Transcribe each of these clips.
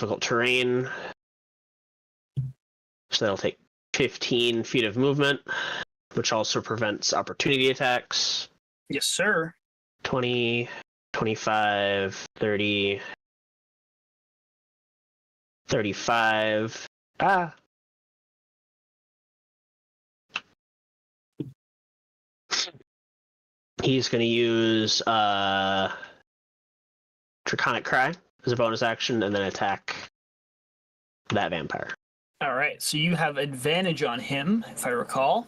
difficult terrain. So that'll take 15 feet of movement, which also prevents opportunity attacks. Yes, sir. 20, 25, 30, 35. He's going to use Draconic Cry as a bonus action and then attack that vampire. All right, so you have advantage on him, if I recall.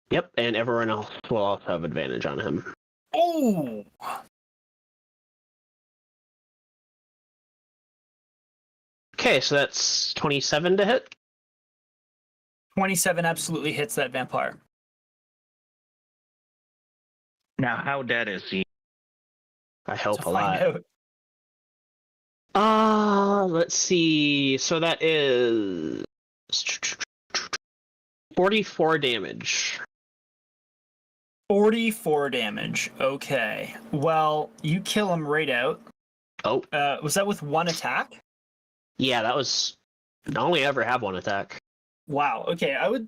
Yep, and everyone else will also have advantage on him. Oh! Okay, so that's 27 to hit. 27 absolutely hits that vampire. Now, how dead is he? I hope To a find lot. out. Let's see. So that is 44 damage. 44 damage. Okay. Well, you kill him right out. Oh. Was that with one attack? Yeah, that was... I only ever have one attack. Wow. Okay, I would...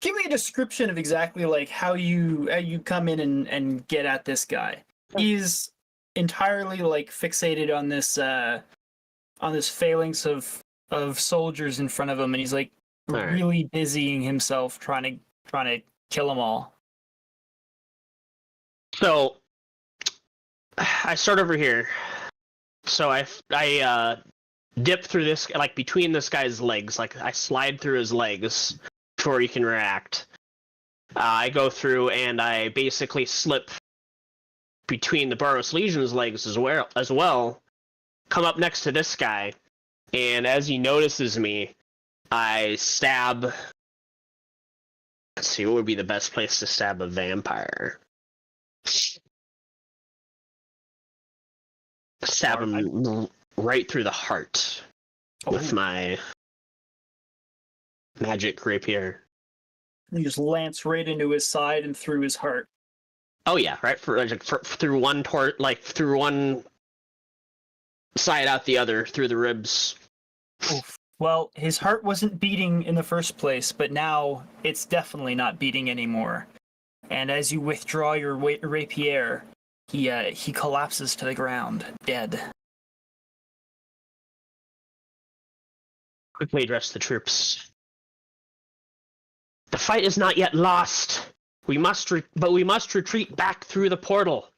Give me a description of exactly like how you come in and get at this guy. He's entirely like fixated on this phalanx of soldiers in front of him, and he's like really busying himself trying to kill them all. So I start over here. So I dip through this, like between this guy's legs, like I slide through his legs before he can react. I go through and I basically slip between the Boros Legion's legs as well, come up next to this guy, and as he notices me, I stab... Let's see, what would be the best place to stab a vampire? Stab him right through the heart with my magic rapier. You just lance right into his side and through his heart. Oh yeah, right through one through one side out the other, through the ribs. Oof. Well, his heart wasn't beating in the first place, but now it's definitely not beating anymore. And as you withdraw your rapier, he collapses to the ground, dead. Quickly address the troops. The fight is not yet lost. We must retreat back through the portal.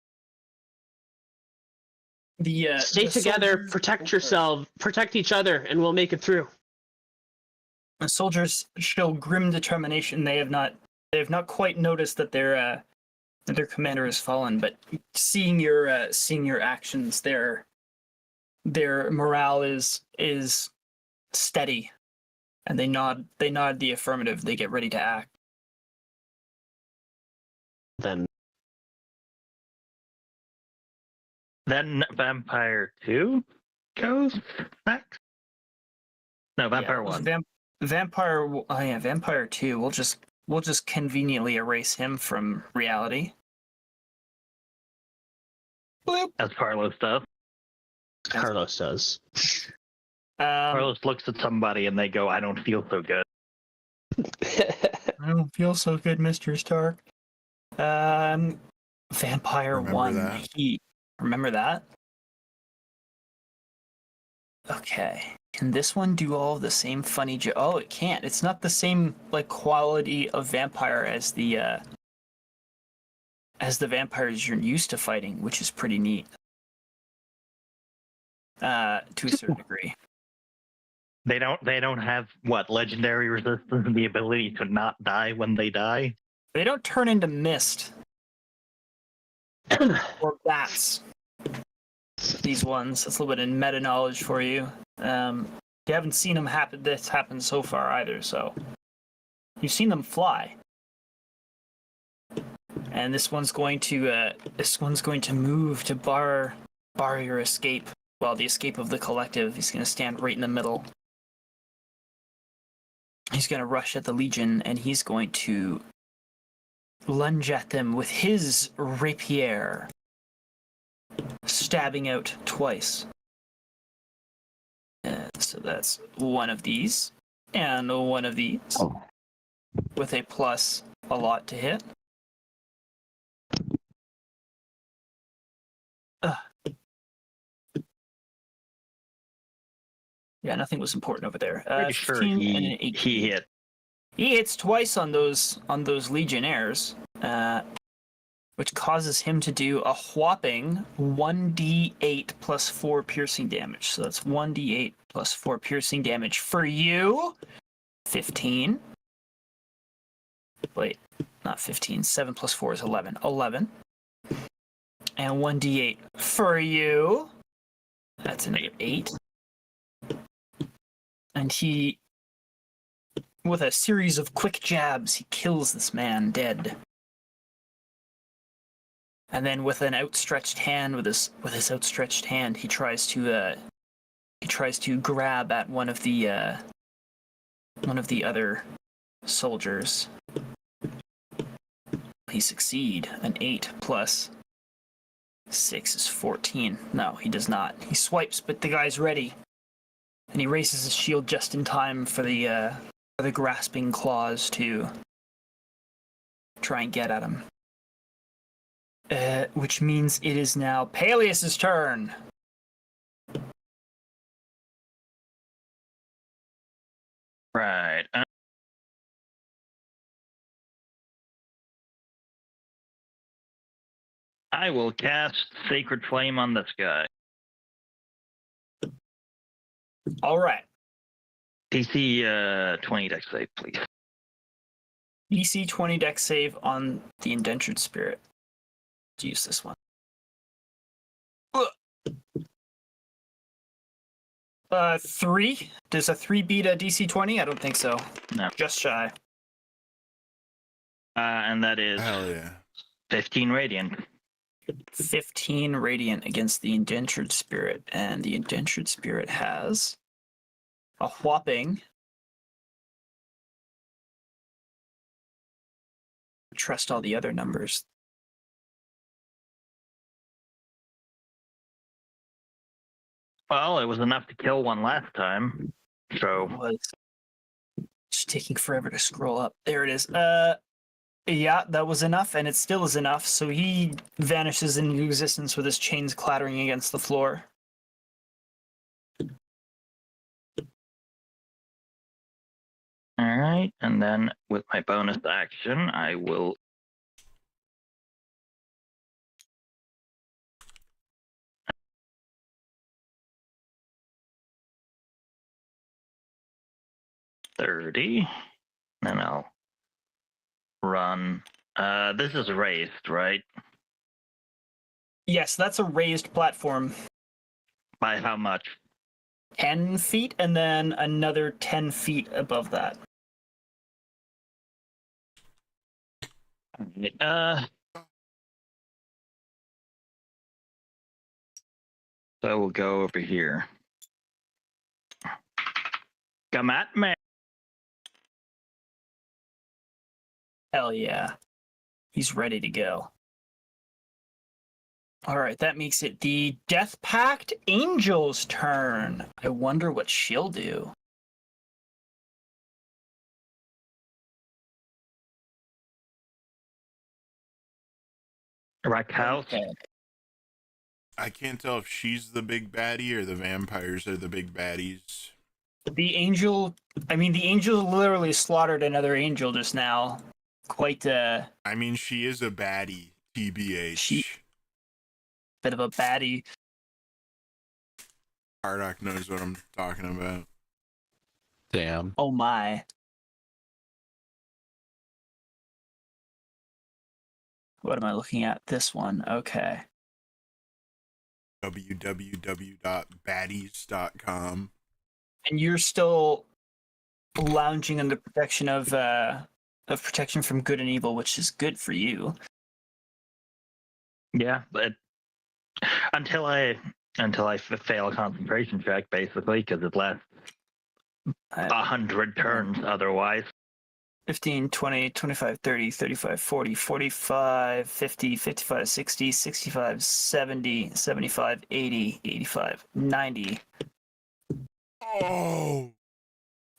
Stay together, protect yourself, protect each other, and we'll make it through. The soldiers show grim determination. They have not quite noticed that their commander has fallen, but seeing your actions, their morale is steady, and they nod the affirmative. They get ready to act. Then Vampire 2 goes next? No, Vampire 1. Vampire 2. We'll just conveniently erase him from reality. Bloop. As Carlos does. Carlos does. Carlos looks at somebody and they go, I don't feel so good. I don't feel so good, Mr. Stark. Vampire 1. Remember that? Okay. Can this one do all the same funny oh, it can't. It's not the same like quality of vampire as the vampires you're used to fighting, which is pretty neat. To a certain degree. They don't have legendary resistance and the ability to not die when they die? They don't turn into mist. Or bats. These ones. That's a little bit of meta knowledge for you. You haven't seen them this happen so far either, so you've seen them fly. And this one's going to move to bar your escape. Well, the escape of the collective. He's going to stand right in the middle. He's going to rush at the Legion, and he's going to lunge at them with his rapier, stabbing out twice. So that's one of these and one of these with a plus a lot to hit. Yeah, nothing was important over there. Pretty sure 15 and an he 18. hit. He hits twice on those Legionnaires, which causes him to do a whopping 1d8 plus 4 piercing damage. So that's 1d8 plus 4 piercing damage for you. 15. Wait, not 15. 7 plus 4 is 11. 11. And 1d8 for you. That's another 8. And he, with a series of quick jabs, he kills this man dead. And then with an outstretched hand, with his outstretched hand, he tries to grab at one of the other soldiers. He succeed. An 8 plus 6 is 14. No, he does not. He swipes, but the guy's ready. And he raises his shield just in time for the grasping claws to try and get at him. Which means it is now Paelias' turn. Right. I will cast Sacred Flame on this guy. All right. DC 20 dex save, please. DC 20 dex save on the Indentured Spirit. Let's use this one. 3? Does a 3 beat a DC 20? I don't think so. No. Just shy. And that is Hell yeah. 15 radiant. 15 radiant against the Indentured Spirit, and the Indentured Spirit has a whopping. Trust all the other numbers. Well, it was enough to kill one last time. So Was it's taking forever to scroll up. There it is. Yeah, that was enough, and it still is enough. So he vanishes into existence with his chains clattering against the floor. all right, and then with my bonus action, I will $30, and I'll run. This is raised, right? Yes, that's a raised platform. By how much? 10 feet, and then another 10 feet above that. So we'll go over here. Come at me. Hell yeah. He's ready to go. All right, that makes it the Death Pact Angel's turn. I wonder what she'll do. Wreck house. Okay. I can't tell if she's the big baddie or the vampires are the big baddies. The angel, the angel literally slaughtered another angel just now. Quite a I mean, she is a baddie, TBH. bit of a baddie. Kardoc knows what I'm talking about. Damn. Oh my. What am I looking at? This one. Okay. www.baddies.com. And you're still lounging under protection of protection from good and evil, which is good for you. Yeah, but until I fail a concentration check, basically, because it lasts 100 turns otherwise. 15, 20, 25, 30, 35, 40, 45, 50, 55, 60, 65, 70, 75, 80, 85, 90. Oh.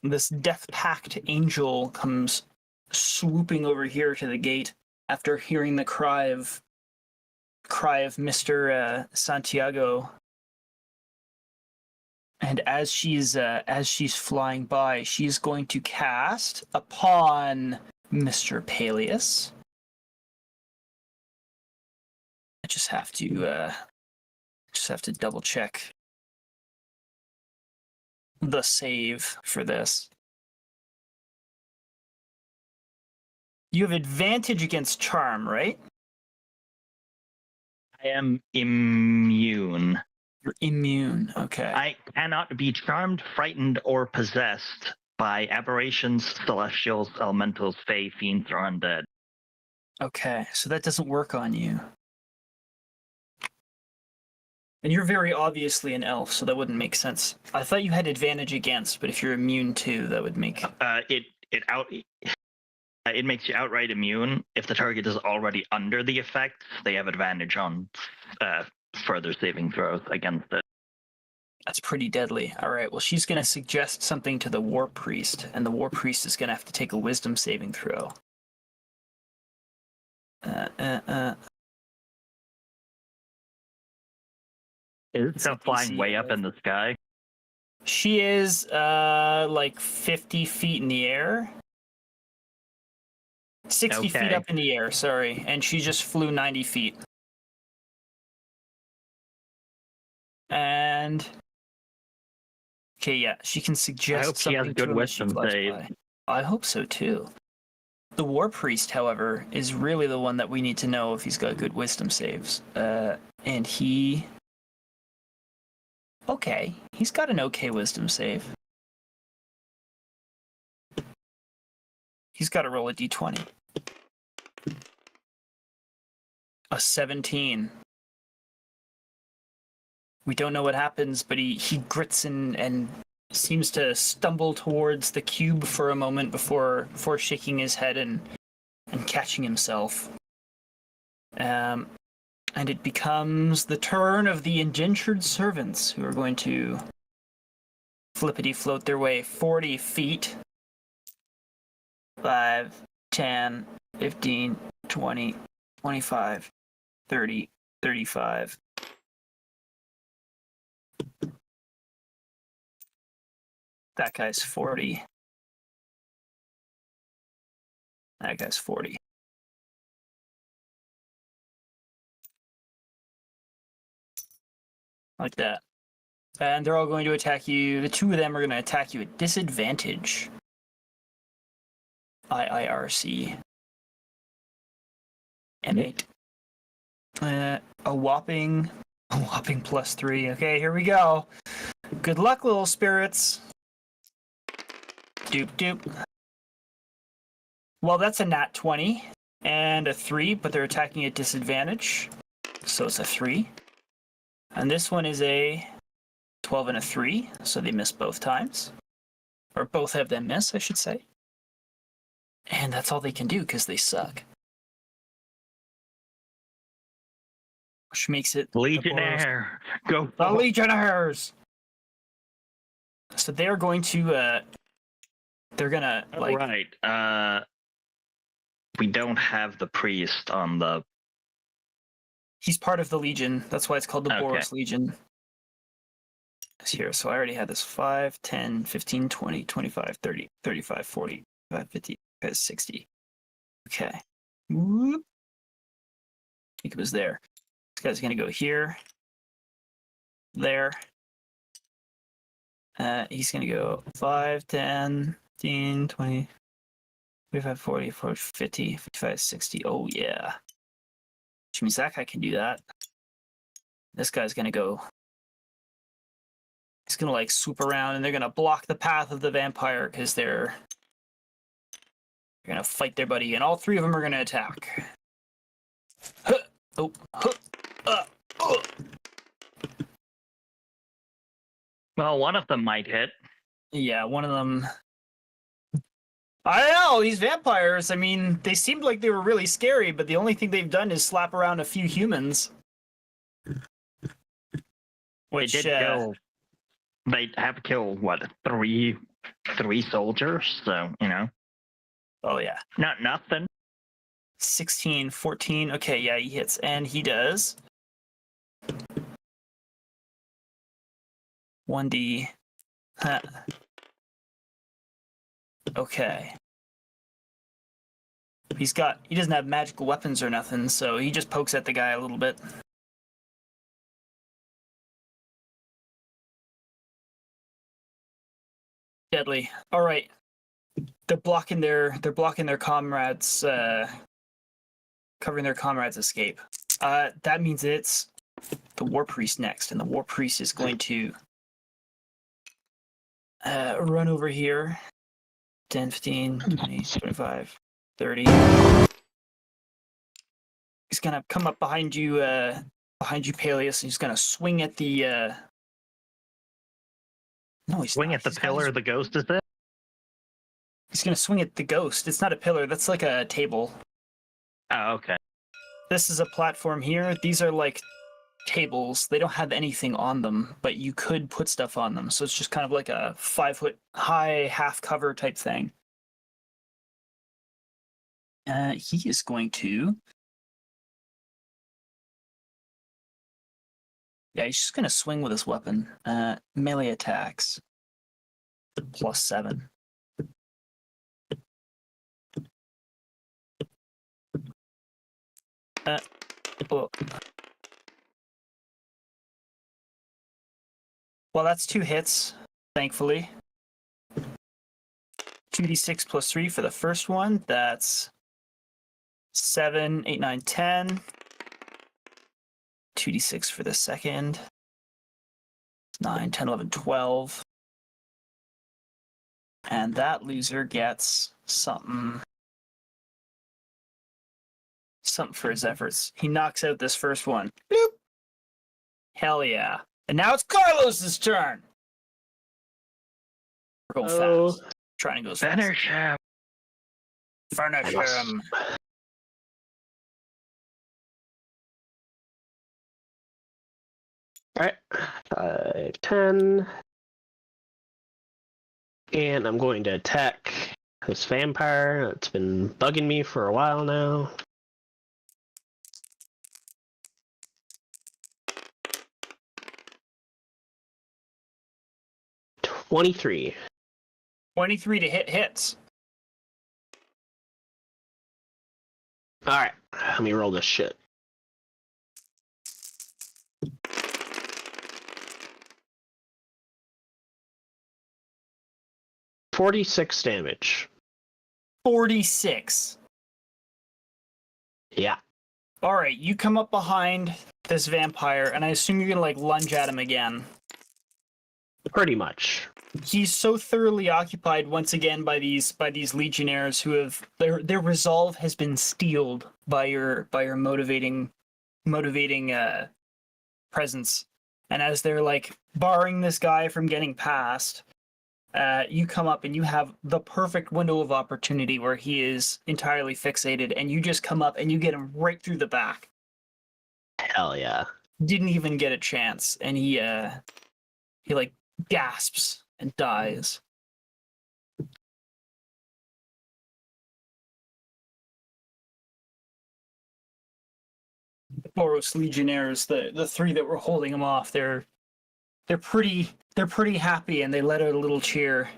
This death-packed angel comes swooping over here to the gate after hearing the cry of Mr. Santiago. And as she's flying by, she's going to cast upon Mr. Paelias. I just have to double check the save for this. You have advantage against charm, right? I am immune. You're immune. Okay. I cannot be charmed, frightened, or possessed by aberrations, celestials, elementals, fae, fiends, or undead. Okay, so that doesn't work on you. And you're very obviously an elf, so that wouldn't make sense. I thought you had advantage against, but if you're immune too, that would make... It makes you outright immune. If the target is already under the effect, they have advantage on further saving throws against it. That's pretty deadly. All right, well, she's going to suggest something to the War Priest, and the War Priest is going to have to take a wisdom saving throw. Is it still flying way up in the sky? She is like 50 feet in the air. 60 feet up in the air, sorry. And she just flew 90 feet. And... Okay, yeah, she can suggest I hope something she has a good wisdom save. I hope so, too. The War Priest, however, is really the one that we need to know if he's got good wisdom saves. And he... Okay, he's got an okay wisdom save. He's got to roll a d20. A 17. We don't know what happens, but he grits and seems to stumble towards the cube for a moment before shaking his head and catching himself. And it becomes the turn of the indentured servants, who are going to flippity float their way 40 feet. 5, 10, 15, 20, 25, 30, 35. That guy's 40. That guy's 40. Like that. And they're all going to attack you. The two of them are going to attack you at disadvantage. IIRC. M8. A whopping +3. Okay, here we go. Good luck, little spirits. Doop doop. Well, that's a nat 20 and a 3, but they're attacking at disadvantage. So it's a 3. And this one is a 12 and a 3, so they miss both times. Or both have them miss, I should say. And that's all they can do, because they suck. Which makes it... Legionnaire! Go! The Legionnaires! So they're going to... they're gonna, like... Right, we don't have the priest on the... He's part of the Legion. That's why it's called the Boros Legion. It's here. So I already had this 5, 10, 15, 20, 25, 30, 35, 40, 50, 60. Okay. Whoop. I think it was there. This guy's going to go here. There. He's going to go 5, 10, 15, 20, 25, 40, 50, 55, 60. Oh, yeah. Which means that guy can do that. This guy's gonna go. He's gonna like swoop around, and they're gonna block the path of the vampire because they're gonna fight their buddy, and all three of them are gonna attack. Oh. Well, one of them might hit. Yeah, one of them. I don't know, these vampires, I mean, they seemed like they were really scary, but the only thing they've done is slap around a few humans. Which, they did kill They have killed, what, three soldiers? So, Oh, yeah. not nothing. 16, 14. Okay, yeah, he hits. And he does 1d. Huh. Okay. He doesn't have magical weapons or nothing, so he just pokes at the guy a little bit. Deadly. All right. They're blocking their comrades, covering their comrades' escape. That means it's the War Priest next, and the War Priest is going to run over here. 10, 15, 20, 25, 30. He's gonna come up behind you, Paelias, and he's gonna swing at the. No, he's Swing not. at the He's got pillar his- the ghost is in? He's gonna swing at the ghost. It's not a pillar. That's like a table. Oh, okay. This is a platform here. These are like tables. They don't have anything on them, but you could put stuff on them. So it's just kind of like a 5-foot high half cover type thing. He is going to. Yeah, he's just gonna swing with his weapon. Melee attacks. +7. Oh. Well, that's 2 hits, thankfully. 2d6 + 3 for the first one. That's 7, 8, 9, 10. 2d6 for the second. 9, 10, 11, 12. And that loser gets something for his efforts. He knocks out this first one. Bloop. Hell yeah. And now it's Carlos's turn. We're going fast. Trying to go fast. Finish him. Finish him. Alright. 5, 10. And I'm going to attack this vampire that's been bugging me for a while now. 23. 23 to hits. Alright, let me roll this shit. $46 damage. 46. Yeah. All right, you come up behind this vampire, and I assume you're gonna like lunge at him again. Pretty much. He's so thoroughly occupied once again by these legionnaires who have their resolve has been steeled by your motivating presence. And as they're like barring this guy from getting past, you come up and you have the perfect window of opportunity where he is entirely fixated, and you just come up and you get him right through the back. Hell yeah. Didn't even get a chance, and he like gasps and dies. Boros Legionnaires, the 3 that were holding him off, they're pretty happy, and they let out a little cheer.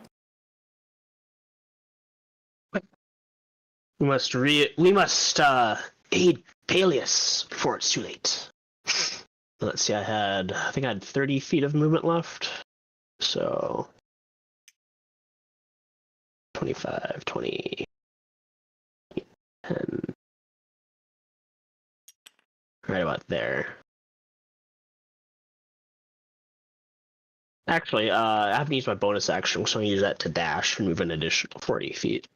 We must aid Paelias before it's too late. Let's see, I think I had 30 feet of movement left. So 25, 20, 10. Right about there. Actually, I haven't used my bonus action, so I'm gonna use that to dash and move an additional 40 feet.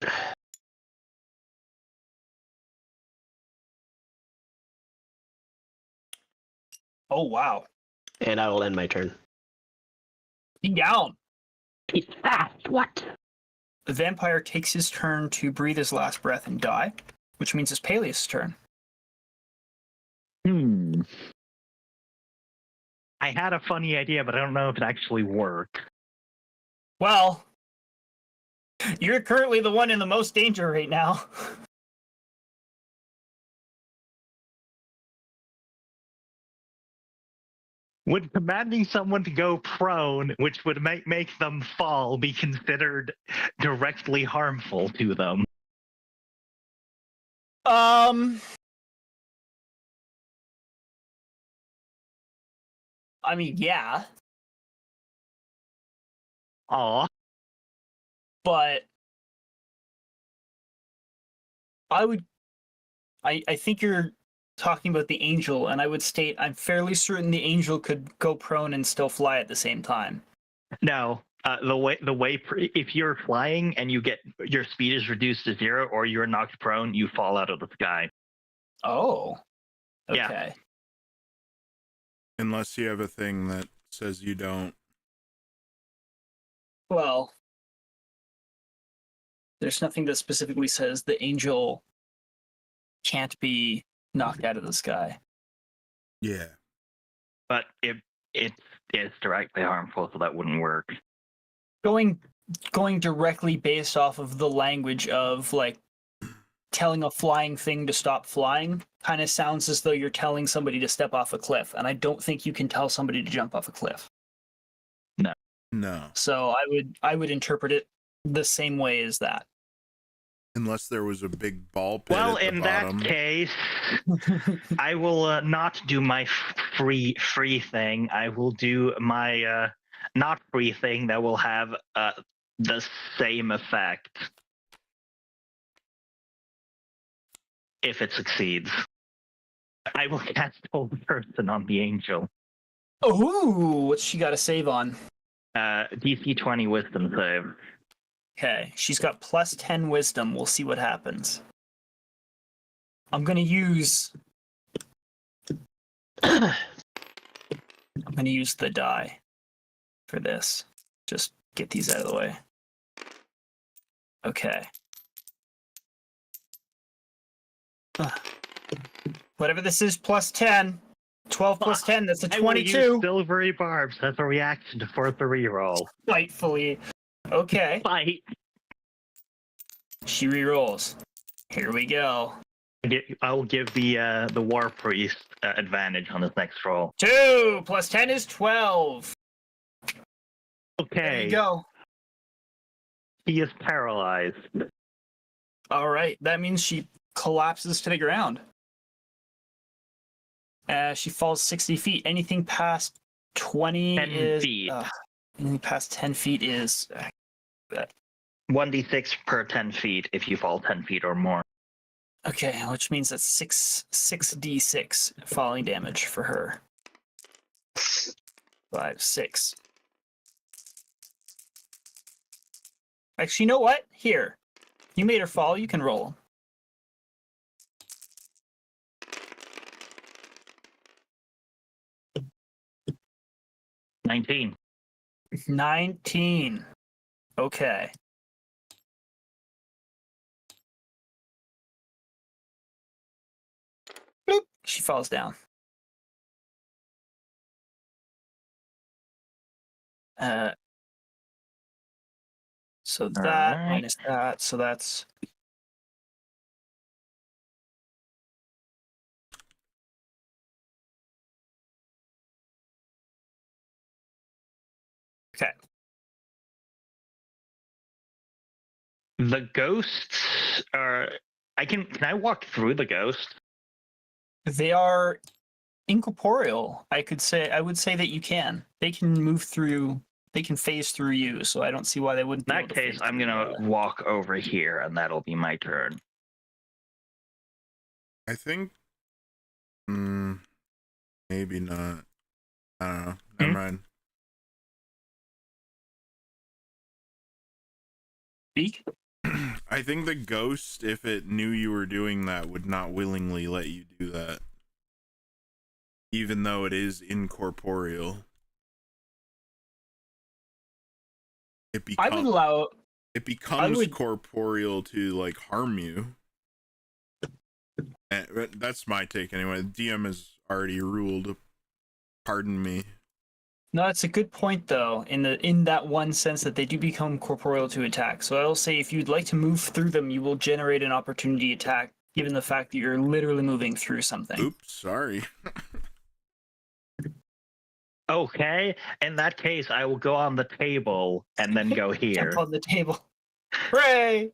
Oh wow. And I will end my turn. He down. He's fast, what? The vampire takes his turn to breathe his last breath and die, which means it's Paelias' turn. I had a funny idea, but I don't know if it actually worked. Well, you're currently the one in the most danger right now. Would commanding someone to go prone, which would make them fall, be considered directly harmful to them? I mean, yeah, Aw. but I think you're talking about the angel, and I would state I'm fairly certain the angel could go prone and still fly at the same time. No. If you're flying and your speed is reduced to 0 or you're knocked prone, you fall out of the sky. Oh. Okay. Yeah. Unless you have a thing that says you don't. Well, there's nothing that specifically says the angel can't be knocked out of the sky. Yeah. But it is directly harmful, so that wouldn't work. Going directly based off of the language of like telling a flying thing to stop flying kind of sounds as though you're telling somebody to step off a cliff, and I don't think you can tell somebody to jump off a cliff. No. So I would interpret it the same way as that. Unless there was a big ball pit Well, at the in bottom. that case, I will not do my free thing. I will do my not free thing that will have the same effect if it succeeds. I will cast Hold Person on the angel. Oh, what's she got to save on? DC 20 Wisdom save. Okay, she's got plus 10 wisdom. We'll see what happens. I'm going to use the die for this. Just get these out of the way. Okay. Whatever this is, plus 10. 12 plus 10, that's a 22. I will use Silvery Barbs as a reaction for the reroll. Spitefully. Okay. Fight. She rerolls. Here we go. I will give the War Priest advantage on this next roll. 2 plus 10 is 12. Okay. There you go. He is paralyzed. All right. That means she collapses to the ground. She falls 60 feet. Anything past 20 10 is... feet. Anything past 10 feet is... 1d6 per 10 feet if you fall 10 feet or more. Okay, which means that's 6d6 falling damage for her. 5, 6. Actually, you know what? Here. You made her fall. You can roll. $19. 19. Okay. Bloop. She falls down. So that Alright. minus that, so that's... Okay. The ghosts are... Can I walk through the ghosts? They are incorporeal. I would say that you can. They can move through, they can phase through you, so I don't see why they wouldn't In be that able to case, phase I'm through gonna you. walk over here, and that'll be my turn. I think. Maybe not. I don't know. Never mind. Speak? I think the ghost, if it knew you were doing that, would not willingly let you do that. Even though it is incorporeal. I would allow... It becomes would- corporeal to, like, harm you. And that's my take anyway. The DM has already ruled. Pardon me. No, it's a good point though, in that one sense that they do become corporeal to attack. So I will say if you'd like to move through them, you will generate an opportunity attack, given the fact that you're literally moving through something. Oops, sorry. Okay, in that case, I will go on the table and then go here. Jump on the table. Hooray!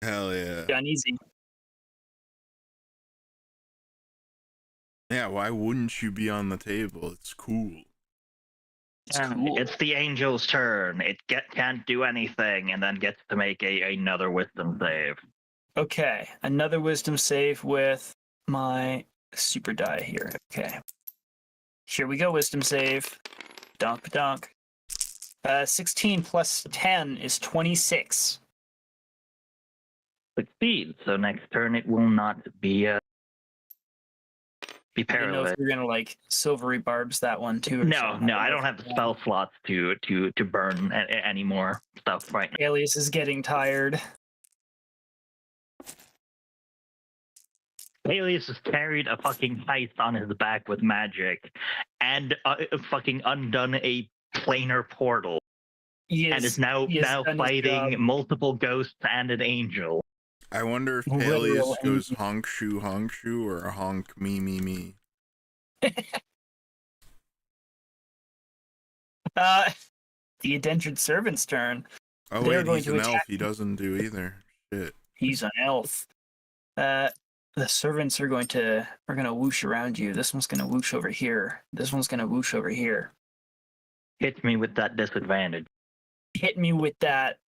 Hell yeah. Done easy. Yeah, why wouldn't you be on the table? It's cool. It's cool. It's the angel's turn. It can't do anything and then gets to make another wisdom save. Okay, another wisdom save with my super die here. Okay. Here we go, wisdom save. Donk donk. 16 plus 10 is 26. Succeed. So next turn it will not be I don't know if paralyzed. you're gonna like silvery barbs that one too. Or No, something. I don't have the spell slots to burn any more stuff right now. Paelias is getting tired. Paelias has carried a fucking heist on his back with magic and fucking undone a planar portal and is now fighting multiple ghosts and an angel. I wonder if Literal Paelias goes honk shoe or honk me. The indentured servant's turn. Oh They're wait, going he's to an elf. attack. He doesn't do either. Shit. He's an elf. The servants are going to whoosh around you. This one's gonna whoosh over here. This one's gonna whoosh over here. Hit me with that disadvantage. Hit me with that.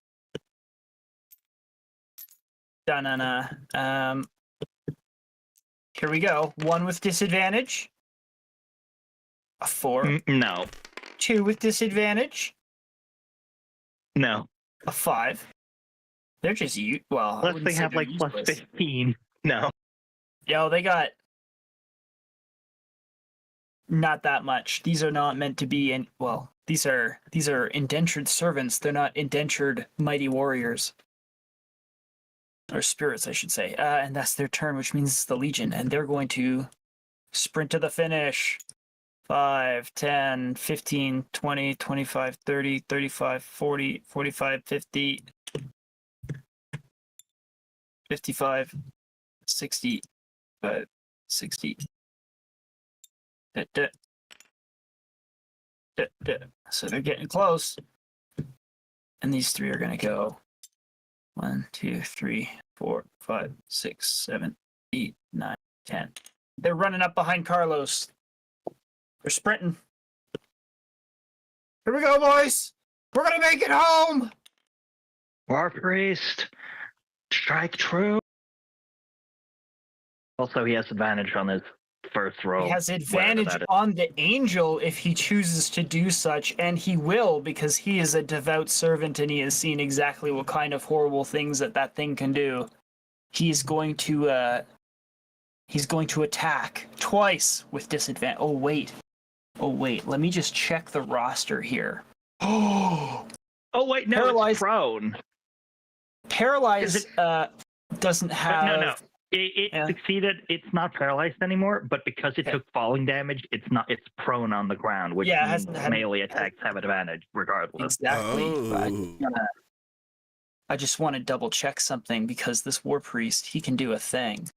Da-na-na. Here we go. 1 with disadvantage. A 4. No. 2 with disadvantage. No. A 5. They're just well. I Unless wouldn't they say have they're like plus useless. 15. No. Yo, they got not that much. These are not meant to be in. Well, these are indentured servants. They're not indentured mighty warriors. Or spirits, I should say. And that's their turn, which means it's the Legion. And they're going to sprint to the finish. 5, 10, 15, 20, 25, 30, 35, 40, 45, 50, 55, 60, 60. So they're getting close. And these 3 are going to go 1, 2, 3, 4, 5, 6, 7, 8, 9, 10. They're running up behind Carlos. They're sprinting. Here we go, boys. We're going to make it home. War Priest. Strike true. Also, he has advantage on his first roll. He has whatever advantage that is. on the angel if he chooses to do such, and he will because he is a devout servant and he has seen exactly what kind of horrible things that thing can do. He's going to attack twice with disadvantage. Oh wait, let me just check the roster here. Oh wait, no, Paralyzed. it's prone. Paralyzed doesn't have. No. It succeeded. It's not paralyzed anymore, but because it took falling damage, it's not. It's prone on the ground, which means melee attacks have advantage regardless. Exactly. Oh. But I just want to double check something because this War Priest, he can do a thing.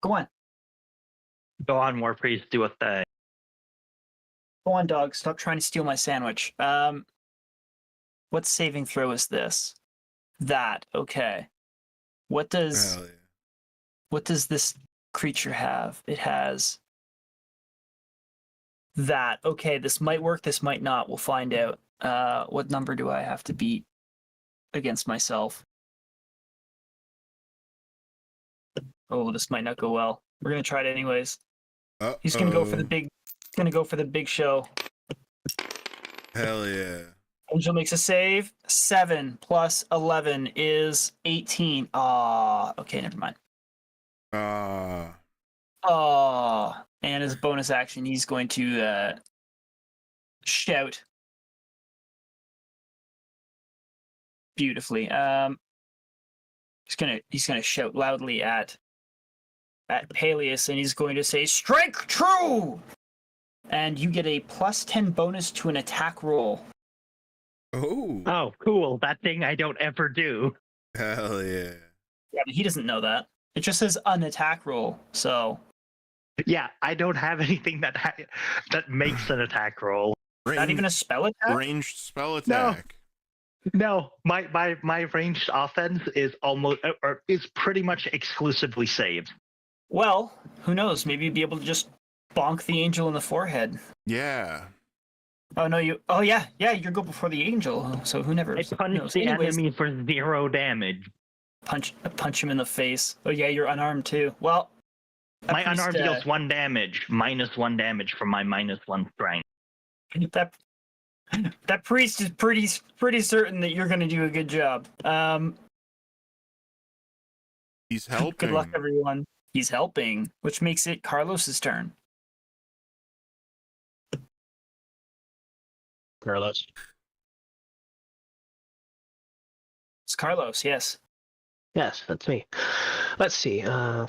Go on. Go on, War Priest, do a thing. Go on, dog. Stop trying to steal my sandwich. What saving throw is this? That. Okay. What does this creature have? It has that. Okay, this might work, this might not. We'll find out. What number do I have to beat against myself? Oh, this might not go well. We're gonna try it anyways. He's gonna go for the big show. Hell yeah. Angel makes a save. 7 plus 11 is 18. Okay, never mind. And as a bonus action, he's going to shout beautifully. He's gonna shout loudly at at Paelias, and he's going to say, "Strike true!" And you get a +10 bonus to an attack roll. Oh, Oh, cool. That thing I don't ever do. hell yeah. Yeah, but he doesn't know that. It just says an attack roll, so... Yeah, I don't have anything that that makes an attack roll. Not even a spell attack? Ranged spell attack. No, my ranged offense is is pretty much exclusively saves. Well, who knows? Maybe you'd be able to just bonk the angel in the forehead. Yeah. Oh, no, you... Oh, yeah, you go before the angel, so who never... I punch the enemy for 0 damage. Punch him in the face. Oh, yeah, you're unarmed, too. Well... My unarmed deals 1 damage, -1 damage from my -1 strength. That priest is pretty certain that you're going to do a good job. He's helping. Good luck, everyone. He's helping, which makes it Carlos's turn. Carlos. It's Carlos, yes. Yes, that's me. Let's see. Oh.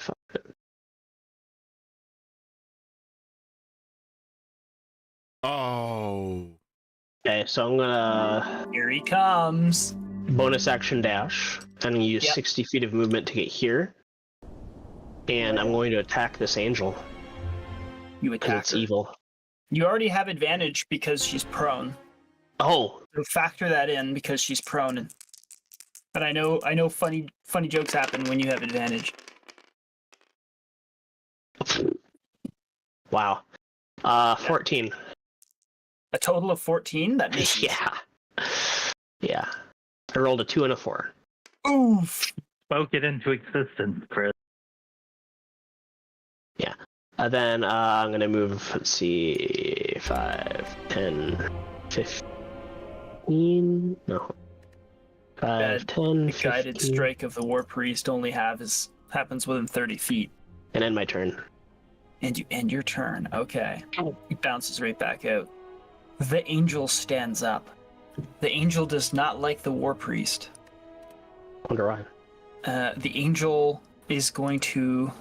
Okay, so I'm gonna Here he comes. bonus action dash and use Yep. 60 feet of movement to get here. And I'm going to attack this angel You because attack it's her. evil. You already have advantage because she's prone. Oh, So factor that in because she's prone. But I know funny jokes happen when you have advantage. wow. 14. A total of 14? That misses. Yeah. Yeah. I rolled a 2 and a 4. Oof. Spoke it into existence, Chris. Then I'm going to move, let's see, 5, 10, 15. No. 5, Bad. 10, The 15. guided strike of the war priest only happens within 30 feet. And end my turn. And you end your turn. Okay. He bounces right back out. The angel stands up. The angel does not like the war priest. Wonder why. The angel is going to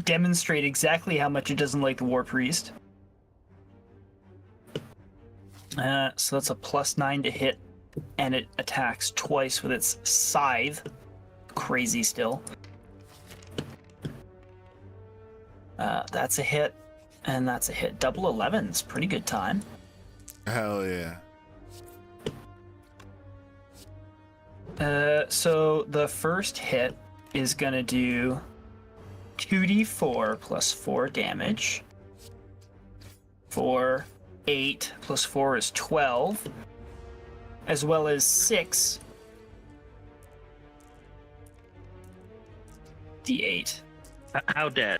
demonstrate exactly how much it doesn't like the war priest. So that's a +9 to hit, and it attacks twice with its scythe. Crazy still. That's a hit, and that's a hit. Double 11s, pretty good time. Hell yeah. So the first hit is gonna do 2d4 plus 4 damage. For 8 plus 4 is 12, as well as 6 d8. How dead?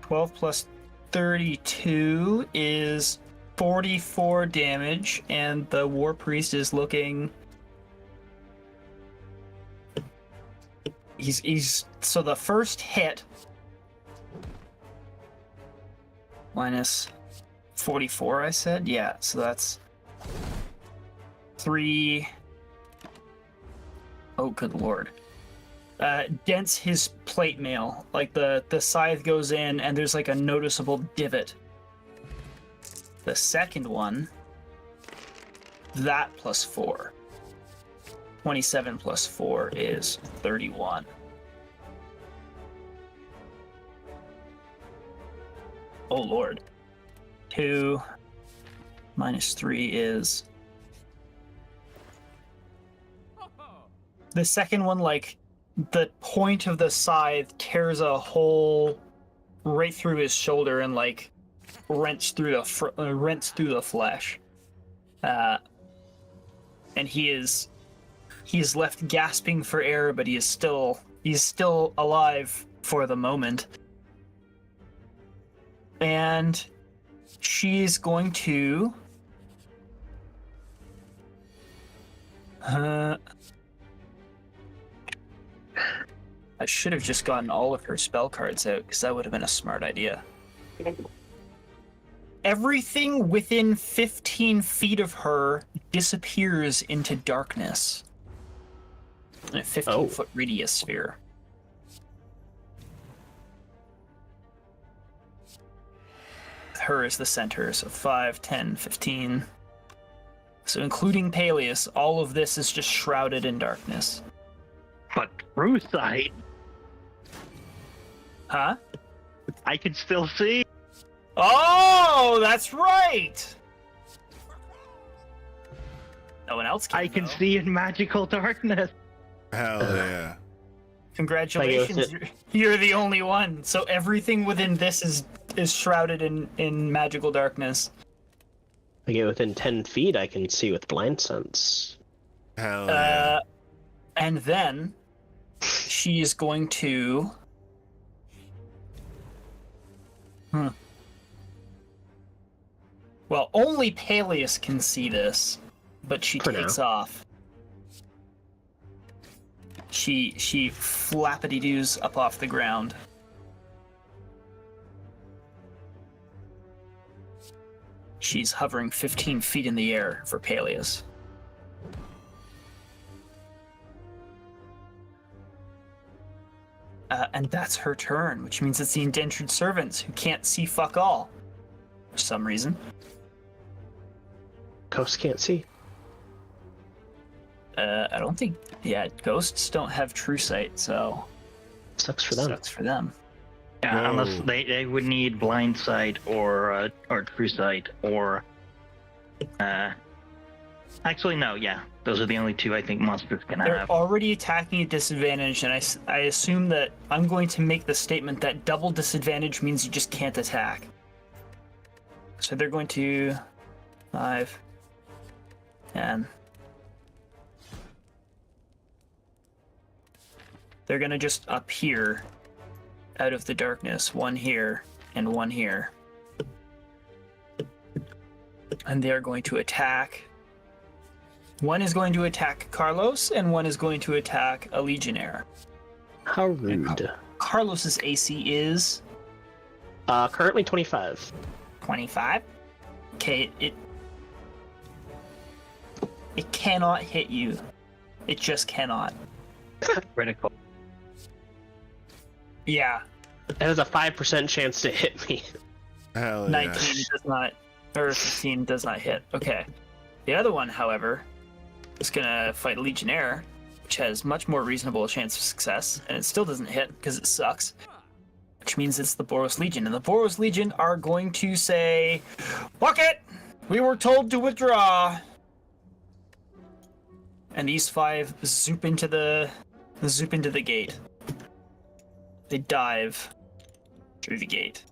12 plus 32 is 44 damage, and the war priest is looking... He's so the first hit minus 44, I said? Yeah, so that's 3. Oh, good lord. Dents his plate mail. Like the scythe goes in and there's like a noticeable divot. The second one, that plus 4. 27 plus 4 is 31. Oh lord. 2 minus 3 is... The second one, like, the point of the scythe tears a hole right through his shoulder and, like, rents through the flesh. And he is left gasping for air, but he's still alive for the moment. And she's going to I should have just gotten all of her spell cards out, because that would have been a smart idea. Everything within 15 feet of her disappears into darkness. a 15-foot radius sphere. Her is the center, so 5, 10, 15. So including Paelias, all of this is just shrouded in darkness. But true sight, Huh? I can still see. Oh, that's right! No one else can, I can though. see in magical darkness. Hell yeah. Congratulations, you're the only one. So everything within this is shrouded in magical darkness. If I get within 10 feet, I can see with blind sense. Hell yeah. And then she is going to. Well, only Paelias can see this, but she For takes now. off. She flappity-doos up off the ground. She's hovering 15 feet in the air for Paelias. And that's her turn, which means it's the indentured servants who can't see fuck all. For some reason. Ghosts can't see. I don't think... Yeah, ghosts don't have true sight, so... Sucks for them. Sucks for them. Yeah, Whoa. unless they would need blind sight or true sight or actually no, yeah, those are the only two I think monsters can They're have. already attacking at disadvantage, and I assume that I'm going to make the statement that double disadvantage means you just can't attack. So they're going to 5, 10. They're going to just appear out of the darkness. One here and one here. And they're going to attack. One is going to attack Carlos, and one is going to attack a Legionnaire. How rude. Carlos's AC is Currently 25. 25. Okay, it cannot hit you. It just cannot. Critical. Yeah, It has a 5% chance to hit me. Hell yeah. 19 does not, or 15 does not hit. Okay. The other one, however, is gonna fight a Legionnaire, which has much more reasonable chance of success, and it still doesn't hit because it sucks. Which means it's the Boros Legion, and the Boros Legion are going to say, "Fuck it! We were told to withdraw." And these 5 zoop into the gate. They dive through the gate,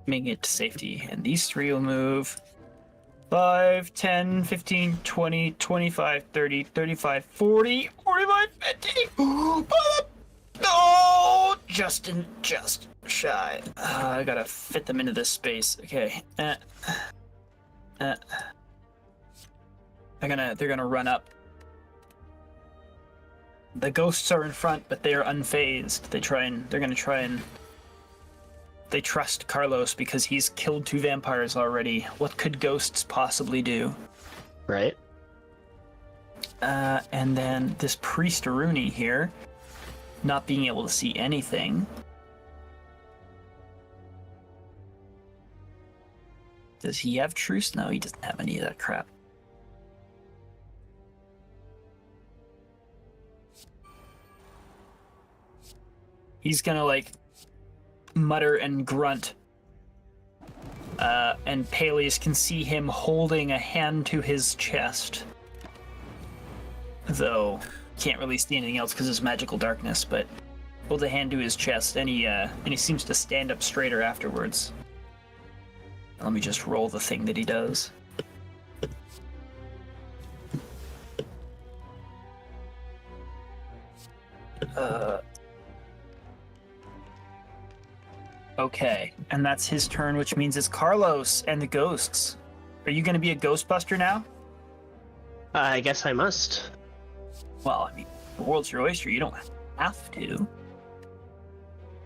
making it to safety. And these 3 will move 5, 10, 15, 20, 25, 30, 35, 40, 45, 50. Oh, just shy. I gotta fit them into this space. Okay. They're gonna run up. The ghosts are in front, but they are unfazed. They trust Carlos because he's killed 2 vampires already. What could ghosts possibly do? Right? And then this priest Aruni here, not being able to see anything. Does he have truce? No, he doesn't have any of that crap. He's gonna, like, mutter and grunt. And Paelias can see him holding a hand to his chest. Though, can't really see anything else because it's magical darkness, but holds a hand to his chest, and he seems to stand up straighter afterwards. Let me just roll the thing that he does. Okay, and that's his turn, which means it's Carlos and the ghosts. Are you going to be a Ghostbuster now? I guess I must. Well, I mean, the world's your oyster. You don't have to.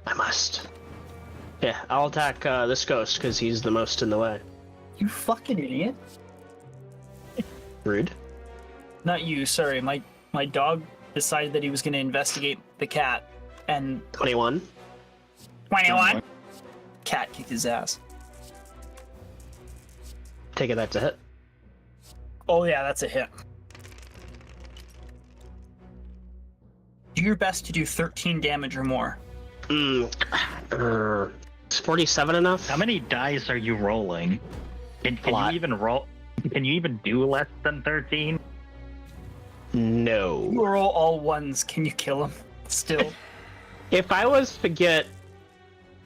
I must. Yeah, I'll attack this ghost because he's the most in the way. You fucking idiot. Rude. Not you, sorry. My dog decided that he was going to investigate the cat, and 21. 21. Cat kicked his ass. Take it that's a hit. Oh yeah, that's a hit. Do your best to do 13 damage or more. Is 47 enough? How many dice are you rolling? Can you even roll? Can you even do less than 13? No. You roll all ones. Can you kill him? Still. If I was to get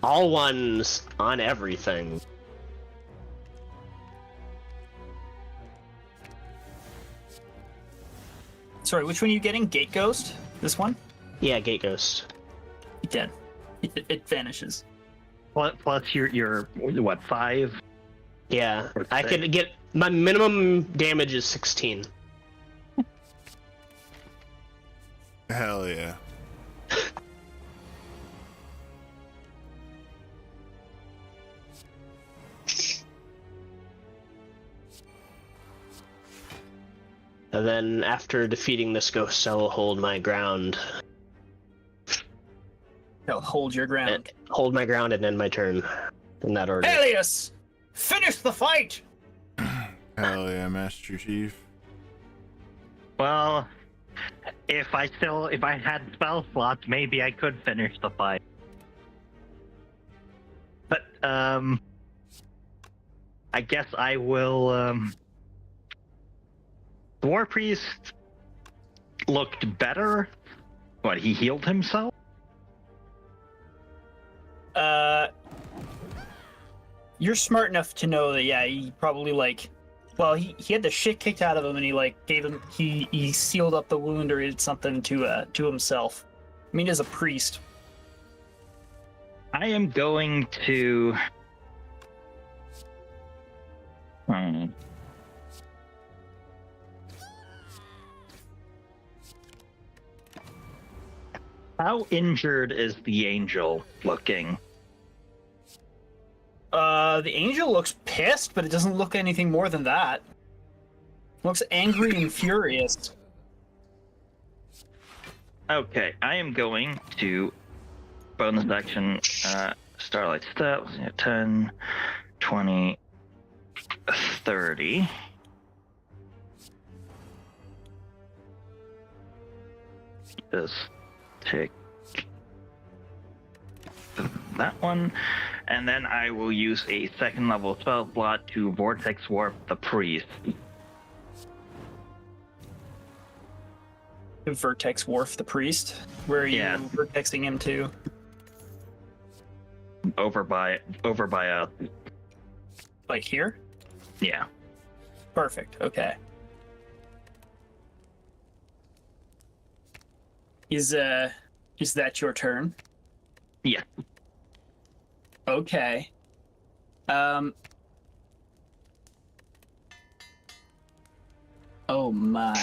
all ones on everything. Sorry, which one are you getting? Gate Ghost? This one? Yeah, Gate Ghost. Dead. It vanishes. Plus your what, 5? Yeah, Or I 6. could get my minimum damage is 16. Hell yeah. And then after defeating this ghost, I will hold my ground. They'll hold your ground. Hold my ground and end my turn. In that order. Paelias! Finish the fight! Hell yeah, Master Chief. Well, if I had spell slots, maybe I could finish the fight. But I guess I will. War Priest looked better. What, he healed himself? You're smart enough to know that, yeah, he probably, like... Well, he had the shit kicked out of him, and he, like, gave him... He sealed up the wound or did something to himself. I mean, as a priest. I am going to... How injured is the angel looking? The angel looks pissed, but it doesn't look anything more than that. Looks angry and furious. Okay, I am going to bonus action Starlight Steps, 10, 20, 30. Just take that one, and then I will use a second level spell slot to Vortex Warp the Priest. Vertex Wharf the priest. Where are you vertexing him to? Over by Like here? yeah. Perfect. Okay. Is that your turn? Yeah. Okay. Oh my.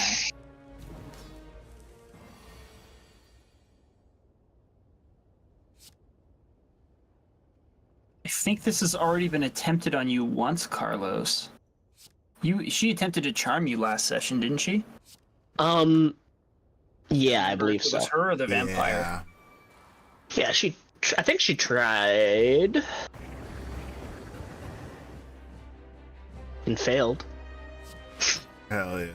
I think this has already been attempted on you once, Carlos. She attempted to charm you last session, didn't she? Yeah, I believe It so. was her or the vampire? Yeah, I think she tried. And failed. Hell yeah.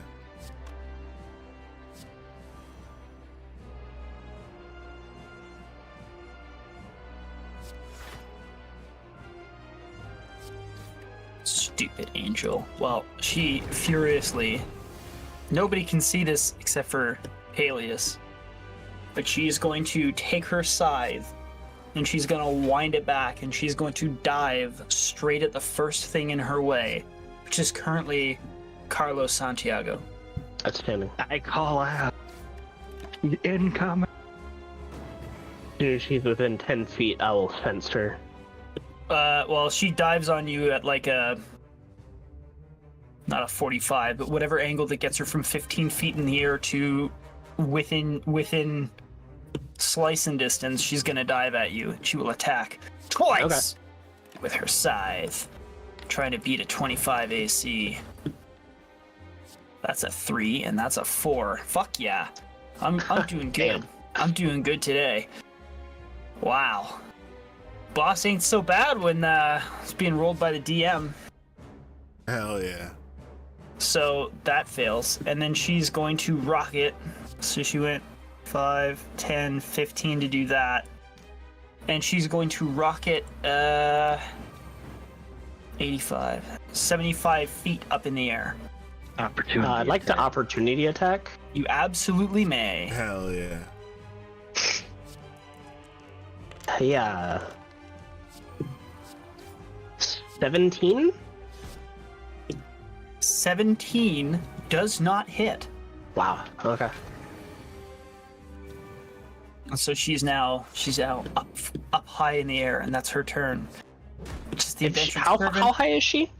Stupid angel. Well, she furiously... Nobody can see this except for Paelias. But she's going to take her scythe and she's going to wind it back and she's going to dive straight at the first thing in her way, which is currently Carlos Santiago. Outstanding. I call out. He's incoming. Dude, she's within 10 feet. I will fence her. Well, she dives on you at like a... Not a 45, but whatever angle that gets her from 15 feet in the air to within slicing distance, she's gonna dive at you. She will attack twice with her scythe, trying to beat a 25 AC. That's a 3, and that's a 4. Fuck yeah. I'm doing good. Damn. I'm doing good today. Wow. Boss ain't so bad when it's being rolled by the DM. Hell yeah. So that fails. And then she's going to rocket. So she went 5, 10, 15 to do that. And she's going to rocket 85, 75 feet up in the air. Opportunity. I'd like to attack. opportunity attack. You absolutely may. Hell yeah. Yeah. 17? 17 does not hit. Wow. Okay. So she's now up high in the air, and that's her turn. Which is the adventure How servant, how high is she?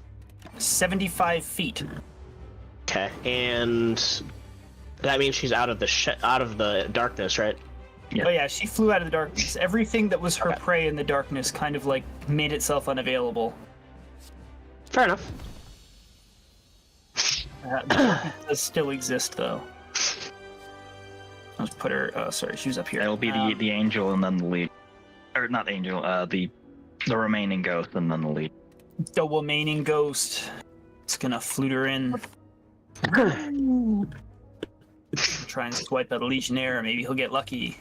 75 feet. Okay, and that means she's out of the darkness, right? Yeah. Oh yeah, she flew out of the darkness. Everything that was her Okay. prey in the darkness kind of like made itself unavailable. Fair enough. The darkness does still exist though. Let's put her. Sorry, she was up here. That'll be the angel and then the lead, or not angel. The remaining ghost and then the lead. The remaining ghost. It's gonna flute her in. Try and swipe at a legionnaire. Maybe he'll get lucky.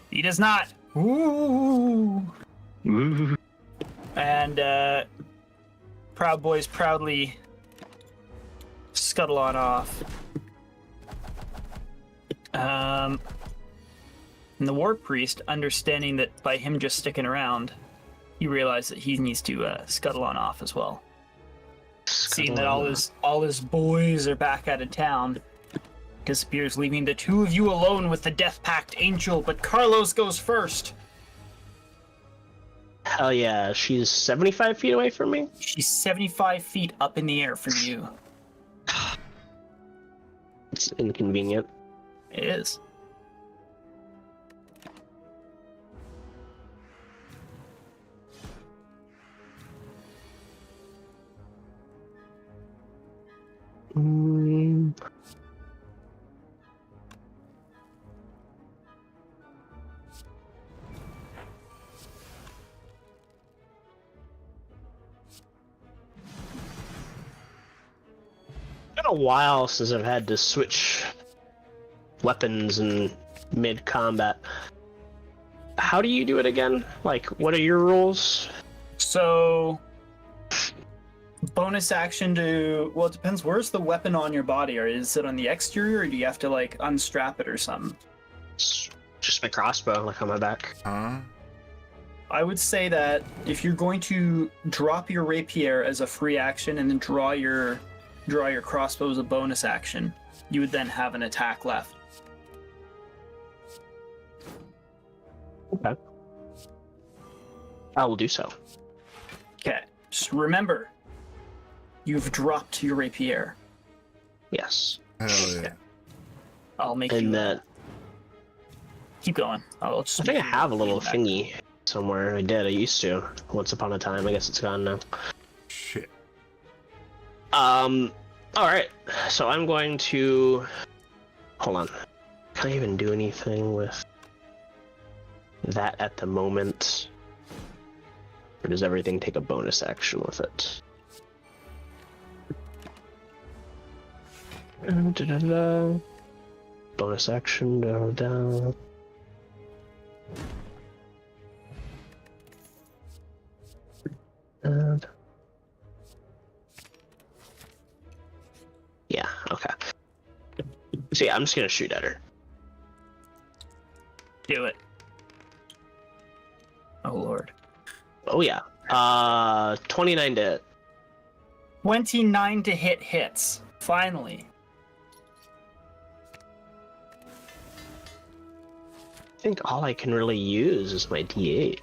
He does not. Ooh. Ooh. And Proud Boys proudly scuttle on off. And the War Priest, understanding that by him just sticking around, you realize that he needs to scuttle on off as well. Seeing that all his boys are back out of town, disappears, leaving the two of you alone with the Death Pact Angel. But Carlos goes first. Hell yeah, she's 75 feet away from me? She's 75 feet up in the air from you. It's inconvenient. It is. Mm. Been a while since I've had to switch weapons in mid-combat. How do you do it again? Like, what are your rules? So, bonus action to, well, it depends. Where's the weapon on your body? Or is it on the exterior, or do you have to, like, unstrap it or something? It's just my crossbow, like on my back. Huh? I would say that if you're going to drop your rapier as a free action and then draw your crossbow as a bonus action, you would then have an attack left. Okay. I will do so. Okay. Just remember, you've dropped your rapier. Yes. Hell yeah. I'll make you And that keep going. I'll just I think I make you have a little back. thingy somewhere. I did. I used to. Once upon a time. I guess it's gone now. Shit. All right. So I'm going to. Hold on. Can I even do anything with that at the moment? Or does everything take a bonus action with it? Da-da-da. Bonus action. Da-da. And yeah, okay. So yeah, I'm just gonna shoot at her. Do it. Oh lord. Oh yeah. 29 to hit. 29 to hit hits. Finally. I think all I can really use is my D8.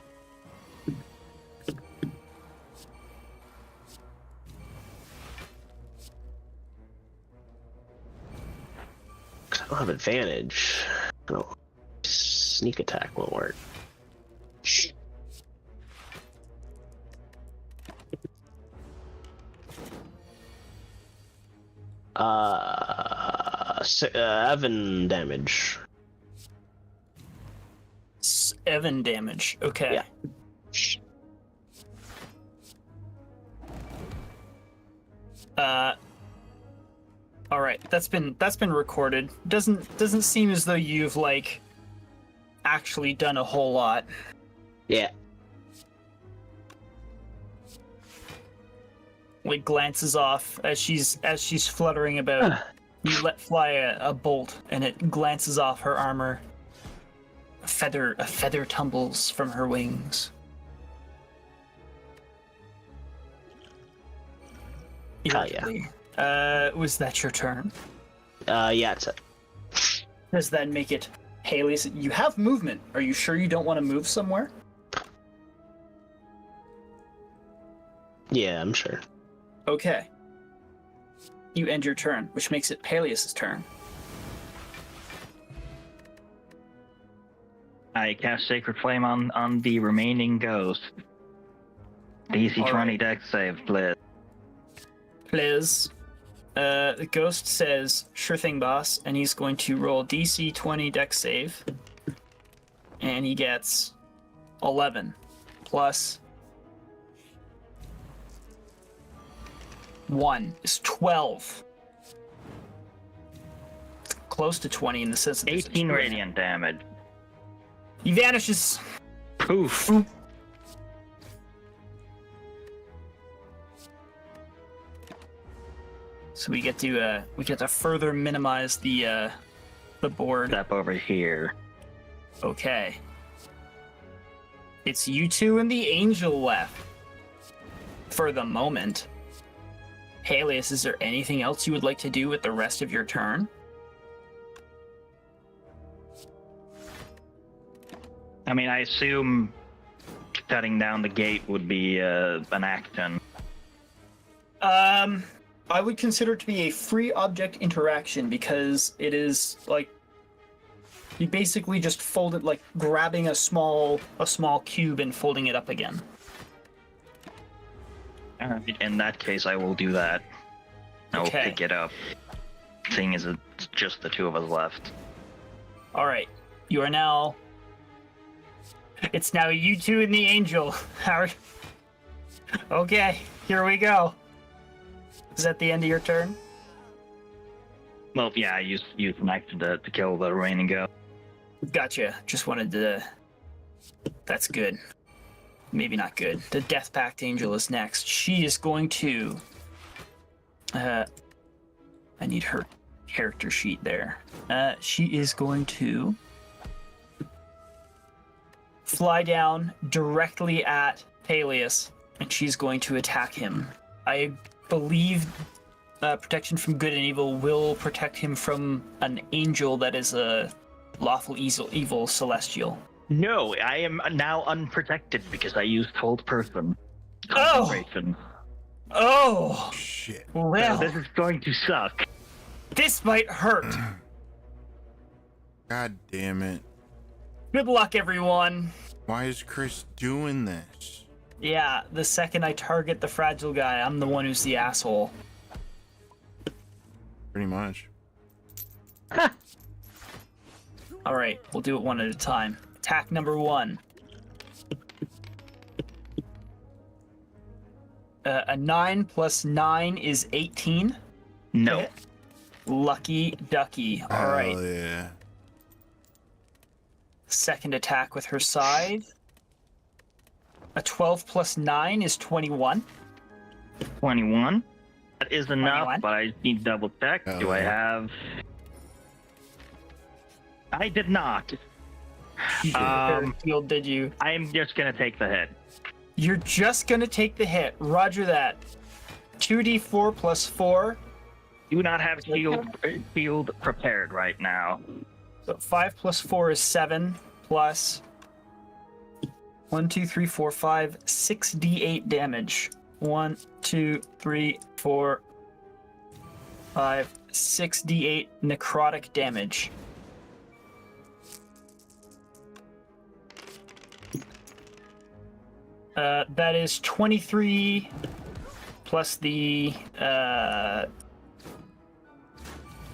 I don't have advantage. No. Sneak attack won't work. Evan damage. Evan damage. Okay. Yeah. All right. That's been recorded. Doesn't seem as though you've like actually done a whole lot. Yeah. Like glances off as she's fluttering about. You let fly a bolt, and it glances off her armor. A feather tumbles from her wings. Yeah. Was that your turn? Yeah, it's it. Does that make it Paelias? You have movement. Are you sure you don't want to move somewhere? Yeah, I'm sure. Okay. You end your turn, which makes it Paelias' turn. I cast Sacred Flame on the remaining ghost. DC 20 Alright. dex save, please. Please. The ghost says, "Sure thing, boss," and he's going to roll DC 20 dex save. And he gets 11 plus 1 is 12. It's close to 20 in the sense that there's a 18 2. radiant damage. He vanishes. Poof. So we get to further minimize the board. Step over here. Okay. It's you two and the angel left. For the moment. Paelias, is there anything else you would like to do with the rest of your turn? I mean, I assume shutting down the gate would be an action. I would consider it to be a free object interaction because it is like you basically just fold it, like grabbing a small cube and folding it up again. In that case, I will do that. I will Okay. pick it up. Seeing as it's just the two of us left. All right, you are now. It's now you two and the angel. Howard. Okay, here we go. Is that the end of your turn? Well, yeah, I used an action to kill the remaining ghost. Gotcha. Just wanted to. That's good. Maybe not good. The Death Pact Angel is next. She is going to. I need her character sheet there. She is going to fly down directly at Paelias, and she's going to attack him. I believe protection from good and evil will protect him from an angel that is a lawful evil celestial. No, I am now unprotected because I used hold person. Oh! Concentration. Oh! Shit. Well, This is going to suck. this might hurt. God damn it. Good luck, everyone. Why is Chris doing this? Yeah, the second I target the fragile guy, I'm the one who's the asshole. Pretty much. All right, we'll do it one at a time. Attack number 1. A 9 plus 9 is 18. No. Lucky ducky. All right. Hell yeah. Second attack with her scythe. A 12 plus 9 is 21. 21. That is enough, 21. but I need to double check. Oh, Do I yeah. have... I did not. You did field, did you? I am just gonna take the hit. You're just gonna take the hit. Roger that. 2d4 plus 4. Do not have shield prepared right now. So 5 plus 4 is 7 plus 1, 2, 3, 4, 5, 6d8 damage. 1, 2, 3, 4, 5, 6d8 necrotic damage. That is 23 plus the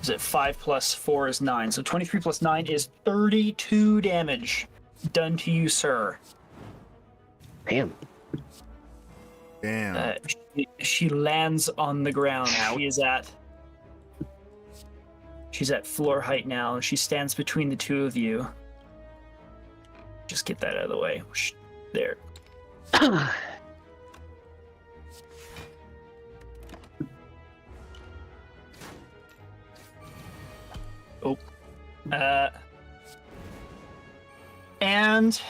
Is it 5 plus 4 is 9? So 23 plus 9 is 32 damage done to you, sir. Damn. Damn. She lands on the ground. She's at floor height now. She stands between the two of you. Just get that out of the way. There. Oh. And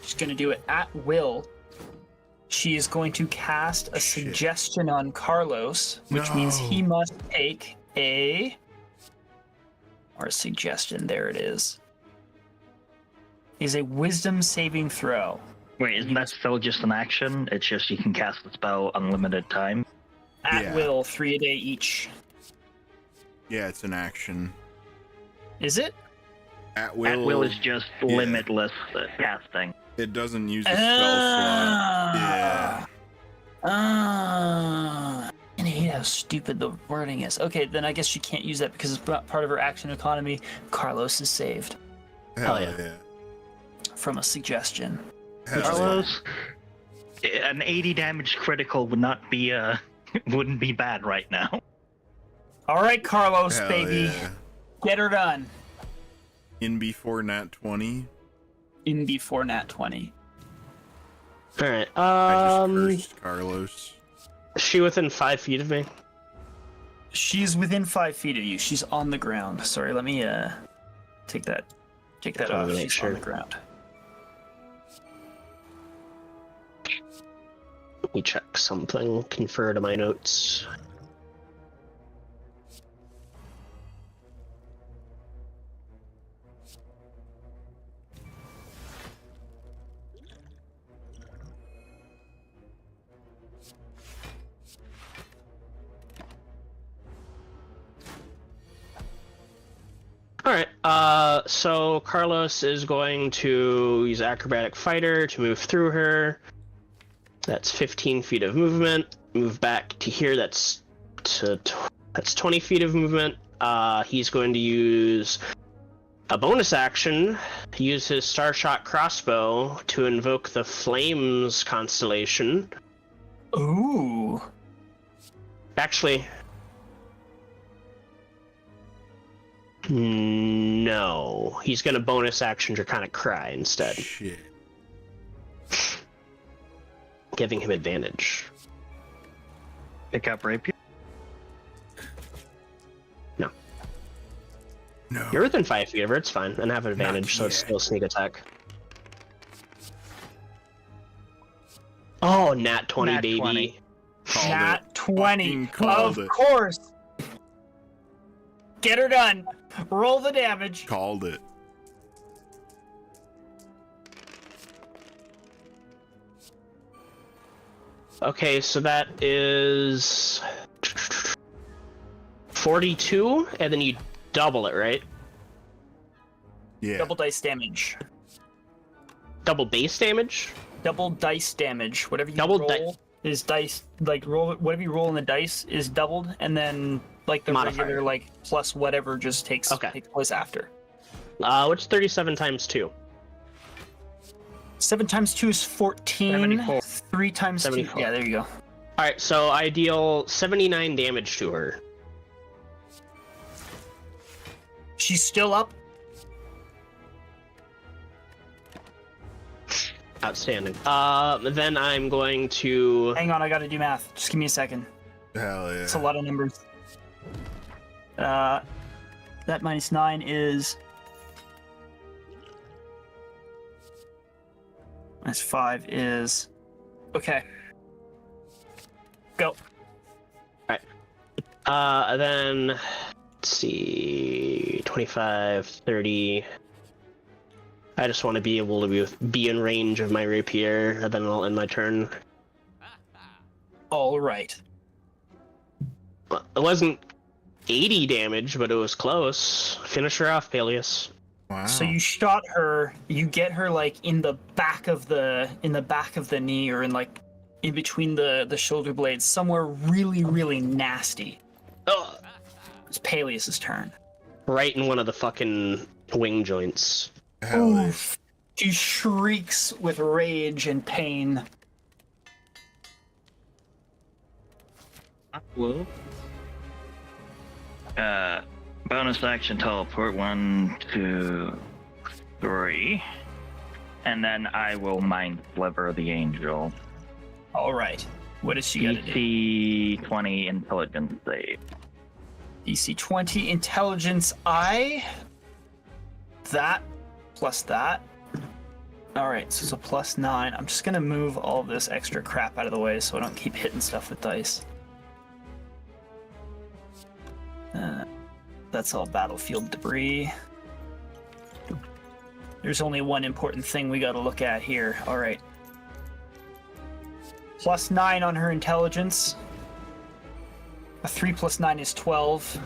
she's going to do it at will. She is going to cast a suggestion on Carlos, which means he must take a suggestion. There it is. Is a wisdom saving throw. Wait, isn't that still just an action? It's just you can cast the spell unlimited time. At will, 3 a day each. Yeah, it's an action. Is it? At will. At will is just limitless casting. It doesn't use a spell slot. Yeah. And I hate how stupid the wording is. Okay, then I guess she can't use that because it's not part of her action economy. Carlos is saved Hell yeah. yeah. from a suggestion. Hell Carlos, an 80 damage critical would not be wouldn't be bad right now. All right, Carlos, Hell baby, yeah. get her done. In before nat 20. In before nat 20. All right. I just cursed Carlos. Is she within 5 feet of me? She's within 5 feet of you. She's on the ground. Sorry, let me take that off. Make She's sure. on the ground. Let me check something. Confer to my notes. Alright, so Carlos is going to use Acrobatic Fighter to move through her. That's 15 feet of movement. Move back to here, that's 20 feet of movement. He's going to use a bonus action, use his Starshot Crossbow to invoke the Flames constellation. Ooh. Actually, no. He's gonna bonus action Draconic Cry instead, Shit. giving him advantage. Pick up rapier. No. You're within 5 feet of her, it's fine, and have an advantage, so it's yet. still sneak attack. Oh, nat 20, Nat baby. 20. Called Nat it. 20. Fucking called Of it. course. Get her done. Roll the damage. Called it. Okay, so that is 42, and then you double it, right? Yeah. Double dice damage. Double base damage? Double dice damage. Whatever you Double roll is dice. Like roll whatever you roll in the dice is doubled, and then like the Modifier. regular like plus whatever just takes Okay. place after. Which 37 times 2? 7 times 2 is 14. 74. 3 times 2. 74. Yeah, there you go. Alright, so I deal 79 damage to her. She's still up. Outstanding. Then I'm going to... Hang on, I gotta do math. Just give me a second. Hell yeah. It's a lot of numbers. That minus 9 is... Minus 5 is... Okay. Go. Then... Let's see... 25, 30... I just want to be able to be in range of my rapier, and then I'll end my turn. All right. It wasn't 80 damage, but it was close. Finish her off, Paelias. Wow. So you shot her. You get her like in the back of the knee, or in like in between the shoulder blades, somewhere really, really nasty. Oh, It's Paelias' turn. right in one of the fucking wing joints. Hell yeah. Oof. She shrieks with rage and pain. I will. Bonus action teleport 1, 2, 3. And then I will mind sliver the angel. Alright. What does she gotta do? DC 20 intelligence save. DC 20 intelligence. That plus that. Alright, so it's a plus 9. I'm just gonna move all this extra crap out of the way so I don't keep hitting stuff with dice. That's all battlefield debris. There's only one important thing we gotta look at here. Alright. Plus 9 on her intelligence. A 3 plus 9 is 12.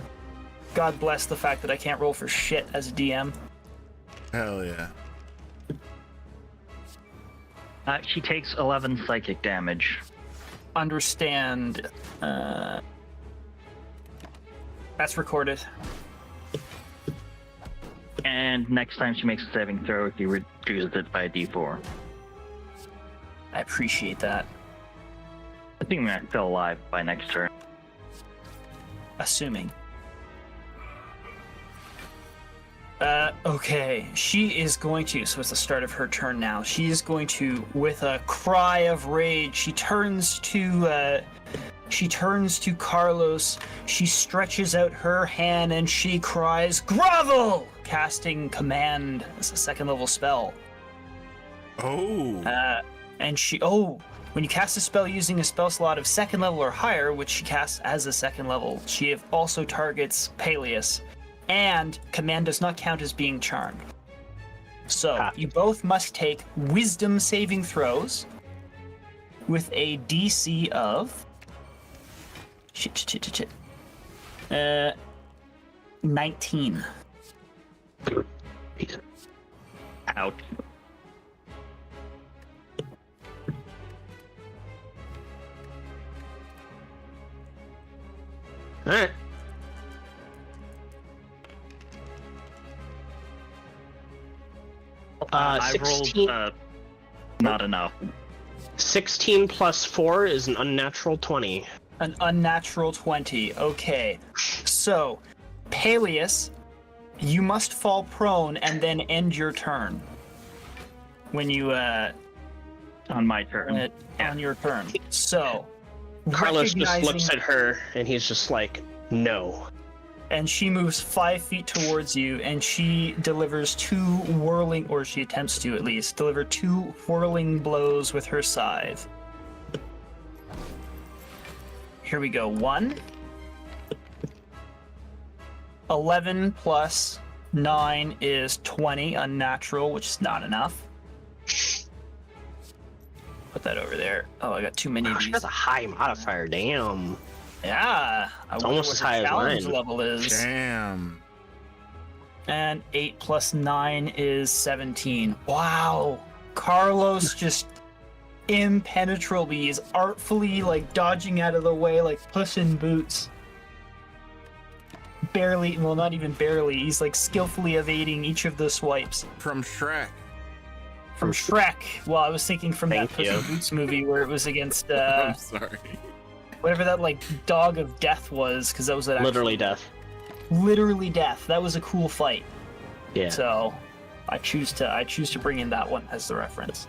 God bless the fact that I can't roll for shit as a DM. Hell yeah. She takes 11 psychic damage. Understand. That's recorded. And next time she makes a saving throw, he reduces it by a d4. I appreciate that. I think I'm still alive by next turn. Assuming. Okay. She is going to, so it's the start of her turn now. She is going to, with a cry of rage, she turns to Carlos. She stretches out her hand and she cries, "Grovel!" Casting command as a second level spell. Oh. And when you cast a spell using a spell slot of second level or higher, which she casts as a second level, she also targets Paelias, and command does not count as being charmed. So you both must take wisdom saving throws with a DC of 19. Ouch. Alright. I rolled not enough. 16 plus 4 is an unnatural 20. An unnatural 20. Okay. So, Paelias, you must fall prone and then end your turn. When you, On my turn. on your turn. So, Carlos just looks recognizing- at her and he's just like, no. and she moves 5 feet towards you, and she delivers two whirling, or she attempts to at least, deliver two whirling blows with her scythe. Here we go. 1. 11 plus 9 is 20, unnatural, which is not enough. Put that over there. Oh, I got too many of She these. has a high modifier, damn. Yeah, I wonder almost what as her high as challenge mine. level is. Damn. And 8 plus 9 is 17. Wow. Carlos just impenetrably is artfully like dodging out of the way like Puss in Boots. Barely, well, not even barely. He's like skillfully evading each of the swipes. From Shrek. From Shrek. Well, I was thinking from that Thank Puss you. in Boots movie where it was against I'm sorry. whatever that like dog of death was, because that was an Literally death. literally death. That was a cool fight. Yeah. So I choose to bring in that one as the reference.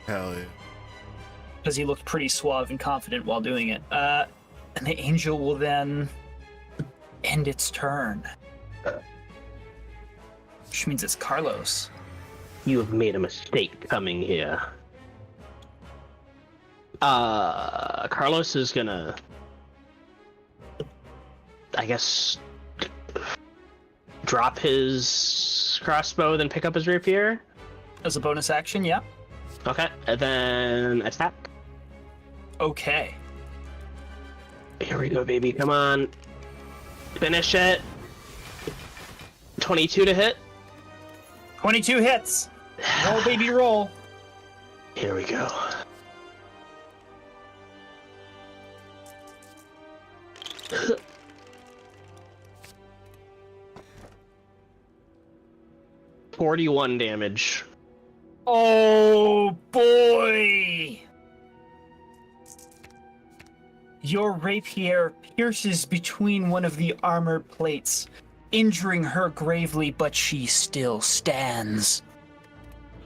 Hell yeah. Because he looked pretty suave and confident while doing it. And the angel will then end its turn. Which means it's Carlos. You have made a mistake coming here. Carlos is gonna, I guess, drop his crossbow, then pick up his rapier. As a bonus action, yeah. Okay, and then attack. Okay. Here we go, baby. Come on. Finish it. 22 to hit. 22 hits. Roll, baby, roll. Here we go. $41 damage. Oh boy! Your rapier pierces between one of the armor plates, injuring her gravely, but she still stands.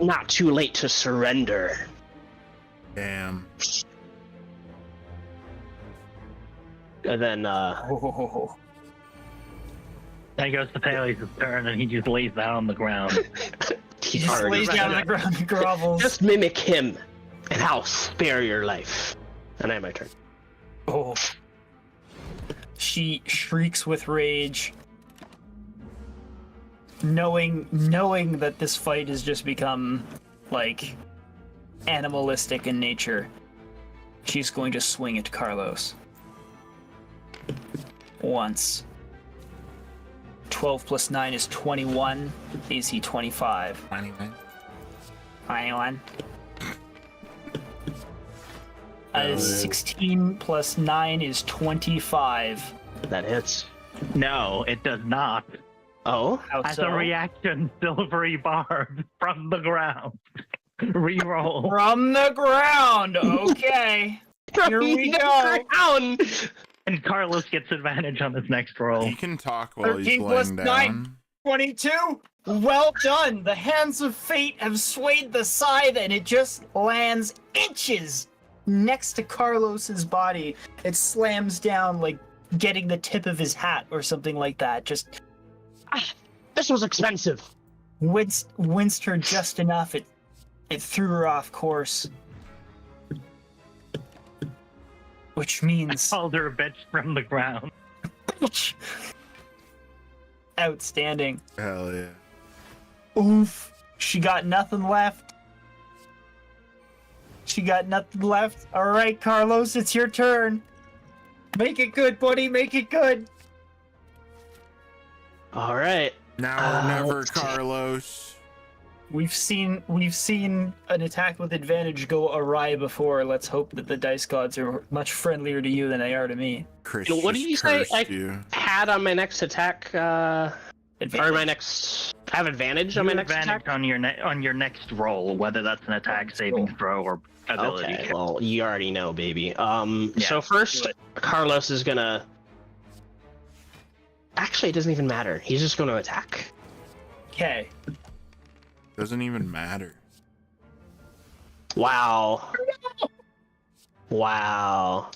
Not too late to surrender. Damn. And then, Oh. Then goes to Paelias' turn, and he just lays down on the ground. He just lays down on the ground and grovels. Just mimic him, and I'll spare your life. And I have my turn. Oh. She shrieks with rage, knowing that this fight has just become, like, animalistic in nature. She's going to swing at Carlos. Once. 12 plus 9 is 21. AC 25. 21. 21. 16 plus 9 is 25. That hits. No, it does not. Oh? How As so? a reaction, silvery barb from the ground. Reroll. From the ground! Okay. Here we go. Ground. And Carlos gets advantage on his next roll. He can talk while 13 he's plus laying 9. down. 22. Well done. The hands of fate have swayed the scythe and it just lands inches next to Carlos's body. It slams down, like getting the tip of his hat or something like that. Just This was expensive. winced her just enough. It threw her off course. Which means Called her a bitch from the ground. outstanding. Hell yeah. Oof. She got nothing left. She got nothing left. All right, Carlos, it's your turn. Make it good, buddy. Make it good. All right. Now or never, let's- Carlos. We've seen an attack with advantage go awry before. Let's hope that the dice gods are much friendlier to you than they are to me. Chris What just did you say? cursed you. Had on my next attack, or Advantage. my next. I have advantage on You my have next advantage attack. on your next roll, whether that's an attack, saving throw, or ability. Okay, well, you already know, baby. Yeah, So first, do it. Carlos is gonna. Actually, it doesn't even matter. He's just gonna attack. Okay. Doesn't even matter. Wow. Wow.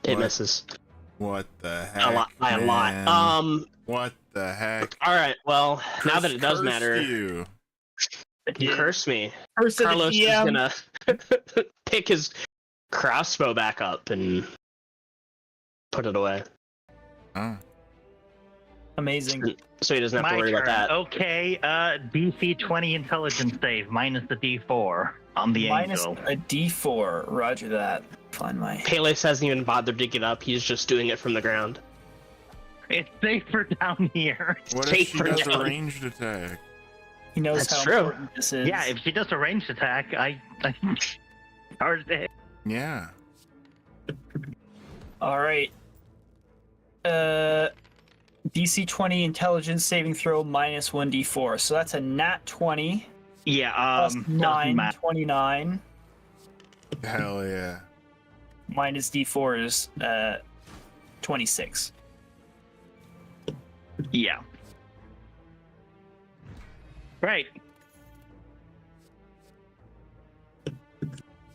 It What? misses What the heck? a lot by a man? lot. What the heck? All right. Well, now Chris that it does cursed matter, you. you curse me. Curse of the Carlos is GM. gonna pick his crossbow back up and put it away, Oh. Amazing. so he doesn't have My to worry turn. about that. Okay, DC 20 intelligence save minus the D4 on the Minus angel. a D4. Roger that. Find my. Paelias hasn't even bothered to get up. He's just doing it from the ground. It's safer down here. What if Take she for does a down. ranged attack? He knows That's how true. important this is. Yeah, if she does a ranged attack, I hard to hit. Yeah. All right. DC 20 intelligence saving throw minus 1d4. So that's a nat 20 Yeah, plus doesn't 9, matter. 29. Hell yeah. Minus d4 is 26. Yeah. Right.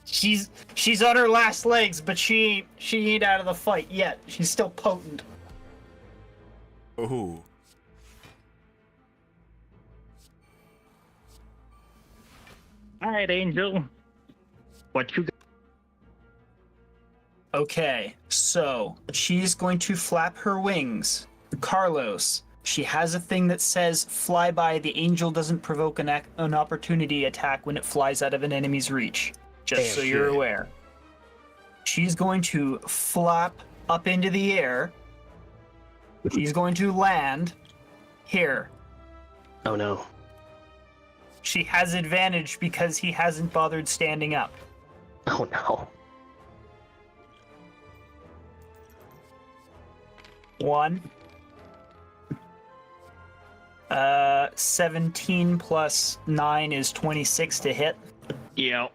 She's on her last legs, but she ain't out of the fight yet. She's still potent. Oh. All right, Angel. What you got? Okay, so she's going to flap her wings. Carlos, she has a thing that says fly by. The angel doesn't provoke an opportunity attack when it flies out of an enemy's reach. Just Damn so you're shit. aware. She's going to flap up into the air. She's going to land here. Oh no. She has advantage because he hasn't bothered standing up. Oh no. 1. 17 plus 9 is 26 to hit. Yep.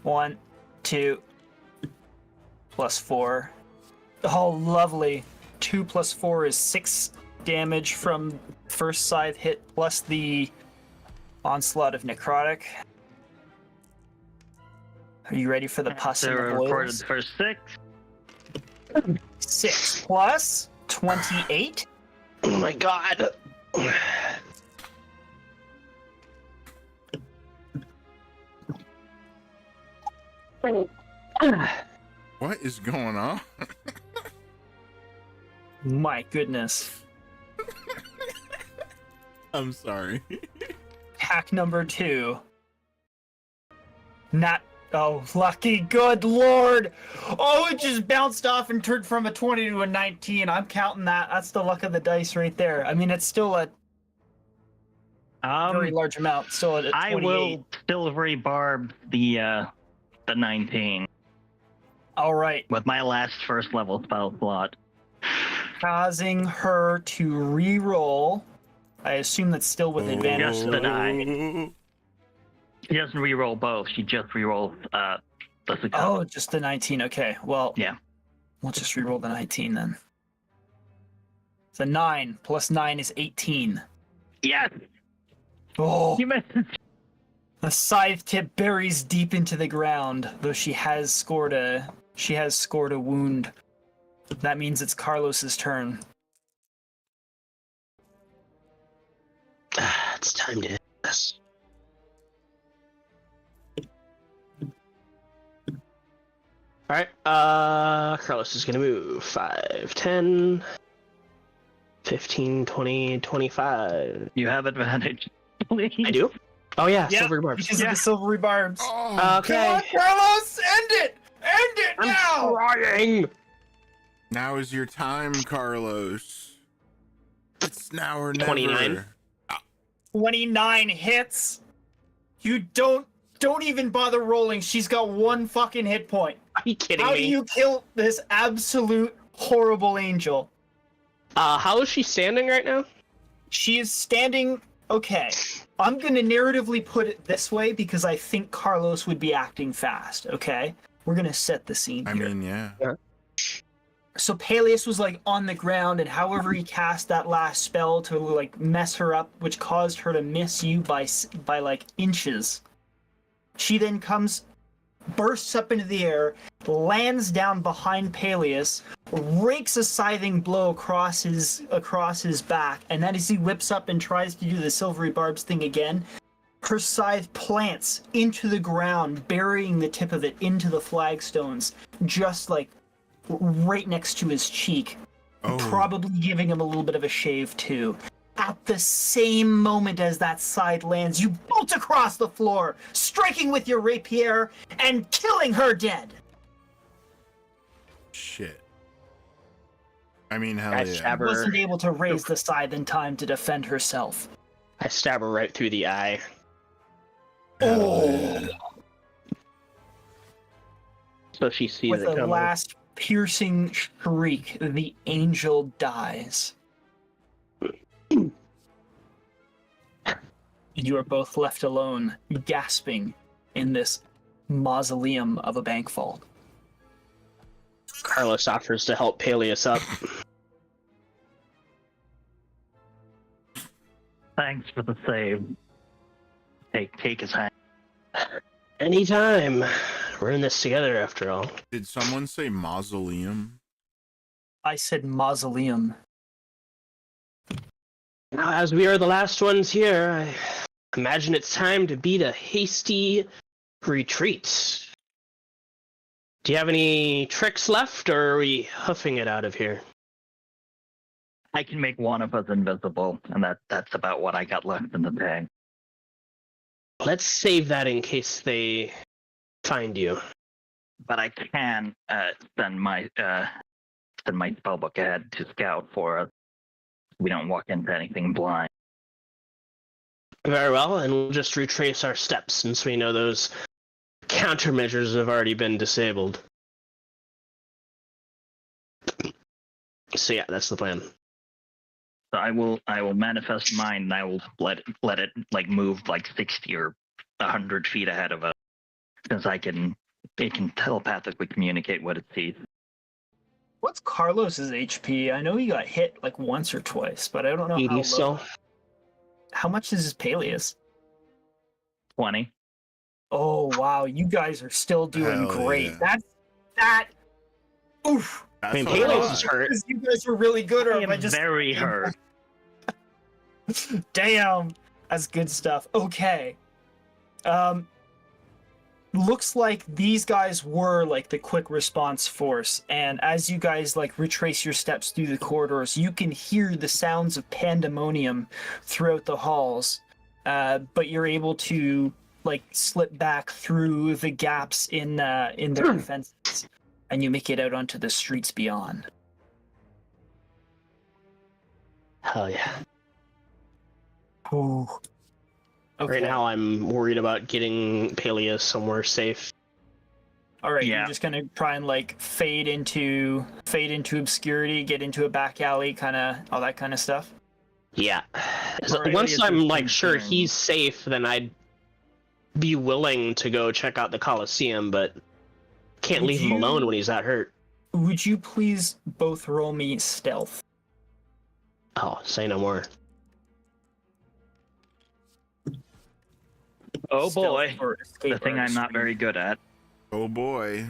1, 2, plus 4. Oh, lovely. 2 plus 4 is 6 damage from first scythe hit, plus the onslaught of necrotic. Are you ready for the pus and the Recorded boils? for 6. 6 plus 28. Oh my god. What is going on? My goodness. I'm sorry. Hack number 2. Oh, lucky good lord! Oh, it just bounced off and turned from a 20 to a 19. I'm counting that. That's the luck of the dice right there. I mean, it's still a very large amount. Still at 28. I will silvery barb the 19 All right. with my last first level spell slot. Causing her to re-roll. I assume that's still with advantage. Just the 9. She doesn't re-roll both. She just re-rolls the success. Oh, just the 19. Okay, well, Yeah. we'll just re-roll the 19 then. It's a 9 plus 9 is 18. Yes! Oh, You missed it. the scythe tip buries deep into the ground, though she has scored a wound. That means it's Carlos's turn. It's time to hit this. Alright, Carlos is gonna move 5, 10, 15, 20, 25. You have advantage. Please. I do? Oh yeah, Yeah, silver barbs. Because of the silvery barbs. Oh, Okay. Come on, Carlos! End it! End it I'm now! trying! now is your time, Carlos. It's now or never. 29. 29 hits. You don't even bother rolling. She's got 1 fucking hit point. Are you kidding How me? do you kill this absolute horrible angel? How is she standing right now? She is standing. Okay, I'm gonna narratively put it this way because I think Carlos would be acting fast. Okay, we're gonna set the scene I here. mean, yeah. So Paelias was like on the ground, and however he cast that last spell to like mess her up, which caused her to miss you by like inches. She then bursts up into the air, lands down behind Paelias, rakes a scything blow across his back, and then as he whips up and tries to do the silvery barbs thing again, her scythe plants into the ground, burying the tip of it into the flagstones, just like right next to his cheek, Oh, probably giving him a little bit of a shave too. At the same moment as that scythe lands, you bolt across the floor, striking with your rapier and killing her dead. shit. I mean, hell I yeah. stab her. Wasn't able to raise the scythe in time to defend herself. I stab her right through the eye. Hell yeah. So she sees With it a coming. last piercing shriek, the angel dies. And you are both left alone, gasping in this mausoleum of a bank vault. Carlos offers to help Paelias up. Thanks for the save. Take his hand. Anytime. We're in this together after all. Did someone say mausoleum? I said mausoleum. Now, as we are the last ones here, I imagine it's time to beat a hasty retreat. Do you have any tricks left, or are we huffing it out of here? I can make one of us invisible, and that's about what I got left in the bag. Let's save that in case they find you. But I can send my spellbook ahead to scout for us. We don't walk into anything blind. Very well, and we'll just retrace our steps since we know those countermeasures have already been disabled. So yeah, that's the plan. So I will manifest mine, and I will let it like move like 60 or 100 feet ahead of us, since it can telepathically communicate what it sees. What's Carlos's HP? I know he got hit like once or twice, but I don't know 80 how low. still. How much is his Paelias? 20. Oh wow, you guys are still doing Hell great. yeah. That. Oof. That's I mean, a Paelias lot. is hurt. Because you guys are really good, or I am I am just very hurt. Damn, that's good stuff. Okay. Looks like these guys were like the quick response force, and as you guys like retrace your steps through the corridors, you can hear the sounds of pandemonium throughout the halls. But you're able to like slip back through the gaps in their defenses, and you make it out onto the streets beyond. Hell yeah. Ooh. Okay. Right now, I'm worried about getting Paelias somewhere safe. All right, Yeah. you're just gonna try and like fade into obscurity, get into a back alley, kind of all that kind of stuff. Yeah. So Alright, once Paelias I'm is like sure concerned. he's safe, then I'd be willing to go check out the Coliseum, but can't Would leave him you- alone when he's that hurt. Would you please both roll me stealth? Oh, say no more. Oh Stealth boy, or escape the thing I'm not artistry. very good at. Oh boy.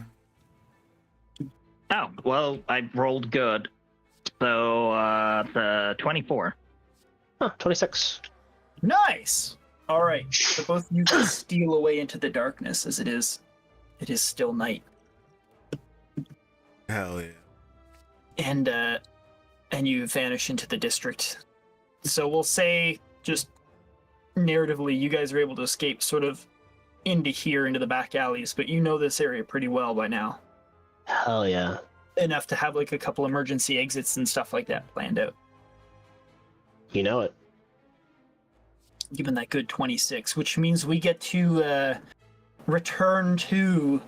Oh, well, I rolled good. So, the 24. Huh, 26. Nice. All right, so both of you guys steal away into the darkness as it is still night, Hell yeah. and you vanish into the district. So we'll say just narratively, you guys are able to escape sort of into here, into the back alleys, but you know this area pretty well by now. Hell yeah. Enough to have like a couple emergency exits and stuff like that planned out. You know it. Given that good 26, which means we get to return to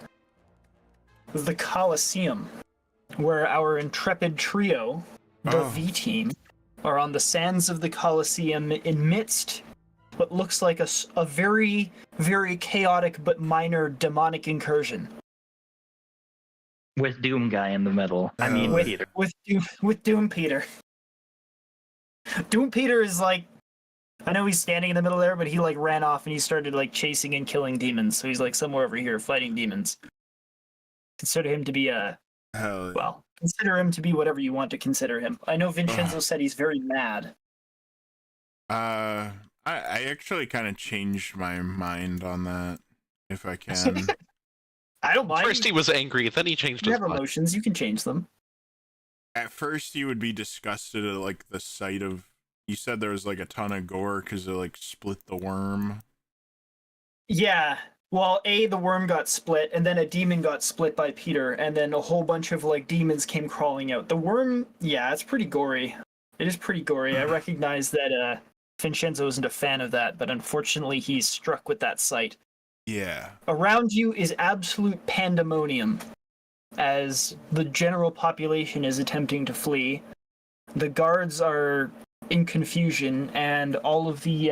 the Coliseum, where our intrepid trio, the Oh. V team, are on the sands of the Coliseum amidst what looks like a very, very chaotic but minor demonic incursion. With Doom Guy in the middle. I mean, With- Peter. With Doom Peter. Doom Peter is like, I know he's standing in the middle there, but he like ran off and he started like chasing and killing demons. So he's like somewhere over here fighting demons. Consider him to be Hell yeah. well, consider him to be whatever you want to consider him. I know Vinshenzo said he's very mad. I actually kind of changed my mind on that, if I can. I don't mind. First he was angry, then he changed You his have mind. emotions, you can change them. At first, you would be disgusted at like the sight of. You said there was like a ton of gore because they like split the worm. Yeah. Well, the worm got split, and then a demon got split by Peter, and then a whole bunch of like demons came crawling out. The worm, yeah, it's pretty gory. It is pretty gory. I recognize that Vinshenzo isn't a fan of that, but unfortunately he's struck with that sight. Yeah. Around you is absolute pandemonium as the general population is attempting to flee. The guards are in confusion, and all of the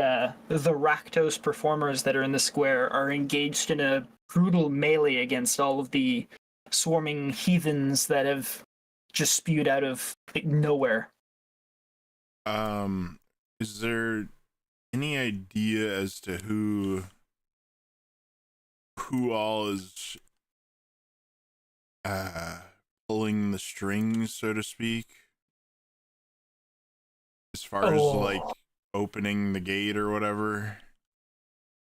Rakdos performers that are in the square are engaged in a brutal melee against all of the swarming heathens that have just spewed out of nowhere. Is there any idea as to who all is pulling the strings, so to speak? As far as like opening the gate or whatever.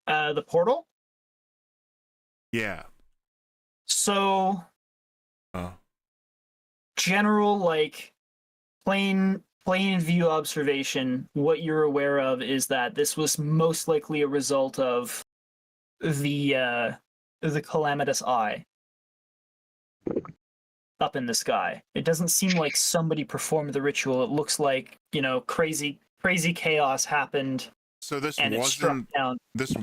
The portal? Yeah. So Oh. general like plain view observation, what you're aware of is that this was most likely a result of the calamitous eye up in the sky. It doesn't seem like somebody performed the ritual. It looks like, crazy chaos happened So this and it struck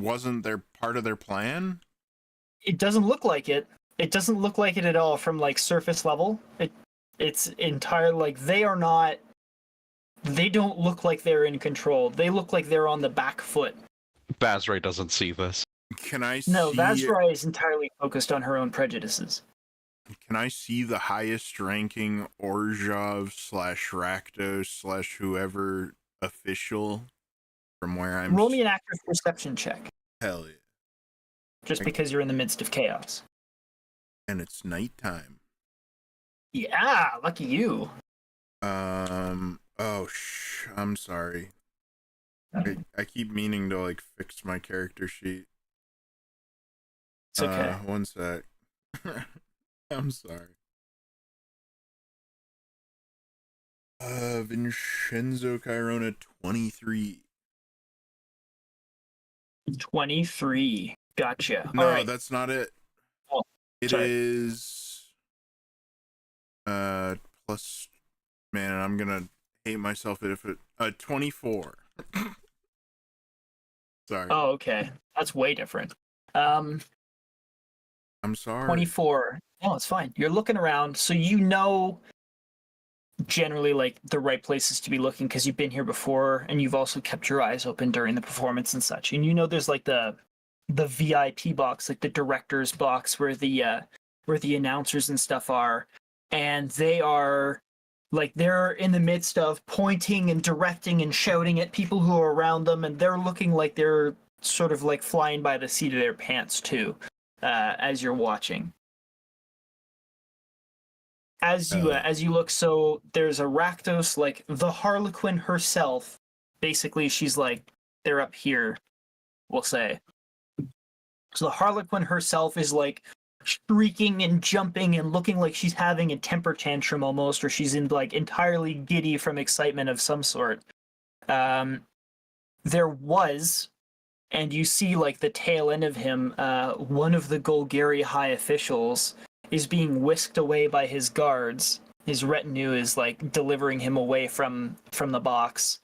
wasn't down. their part of their plan? It doesn't look like it. It doesn't look like it at all from like surface level. It It's entire like they are not. They don't look like they're in control. They look like they're on the back foot. Vaszerei doesn't see this. Can I No, see? Vaszerei is entirely focused on her own prejudices. Can I see the highest ranking Orzhov / Rakdos / whoever official from where I'm? Roll me an active perception check, Hell yeah! just because you're in the midst of chaos. And it's nighttime. Yeah, lucky you. Oh, I'm sorry. I keep meaning to, like, fix my character sheet. It's okay. One sec. I'm sorry. Vinshenzo Cairona 23. 23. Gotcha. No, All right. that's not it. Oh, it sorry. is plus, man, I'm gonna hate myself if it 24. Sorry. Oh, okay. That's way different. I'm sorry. 24. No, it's fine. You're looking around, so you know generally like the right places to be looking because you've been here before and you've also kept your eyes open during the performance and such. And you know there's like the VIP box, like the director's box where the announcers and stuff are, and they're in the midst of pointing and directing and shouting at people who are around them, and they're looking like they're sort of like flying by the seat of their pants too, as you're watching. As you look, so there's a Rakdos, like the Harlequin herself. Basically, she's like, they're up here, we'll say. So the Harlequin herself is like shrieking and jumping and looking like she's having a temper tantrum almost, or she's in like entirely giddy from excitement of some sort. There was, and you see like the tail end of him, one of the Golgari high officials is being whisked away by his guards. His retinue is like delivering him away from the box.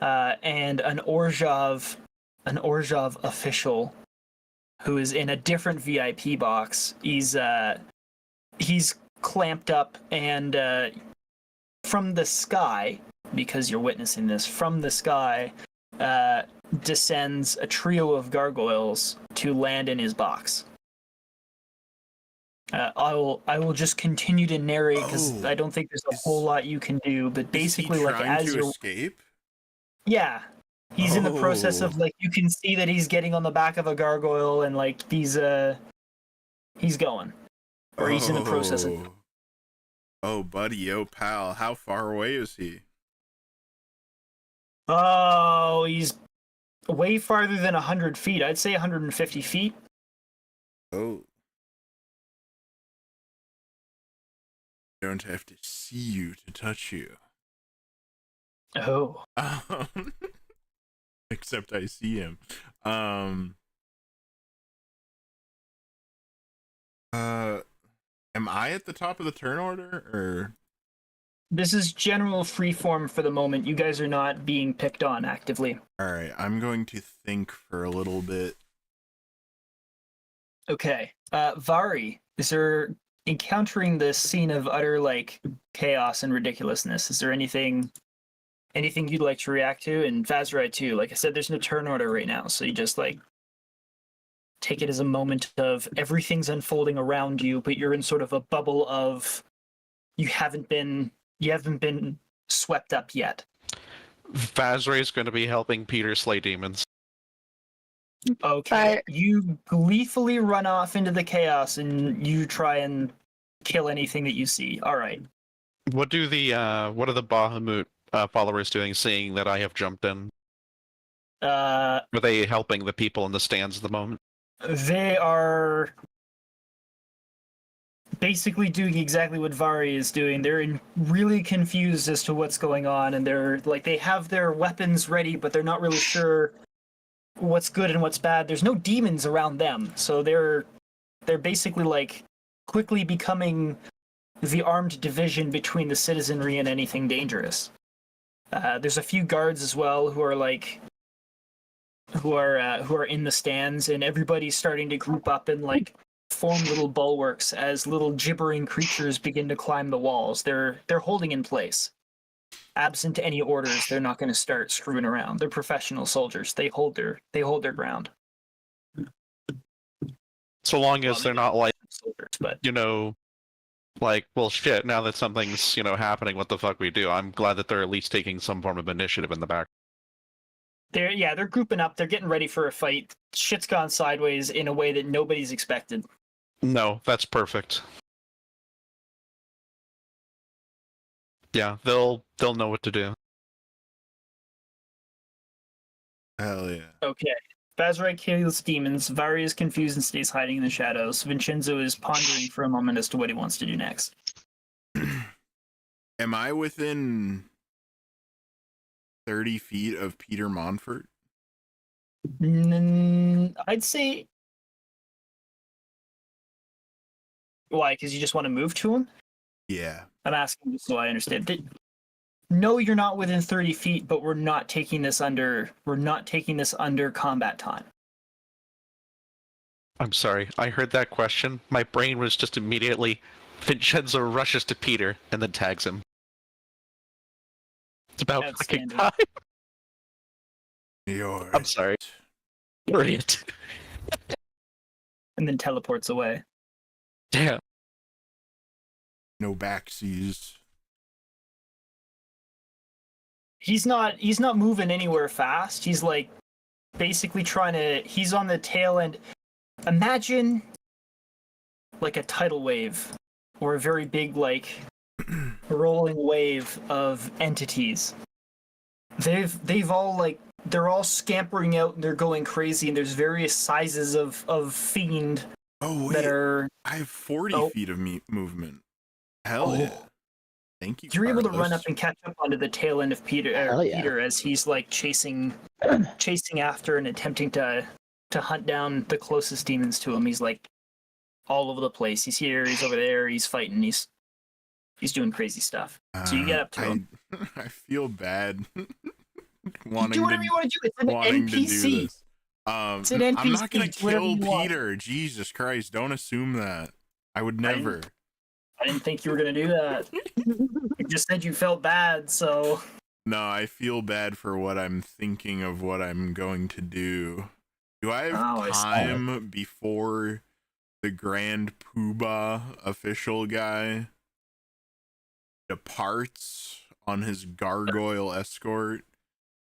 And an Orzhov official who is in a different VIP box. He's clamped up, and from the sky, because you're witnessing this, from the sky descends a trio of gargoyles to land in his box. I will just continue to narrate because I don't think there's a whole lot you can do. But basically, is he like trying as to you're escape? Yeah. He's in the process of like, you can see that he's getting on the back of a gargoyle and like he's going. Or he's in the process of. Oh buddy, oh pal, how far away is he? Oh, he's way farther than 100 feet. I'd say 150 feet. Oh. Don't have to see you to touch you. Oh. Except I see him. Am I at the top of the turn order, or? This is general freeform for the moment. You guys are not being picked on actively. Alright, I'm going to think for a little bit. Okay. Vari, is there, encountering this scene of utter like chaos and ridiculousness, is there anything you'd like to react to? And Vaszerei too. Like I said, there's no turn order right now, so you just like take it as a moment of everything's unfolding around you, but you're in sort of a bubble of you haven't been swept up yet. Vaszerei is going to be helping Peter slay demons. Okay. You gleefully run off into the chaos and you try and kill anything that you see. All right. What are the Bahamut followers doing, seeing that I have jumped in? Are they helping the people in the stands at the moment? They are basically doing exactly what Vari is doing. They're really confused as to what's going on, and they're like, they have their weapons ready, but they're not really sure what's good and what's bad. There's no demons around them, so they're basically like quickly becoming the armed division between the citizenry and anything dangerous. There's a few guards as well who are in the stands, and everybody's starting to group up and like form little bulwarks as little gibbering creatures begin to climb the walls. They're holding in place. Absent any orders, they're not going to start screwing around. They're professional soldiers. They hold their ground. So long as they're not like, soldiers, but like, well, shit, now that something's, happening, what the fuck we do? I'm glad that they're at least taking some form of initiative in the back. They're grouping up. They're getting ready for a fight. Shit's gone sideways in a way that nobody's expected. No, that's perfect. Yeah, they'll know what to do. Hell yeah. Okay. Vaszerei kills demons. Vari is confused and stays hiding in the shadows. Vinshenzo is pondering for a moment as to what he wants to do next. Am I within 30 feet of Peter Montfort? I'd say... Why? Because you just want to move to him? Yeah. I'm asking so I understand. No, you're not within 30 feet, but we're not taking this under combat time. I'm sorry, I heard that question. My brain was just immediately, Vinshenzo rushes to Peter and then tags him. It's about fucking time. I'm sorry. Brilliant. And then teleports away. Damn. No backsies. He's not moving anywhere fast. He's like basically he's on the tail end. Imagine like a tidal wave or a very big like rolling wave of entities. They've all they're all scampering out and they're going crazy, and there's various sizes of fiend that are... I have 40 feet of movement. Hell yeah. Thank you, You're able to Carlos. run up and catch up onto the tail end of Peter, Peter as he's like chasing after and attempting to hunt down the closest demons to him. He's like all over the place. He's here, he's over there, he's fighting, he's doing crazy stuff. So you get up to him. I feel bad. Do whatever you want to do. It's an NPC. It's an NPC. I'm not gonna kill Peter. Jesus Christ! Don't assume that. I would never. I didn't think you were gonna do that. You just said you felt bad, so... No, I feel bad for what I'm thinking of what I'm going to do. Do I have time before the Grand Poobah official guy departs on his gargoyle escort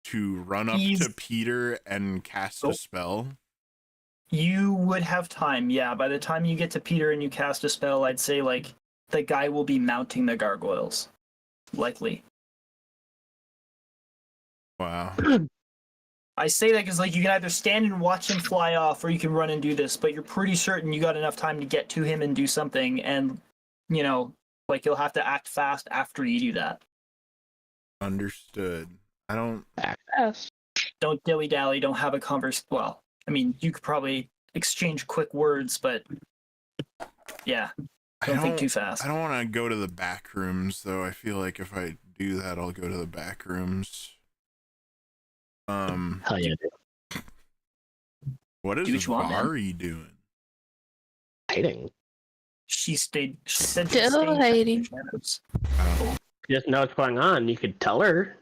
to run up to Peter and cast a spell? You would have time, yeah. By the time you get to Peter and you cast a spell, I'd say the guy will be mounting the gargoyles. Likely. Wow. I say that because you can either stand and watch him fly off, or you can run and do this, but you're pretty certain you got enough time to get to him and do something, and, you'll have to act fast after you do that. Understood. I don't... Act fast. Don't dilly-dally, don't have a conversation. Well, I mean, you could probably exchange quick words, but... Yeah. Don't think too fast. I don't want to go to the back rooms, though. I feel like if I do that, I'll go to the back rooms. Hell yeah. What is Vari doing? Hiding. She said still hiding. You just know what's going on. You could tell her.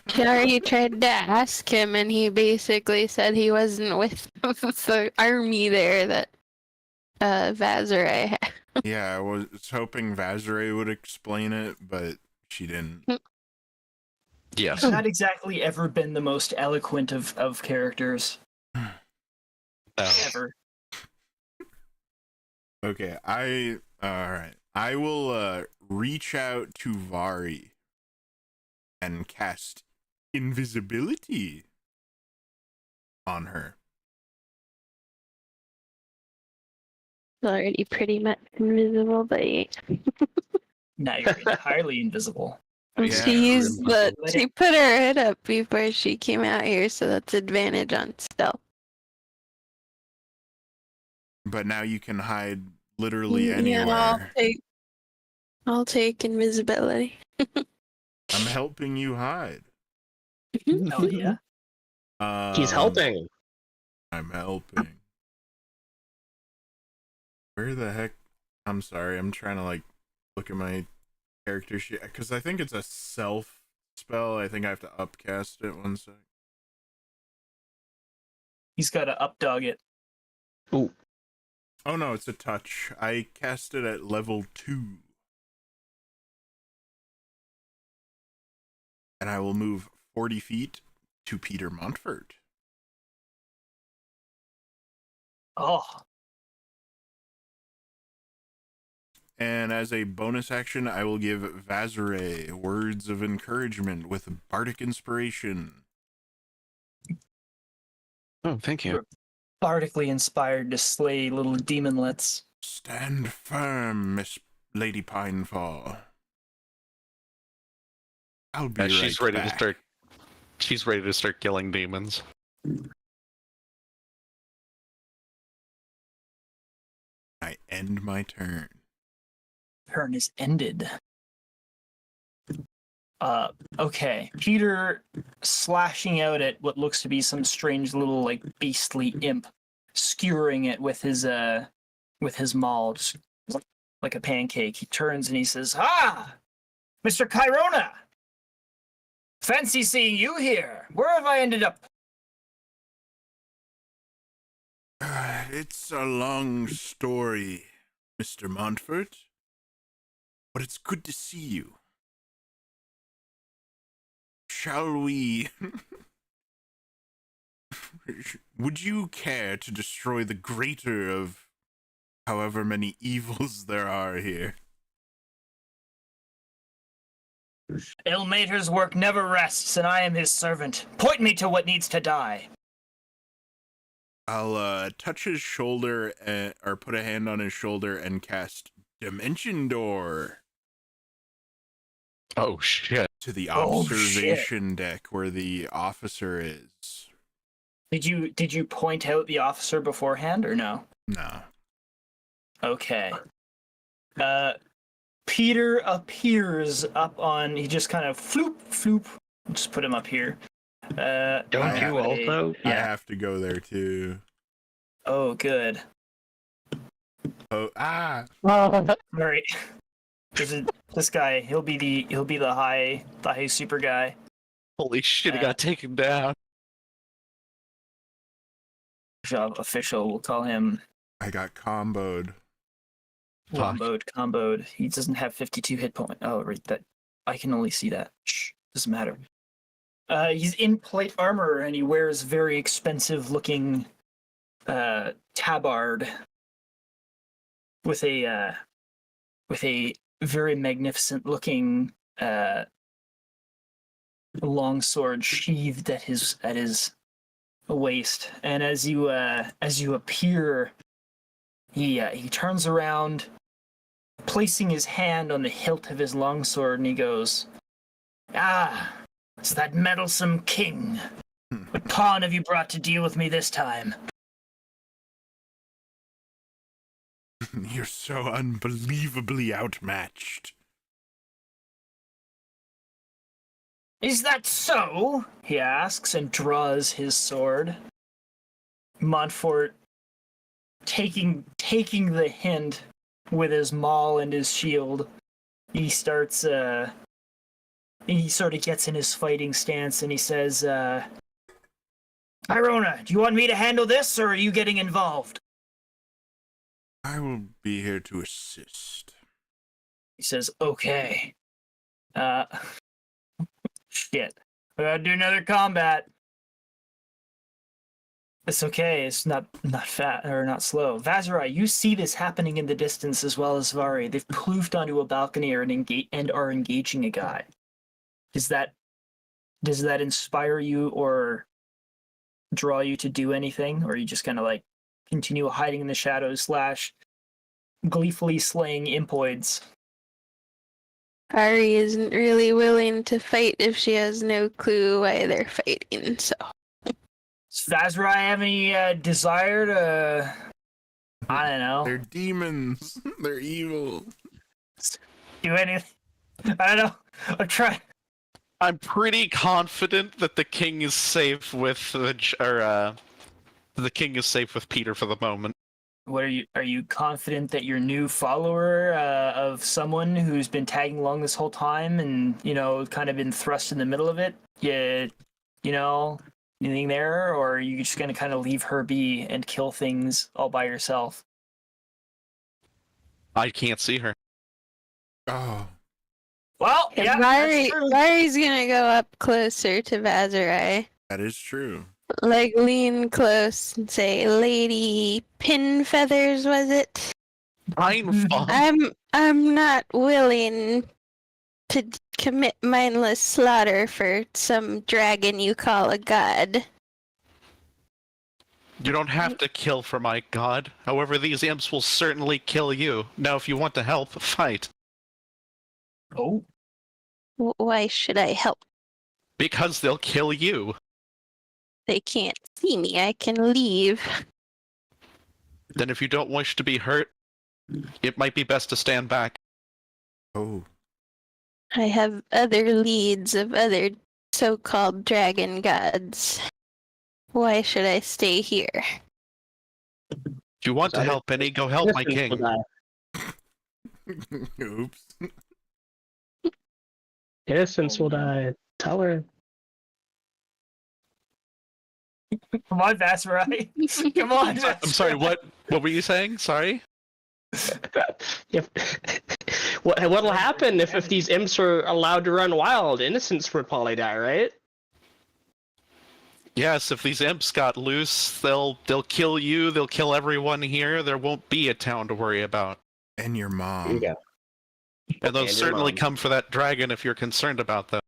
She already tried to ask him, and he basically said he wasn't with the army there that Vaszerei had. Yeah, I was hoping Vaszerei would explain it, but she didn't. Yes. She's not exactly ever been the most eloquent of characters. Ever. Okay, alright. I will reach out to Vari and cast invisibility on her. Already pretty much invisible, but Now you're entirely invisible. She put her head up before she came out here, so that's advantage on stealth. But now you can hide literally anywhere. Yeah, I'll take invisibility. I'm helping you hide. Oh yeah. He's helping. I'm helping. Where the heck? I'm sorry. I'm trying to like look at my character sheet because I think it's a self spell. I think I have to upcast it. 1 sec. He's got to updog it. Ooh. Oh no, it's a touch. I cast it at level 2. And I will move 40 feet to Peter Montfort. Oh. And as a bonus action, I will give Vaszerei words of encouragement with bardic inspiration. Oh, thank you. Bardically inspired to slay little demonlets. Stand firm, Miss Lady Pinefall. I'll be right She's ready back. to start. She's ready to start killing demons. I end my turn. Turn is ended. Okay. Peter slashing out at what looks to be some strange little like beastly imp, skewering it with his maul, just like a pancake. He turns and he says, "Ah, Mr. Cairona! Fancy seeing you here. Where have I ended up?" It's a long story, Mr. Montfort, but it's good to see you. Shall we... Would you care to destroy the greater of however many evils there are here? Ilmater's work never rests, and I am his servant. Point me to what needs to die. I'll touch his shoulder or put a hand on his shoulder and cast Dimension Door Oh shit! to the Oh, observation deck where the officer is. Did you point out the officer beforehand or no? No. Okay. Peter appears up on. He just kind of floop. Just put him up here. Don't you also? I have to go there too. Oh, good. Oh, All right. This guy. He'll be the high super guy. Holy shit! He got taken down. Job official. We'll call him. I got comboed. Comboed. He doesn't have 52 hit points. Oh, right. That I can only see that. Shh, doesn't matter. He's in plate armor and he wears very expensive looking tabard with a very magnificent looking longsword sheathed at his waist. And as you appear, he turns around, placing his hand on the hilt of his longsword, and he goes, "Ah, it's that meddlesome king. What pawn have you brought to deal with me this time?" You're so unbelievably outmatched. "Is that so?" he asks and draws his sword. Montfort, taking the hint with his maul and his shield, he starts he sort of gets in his fighting stance and he says, "Cairona, do you want me to handle this or are you getting involved?" I will be here to assist. He says, "Okay. Shit. We gotta do another combat." It's okay. It's not fat or not slow. Vaszerei, you see this happening in the distance as well as Vari. They've ploofed onto a balcony and are engaging a guy. Does that inspire you or draw you to do anything, or are you just kind of like continue hiding in the shadows / gleefully slaying impoids? Vari isn't really willing to fight if she has no clue why they're fighting, so. Does Vaszerei have any desire to, I don't know, They're demons. They're evil. do anything? I don't know. I'm trying. I'm pretty confident that the king is safe with the king is safe with Peter for the moment. What are you confident that your new follower of someone who's been tagging along this whole time and, kind of been thrust in the middle of it? Anything there? Or are you just going to kind of leave her be and kill things all by yourself? I can't see her. Oh. Well, yeah, that's true. Vari's gonna go up closer to Vaszerei. That is true. Like, lean close and say, Lady Pinfeathers, was it? Pinefall. I'm not willing to commit mindless slaughter for some dragon you call a god. You don't have to kill for my god. However, these imps will certainly kill you. Now, if you want to help, fight. Oh. Why should I help? Because they'll kill you. They can't see me. I can leave. Then if you don't wish to be hurt, it might be best to stand back. Oh. I have other leads of other so-called dragon gods. Why should I stay here? If you want to help any, go help my king. Oops. Innocence will die. Tell her. Come on, Vaszerei. Come on. I'm sorry, what were you saying? Sorry? What'll happen if these imps are allowed to run wild? Innocence would probably die, right? Yes, if these imps got loose, they'll kill you, they'll kill everyone here, there won't be a town to worry about. And your mom. Yeah. And they'll And your certainly mom. come for that dragon if you're concerned about them.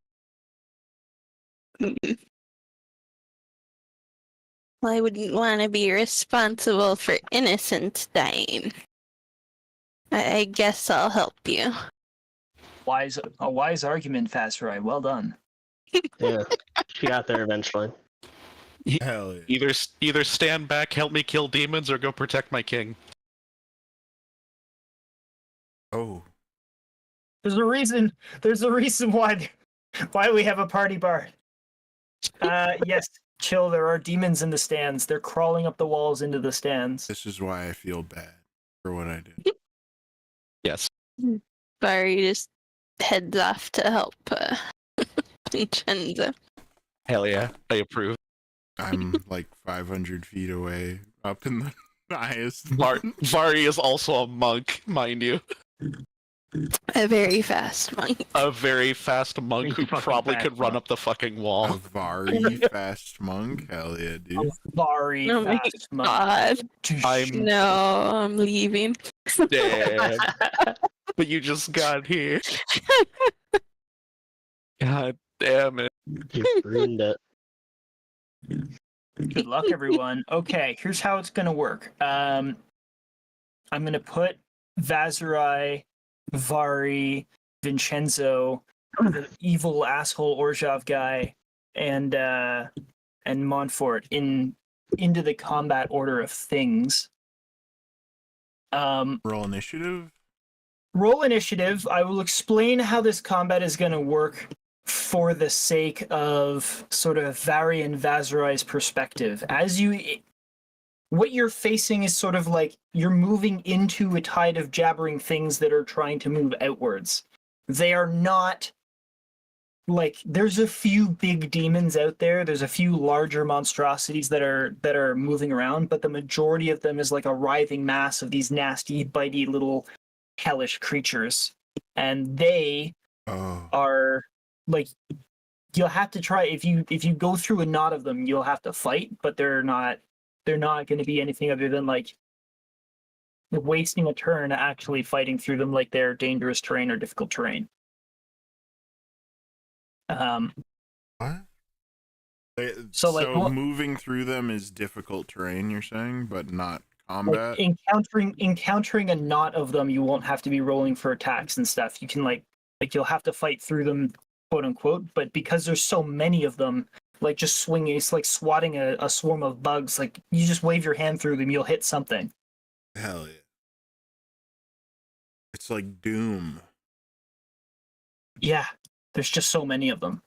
Well, I wouldn't want to be responsible for innocents dying. I guess I'll help you. A wise argument, Vaszerei. Well done. Yeah. She got there eventually. Hell yeah. Either stand back, help me kill demons, or go protect my king. Oh. There's a reason why we have a party bar. Yes, chill. There are demons in the stands. They're crawling up the walls into the stands. This is why I feel bad for what I did. Yes. Vari just heads off to help Vinshenzo. Hell yeah, I approve. I'm like 500 feet away, up in the highest. Vari is also a monk, mind you. A very fast monk. A very fast monk who Fucking probably fast could run monk. up the fucking A wall. Vari fast monk? Hell yeah, dude. Vari, Oh my fast monk. god. I'm No, I'm leaving. dead. But you just got here. God damn it. You ruined it. Good luck, everyone. Okay, here's how it's gonna work. I'm gonna put Vaszerei, Vari, Vinshenzo, the evil asshole Orzhov guy, and Montfort into the combat order of things. Roll initiative? Roll initiative. I will explain how this combat is going to work for the sake of sort of Vari and Vazerei's perspective. What you're facing is sort of like you're moving into a tide of jabbering things that are trying to move outwards. They are not like there's a few big demons out there. There's a few larger monstrosities that are moving around, but the majority of them is like a writhing mass of these nasty, bitey little hellish creatures, and they are like you'll have to try if you go through a knot of them, you'll have to fight, but they're not going to be anything other than like wasting a turn actually fighting through them like they're dangerous terrain or difficult terrain. What? So moving through them is difficult terrain, you're saying, but not combat? Like encountering a knot of them, you won't have to be rolling for attacks and stuff. You can like you'll have to fight through them, quote unquote, but because there's so many of them, like just swinging, it's like swatting a swarm of bugs. Like you just wave your hand through them, you'll hit something. Hell yeah. It's like Doom. Yeah, there's just so many of them.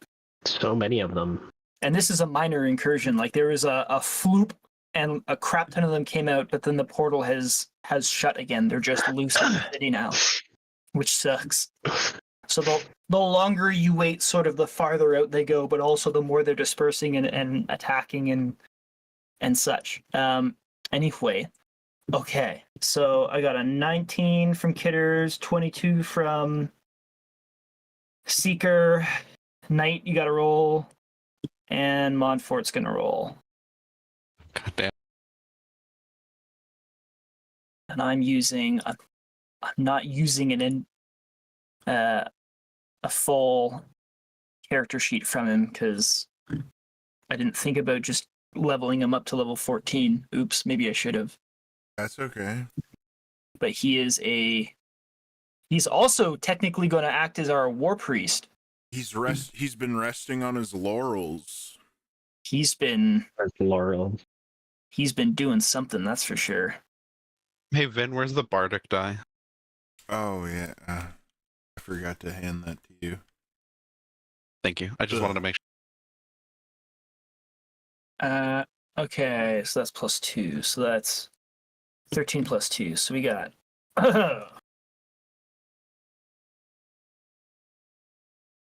So many of them. And this is a minor incursion. Like there is a floop and a crap ton of them came out, but then the portal has shut again. They're just loose in the city now, which sucks. So the longer you wait, sort of the farther out they go, but also the more they're dispersing and attacking and such. Anyway, okay. So I got a 19 from Kitters, 22 from Seeker. Knight, you got to roll, and Montfort's gonna roll. God damn. And I'm not using a full character sheet from him because I didn't think about just leveling him up to level 14. Oops, maybe I should have. That's okay. But he's also technically going to act as our war priest. He's been resting on his laurels. He's been doing something, that's for sure. Hey Vin, where's the bardic die? Oh yeah, I forgot to hand that to you. Thank you. I just wanted to make sure. Okay, so that's +2. So that's 13 + 2. So we got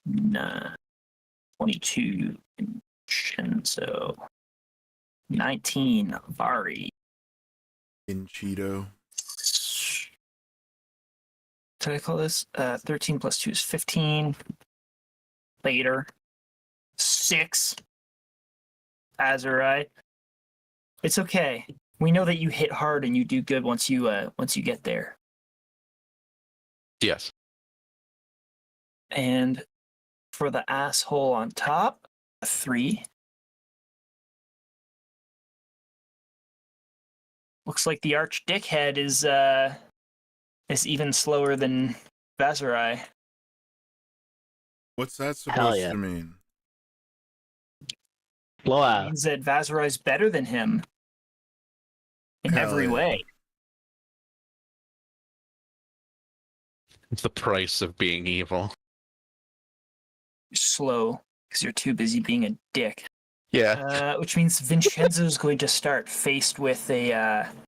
9, 22 Vinshenzo, 19 Vari. In Cheeto. What did I call this? 13 + 2 is 15. Later. 6. Vaszerei. It's okay. We know that you hit hard and you do good once you get there. yes. And for the asshole on top, 3. Looks like the arch dickhead is even slower than Vaszerei. What's that supposed yeah. to mean? Blowout. Means that Vazerei's better than him in Hell every yeah. way. It's the price of being evil. You're slow because you're too busy being a dick. Yeah. Which means Vinshenzo is going to start faced with this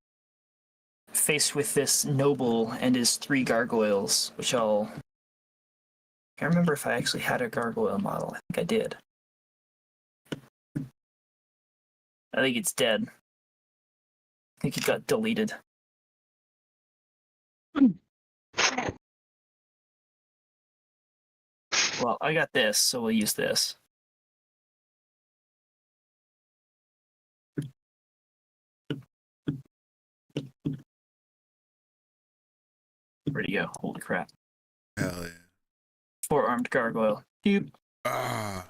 noble and his 3 gargoyles, which I can't remember if I actually had a gargoyle model. I think I did. I think it's dead. I think it got deleted. Well, I got this, so we'll use this. Where'd he go? Holy crap. Hell yeah. 4-armed gargoyle. Doop. Ah.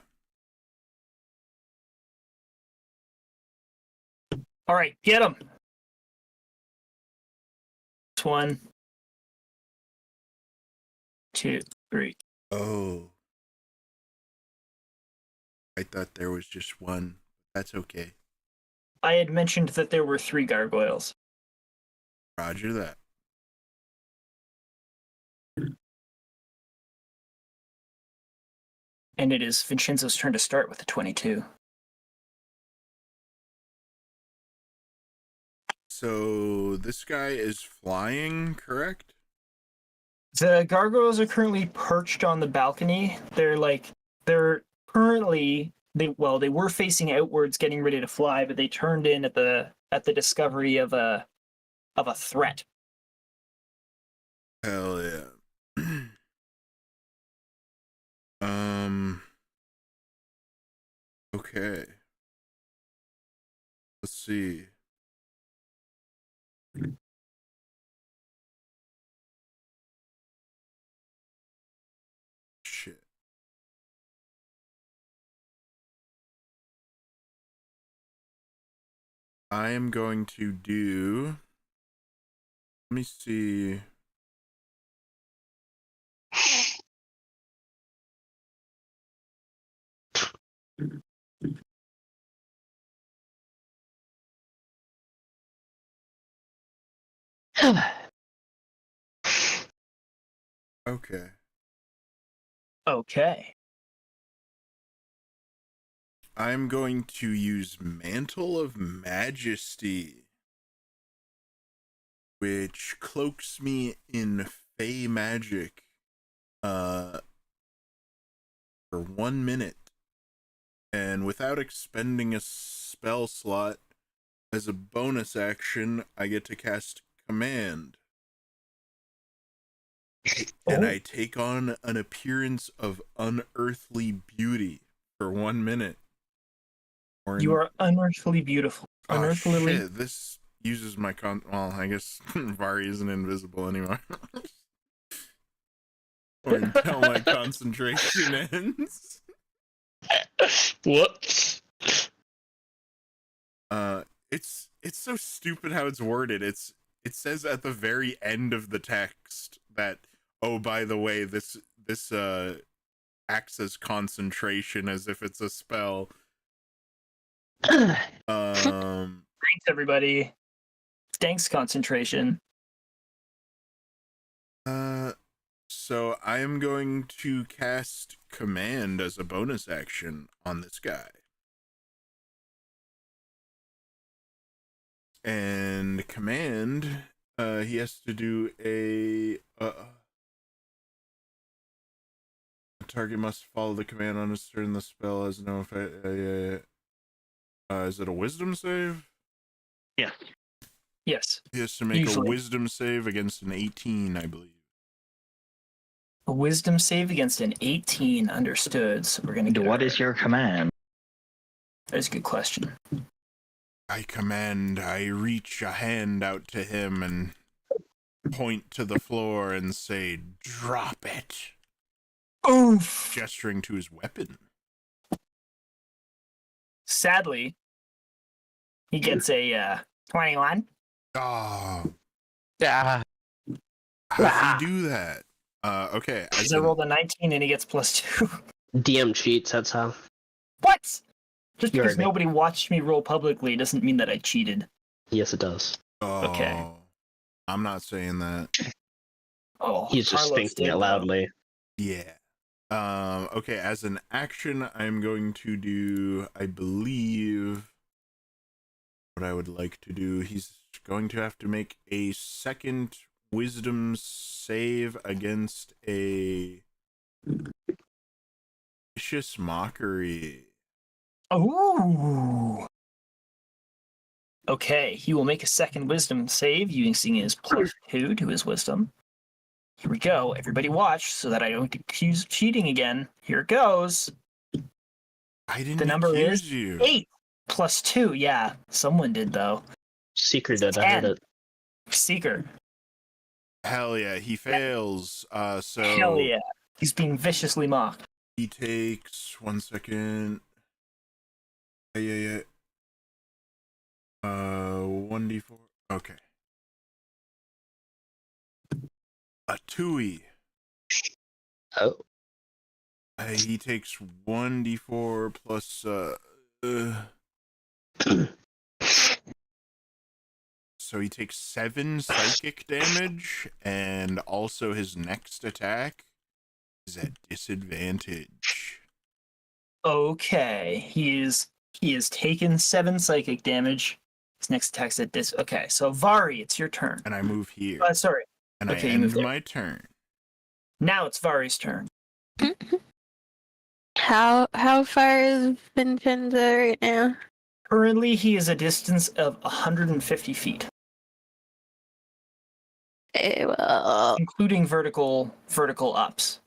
All right, get him. 1, 2, 3. Oh. I thought there was just one. That's okay. I had mentioned that there were 3 gargoyles. Roger that. And it is Vinshenzo's turn to start with the 22. So this guy is flying, correct? The gargoyles are currently perched on the balcony. They're currently they were facing outwards, getting ready to fly, but they turned in at the discovery of a threat. Hell yeah. Okay. Let's see. Shit. I am going to do. Let me see. Okay. Okay. I'm going to use Mantle of Majesty, which cloaks me in Fey magic for 1 minute. And without expending a spell slot, as a bonus action, I get to cast Command. And I take on an appearance of unearthly beauty for 1 minute. You are unearthly beautiful. Unearthly. Shit, this uses my well, I guess Vari isn't invisible anymore. Or until my concentration ends. Whoops. It's so stupid how it's worded. It says at the very end of the text that, oh, by the way, this acts as concentration, as if it's a spell. Thanks, everybody. Thanks, concentration. So I am going to cast Command as a bonus action on this guy. And Command, he has to do a target must follow the command on his turn. The spell has no effect. Is it a Wisdom save? Yes. Yes. He has to make Usually. a Wisdom save against an 18, I believe. A Wisdom save against an 18. Understood. So we're gonna get. What is your command? That's a good question. I command, I reach a hand out to him and point to the floor and say, "Drop it." Oof. Gesturing to his weapon. Sadly, he gets a 21. Oh, Yeah. how do you do that? Okay. Because I rolled a 19 and he gets +2. DM cheats, that's how. What? Just You because heard me. nobody watched me roll publicly doesn't mean that I cheated. Yes, it does. Oh, Okay. I'm not saying that. Oh, He's just Carlos thinking did, it though. loudly. Yeah. Okay, as an action, I'm going to do, I believe, what I would like to do. He's going to have to make a second Wisdom save against a Vicious Mockery. Ooh. Okay, he will make a second Wisdom save using his +2 to his Wisdom. Here we go. Everybody watch so that I don't get accused of cheating again. Here it goes. I didn't The number accuse is you. 8 +2. Yeah, someone did, though. Seeker did, I 10. heard it. Seeker. Hell yeah, he fails. So Hell yeah. He's being viciously mocked. he takes 1 second. Yeah. 1d4. Okay. A 2e. Oh. He takes 1d4 plus so he takes 7 psychic damage, and also his next attack is at disadvantage. Okay. He is taken 7 psychic damage. His next attack's at this. Okay, so Vari, it's your turn. And I move here. Sorry. And okay, I you move end there. my turn. Now it's Vari's turn. How far is Vinshenzo right now? Currently, he is a distance of 150 feet, Well, including vertical ups.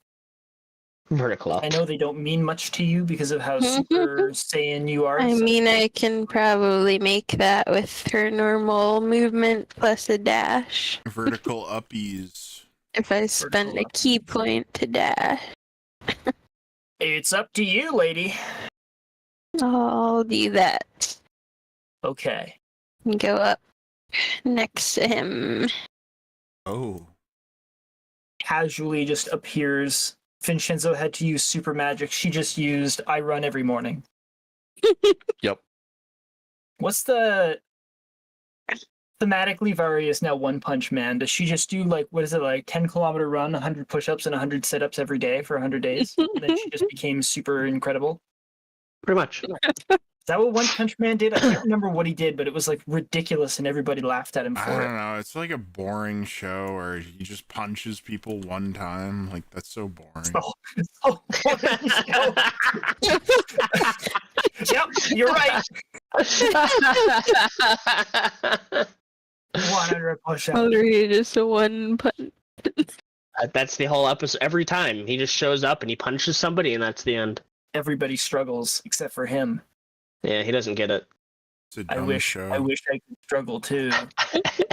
Vertical up. I know they don't mean much to you because of how super Saiyan you are. I mean, I can probably make that with her normal movement plus a dash. Vertical uppies. If I spend a up. key point to dash, It's up to you, lady. I'll do that. Okay. And go up next to him. Oh. Casually just appears. Vinshenzo had to use super magic. She just used I run every morning. Yep. What's the... Thematically, Vari is now One Punch Man. Does she just do, 10-kilometer run, 100 push-ups, and 100 sit-ups every day for 100 days? And then she just became super incredible? Pretty much. Is that what One Punch Man did? I can't remember what he did, but it was like ridiculous, and everybody laughed at him I for don't it. know. It's like a boring show where he just punches people one time. Like, that's so boring. Oh, yep, you're right. 100 push-ups. Already just a one punch. That's the whole episode. Every time he just shows up and he punches somebody, and that's the end. Everybody struggles except for him. Yeah, he doesn't get it. It's a I dumb wish show. I could struggle too.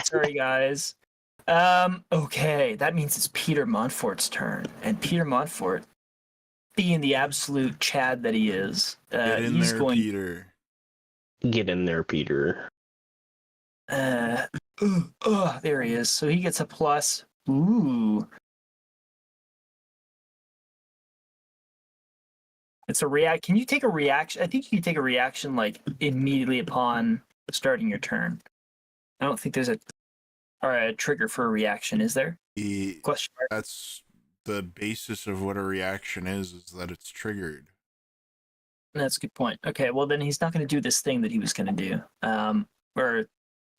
Sorry, guys. Okay, that means it's Peter Montfort's turn, and Peter Montfort, being the absolute Chad that he is, Get in he's there, going. Peter. Get in there, Peter. There he is. So he gets a plus. Ooh. It's a react. Can you take a reaction? I think you can take a reaction like immediately upon starting your turn. I don't think there's a trigger for a reaction, is there? Question mark. That's the basis of what a reaction is that it's triggered. That's a good point. Okay, well then he's not going to do this thing that he was going to do. Or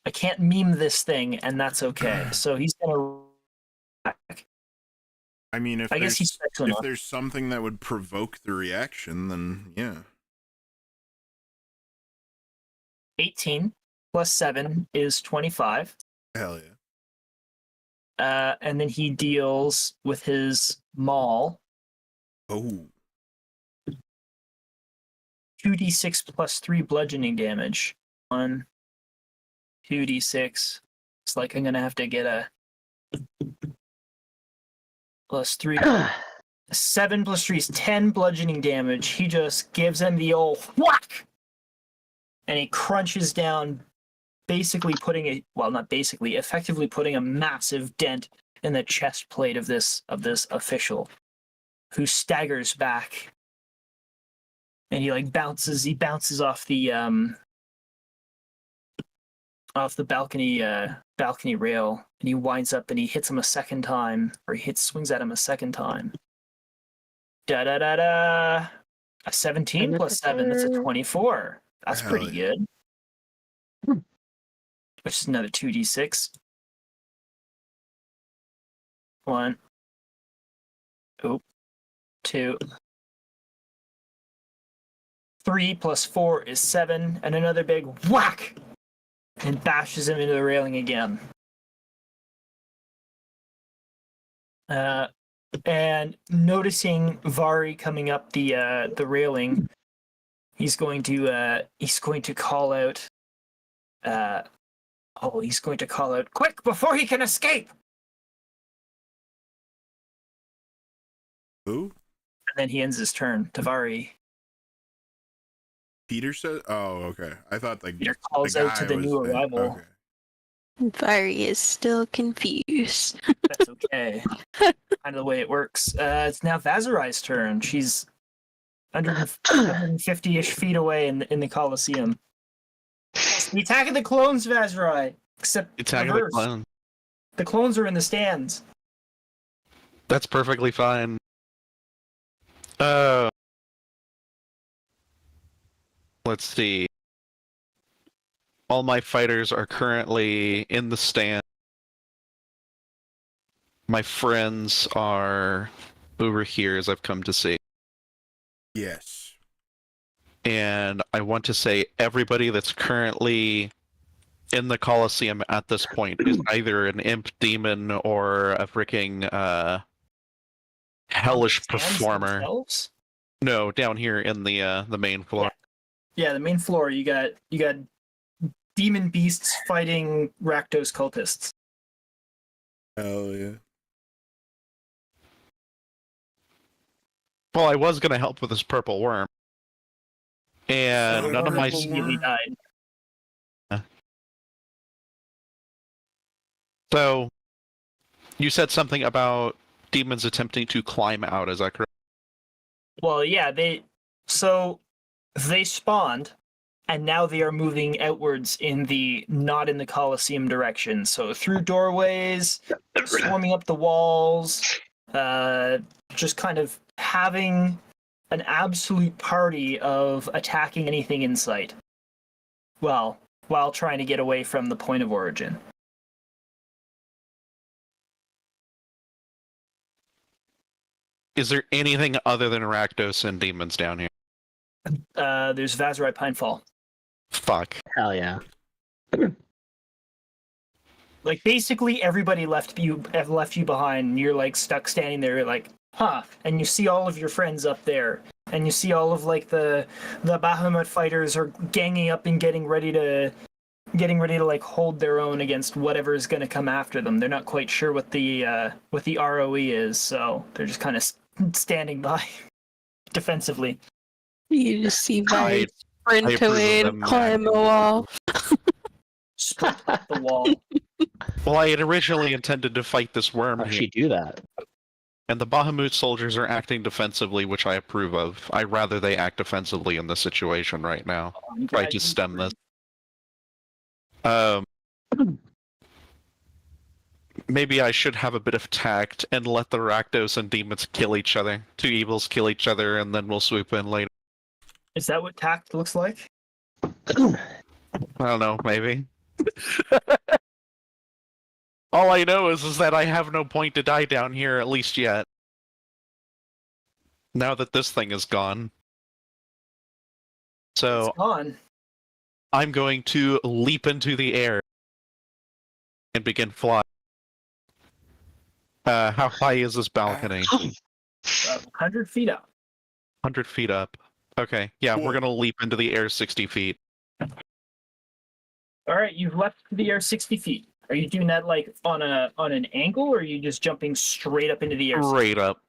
I can't meme this thing, and that's okay. So he's going to. I mean, if I guess he's special enough. there's something that would provoke the reaction, then yeah. 18 plus 7 is 25. Hell yeah. And then he deals with his maul. Oh. 2d6 plus 3 bludgeoning damage. 1, 2d6. It's like I'm gonna have to get a plus 3. 7 plus 3 is 10 bludgeoning damage. He just gives him the old whack! And he crunches down, effectively putting a massive dent in the chest plate of this official, who staggers back. And he bounces off the balcony rail, and he winds up and he hits him a second time, or swings at him a second time. A 17 plus 7, that's a 24. That's pretty good. Which is another 2d6. 1. 2. 3 plus 4 is 7, and another big whack! And bashes him into the railing again. And noticing Vari coming up the railing, he's going to call out. He's going to call out, "Quick, before he can escape!" Who? And then he ends his turn to Vari. Peter said, "Oh, okay." I thought Peter calls out to the new arrival. Okay. Vari is still confused. That's okay. Kind of the way it works. It's now Vaszerei's turn. She's 150-ish feet away in the Colosseum. The attack of the clones, Vaszerei. Except Attack of the clone. The clones are in the stands. That's perfectly fine. Let's see. All my fighters are currently in the stand. My friends are over here, as I've come to see. Yes. And I want to say everybody that's currently in the Colosseum at this point is either an imp demon or a freaking hellish performer. Themselves? No, down here in the main floor. Yeah, the main floor. You got demon beasts fighting Rakdos cultists. Hell yeah. Well, I was gonna help with this purple worm, and none of my immediately died. So, you said something about demons attempting to climb out. Is that correct? Well, yeah, they spawned, and now they are moving outwards not in the Colosseum direction. So through doorways, swarming up the walls, just kind of having an absolute party of attacking anything in sight. Well, while trying to get away from the point of origin. Is there anything other than Rakdos and demons down here? There's Vaszerei Pinefall. Fuck. Hell yeah. Like, basically everybody left you behind, and you're, like, stuck standing there, like, huh, and you see all of your friends up there, and you see all of, like, the Bahamut fighters are ganging up and getting ready to like hold their own against whatever is going to come after them. They're not quite sure what the ROE is, so they're just kind of standing by defensively. You just see Vari I sprint approve away of and them climb the wall. Sprint up the wall. Well, I had originally intended to fight this worm How here, does she do that? and the Bahamut soldiers are acting defensively, which I approve of. I'd rather they act defensively in this situation right now. I'm Try glad to you stem agree. this. Maybe I should have a bit of tact and let the Rakdos and demons kill each other. Two evils kill each other, and then we'll swoop in later. Is that what tact looks like? I don't know, maybe. All I know is that I have no point to die down here, at least yet. Now that this thing is gone. So, It's gone. I'm going to leap into the air and begin flying. How high is this balcony? 100 feet up. 100 feet up. Okay, yeah, we're gonna leap into the air 60 feet. All right, you've leapt to the air 60 feet. Are you doing that like on an angle, or are you just jumping straight up into the air? Straight up.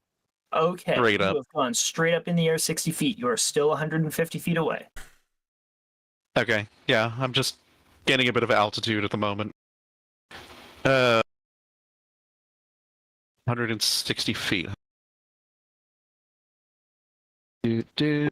Okay, straight you up. have gone straight up in the air 60 feet. You are still 150 feet away. Okay, yeah, I'm just getting a bit of altitude at the moment. 160 feet. Do.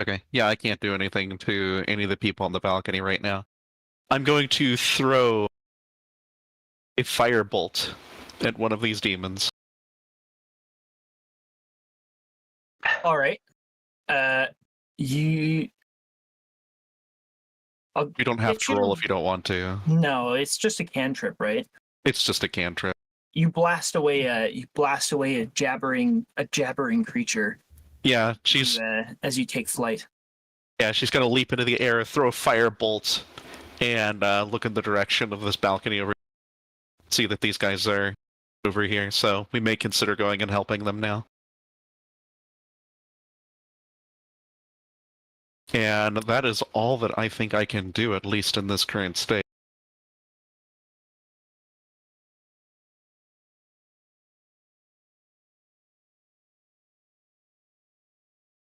Okay, yeah, I can't do anything to any of the people on the balcony right now. I'm going to throw a firebolt at one of these demons. All right. You. You don't have to roll if you don't want to. No, it's just a cantrip, right? It's just a cantrip. You blast away a jabbering creature. Yeah, she's as you take flight. she's gonna leap into the air, throw a firebolt, and look in the direction of this balcony over. See that these guys are over here, so we may consider going and helping them now. And that is all that I think I can do, at least in this current state.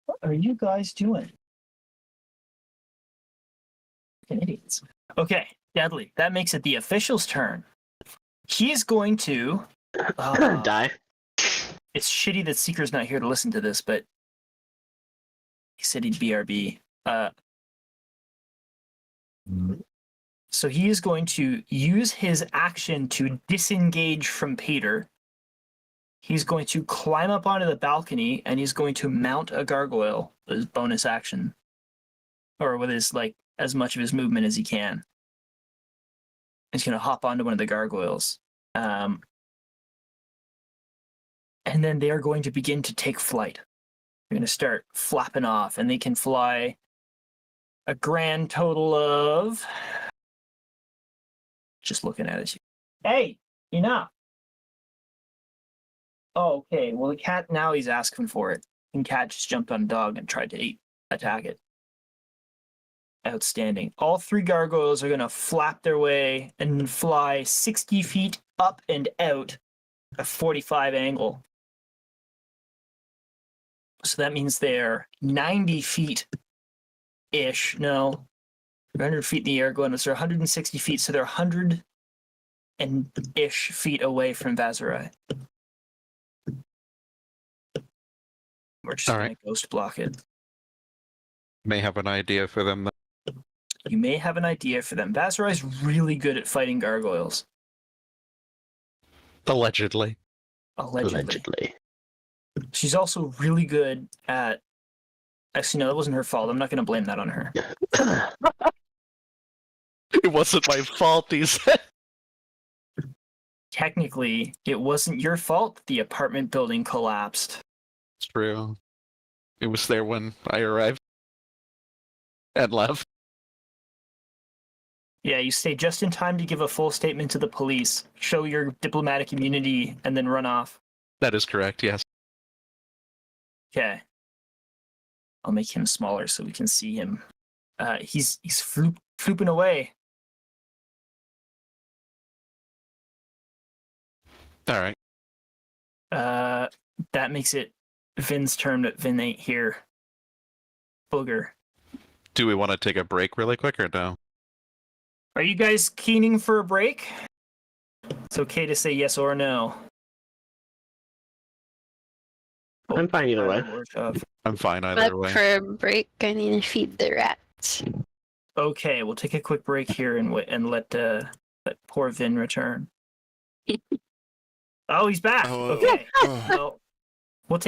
What are you guys doing? Fucking idiots. Okay, Deadly. That makes it the official's turn. He's going to Die. It's shitty that Seeker's not here to listen to this, but he said he'd BRB. So he is going to use his action to disengage from Peter. He's going to climb up onto the balcony, and he's going to mount a gargoyle with his bonus action. Or with his, like, as much of his movement as he can. He's going to hop onto one of the gargoyles. And then they are going to begin to take flight. They're going to start flapping off, and they can fly a grand total of... Just looking at it. Hey, enough. Oh, okay. Well, the cat, now he's asking for it. And cat just jumped on a dog and tried to attack it. Outstanding. All three gargoyles are going to flap their way and fly 60 feet up and out a 45 angle. So that means they're 90 feet-ish. No, 100 feet in the air going, so they're 160 feet, so they're 100 and ish feet away from Vaszerei. We're just going to ghost block it. May have an idea for them. You may have an idea for them. Vaszerei's really good at fighting gargoyles. Allegedly. Allegedly. She's also really good at... Actually, no, that wasn't her fault. I'm not going to blame that on her. It wasn't my fault, he said. Technically, it wasn't your fault the apartment building collapsed. It's true. It was there when I arrived. And left. Yeah, you stay just in time to give a full statement to the police, show your diplomatic immunity, and then run off. That is correct, yes. Okay. I'll make him smaller so we can see him. He's flooping away. Alright. That makes it Vin's turn, but Vin ain't here. Booger. Do we want to take a break really quick or no? Are you guys keening for a break? It's okay to say yes or no. I'm fine either way. I'm fine either But way. for a break, I need to feed the rats. Okay, we'll take a quick break here and let poor Vin return. Oh, he's back. Oh, Okay. oh. Well,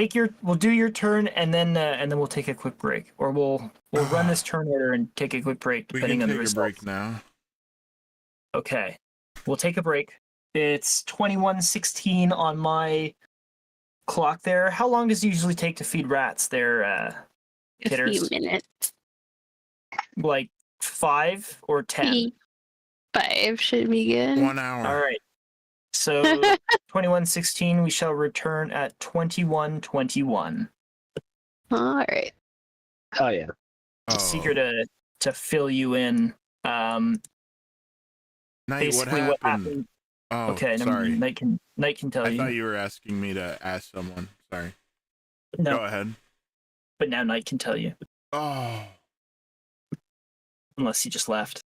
we'll do your turn and then we'll take a quick break, or we'll run this turn order and take a quick break We depending can on the take a results. break now. Okay, we'll take a break. It's 21:16 on my clock there. How long does it usually take to feed rats there, A few Kitters? minutes. Like 5 or 10? 5 should be good. 1 hour. All right. So 21:16, we shall return at 21:21. All right. Oh yeah. Just eager to fill you in. Knight, Basically, what happened. Oh, Okay, sorry. Knight can tell I you. thought you were asking me to ask someone. Sorry. No, Go ahead. but now Knight can tell you, Oh. unless he just left.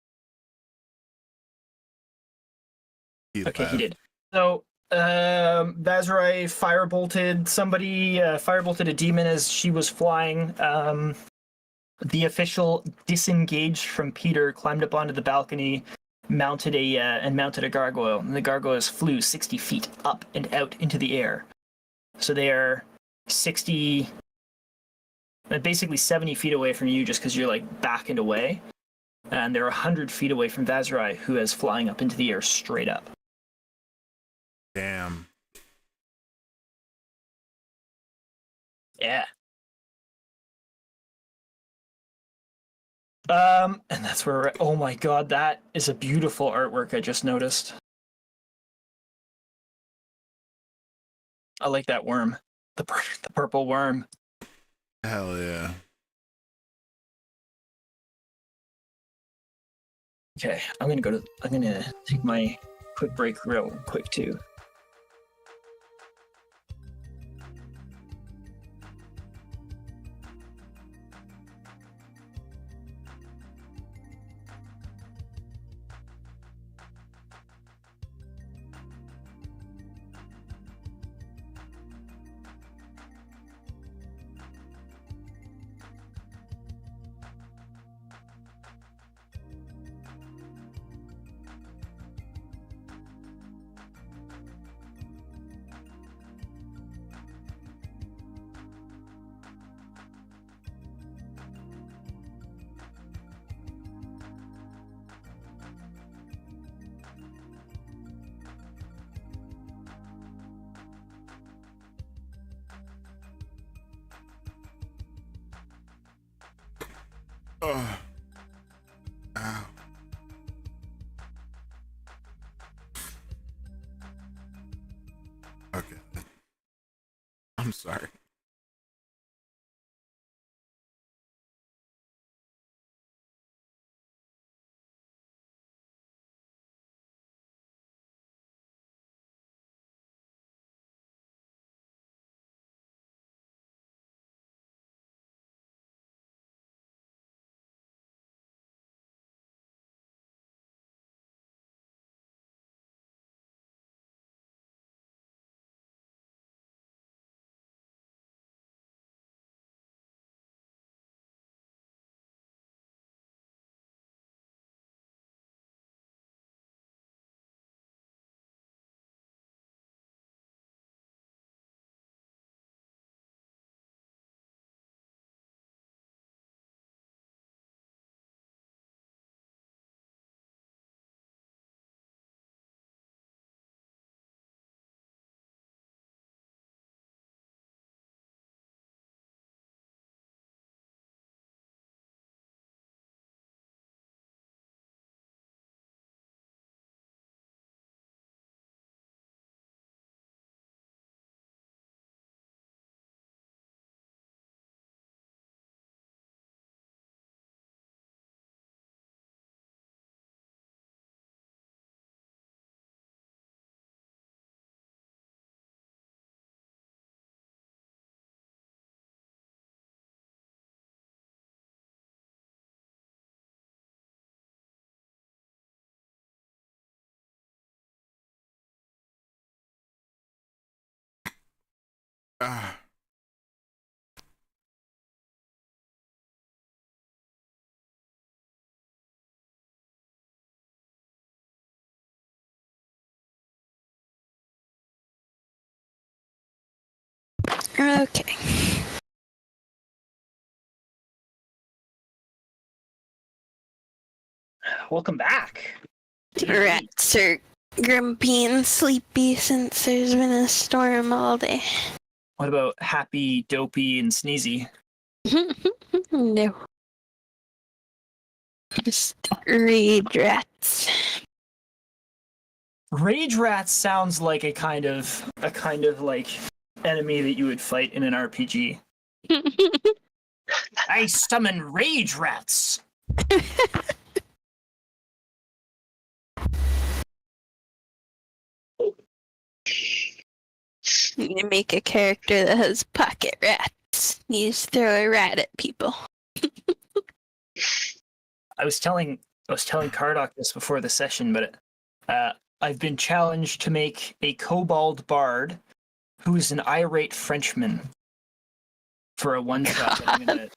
Okay, left. he did. So, Vaszerei firebolted somebody, firebolted a demon as she was flying. The official disengaged from Peter, climbed up onto the balcony, mounted a gargoyle, and the gargoyles flew 60 feet up and out into the air. So they are 60, basically 70 feet away from you, just because you're like back and away, and they're 100 feet away from Vaszerei, who is flying up into the air straight up. Damn. Yeah. And that's where we're at. Oh my god, that is a beautiful artwork I just noticed. I like that worm. The purple worm. Hell yeah. Okay, I'm gonna take my quick break real quick too. Oh. Ow. Okay. I'm sorry. Ah. Okay. Welcome back. Rats are grumpy and sleepy since there's been a storm all day. What about happy, dopey, and sneezy? No. Just rage rats. Rage rats sounds like a kind of like enemy that you would fight in an RPG. I summon rage rats. You make a character that has pocket rats. You just throw a rat at people. I was telling Kardoc this before the session, but I've been challenged to make a kobold bard who is an irate Frenchman for a one shot that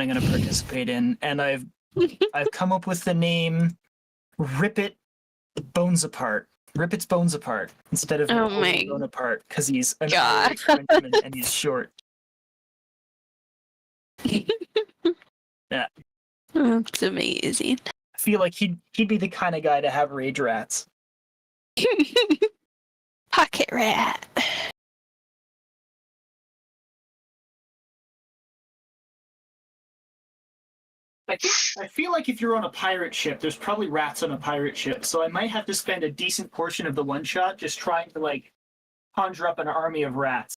I'm gonna participate in, and I've come up with the name Rip It Bones Apart. Rip its bones apart instead of bone apart because he's an irate Frenchman and he's short. Yeah. That's amazing. I feel like he'd be the kind of guy to have rage rats. Pocket rat. I feel like if you're on a pirate ship, there's probably rats on a pirate ship, so I might have to spend a decent portion of the one shot just trying to like conjure up an army of rats.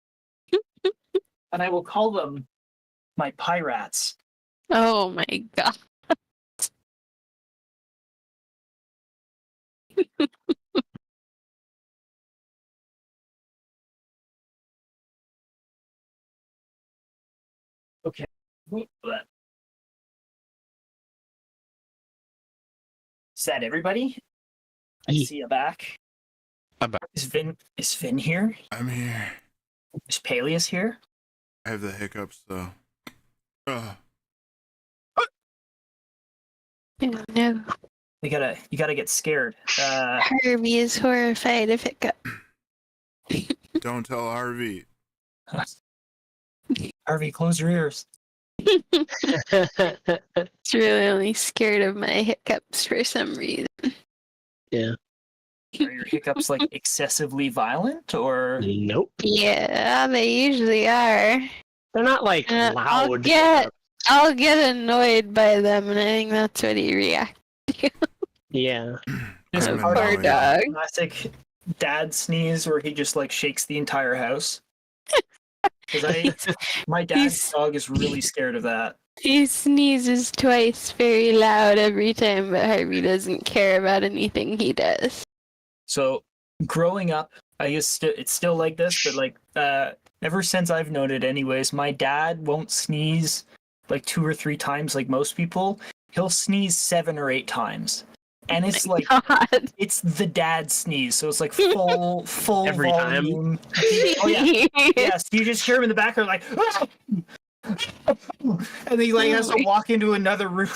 And I will call them my pirates. Oh my god. Okay. Is that everybody? I see you back. I'm back. Is Finn here? I'm here. Is Paelias here? I have the hiccups though. Oh no. You gotta get scared. Harvey is horrified of hiccup. Don't tell Harvey. Harvey, close your ears. It's really only scared of my hiccups for some reason. Yeah. Are your hiccups like excessively violent or? Nope. Yeah, they usually are. They're not like loud. I'll get annoyed by them, and I think that's what he reacts to. Yeah. Just I'm part of Poor annoyed. dog. classic dad sneeze where he just like shakes the entire house. Because my dad's dog is really scared of that. He sneezes twice very loud every time, but Harvey doesn't care about anything he does. So growing up, I guess it's still like this, but like ever since I've noted, anyways, my dad won't sneeze like 2 or 3 times like most people. He'll sneeze 7 or 8 times, and it's like God. it's the dad sneeze, so it's like full Every time? volume. Oh yeah, yes. You just hear him in the background like, "Ah!" and he like has to walk into another room.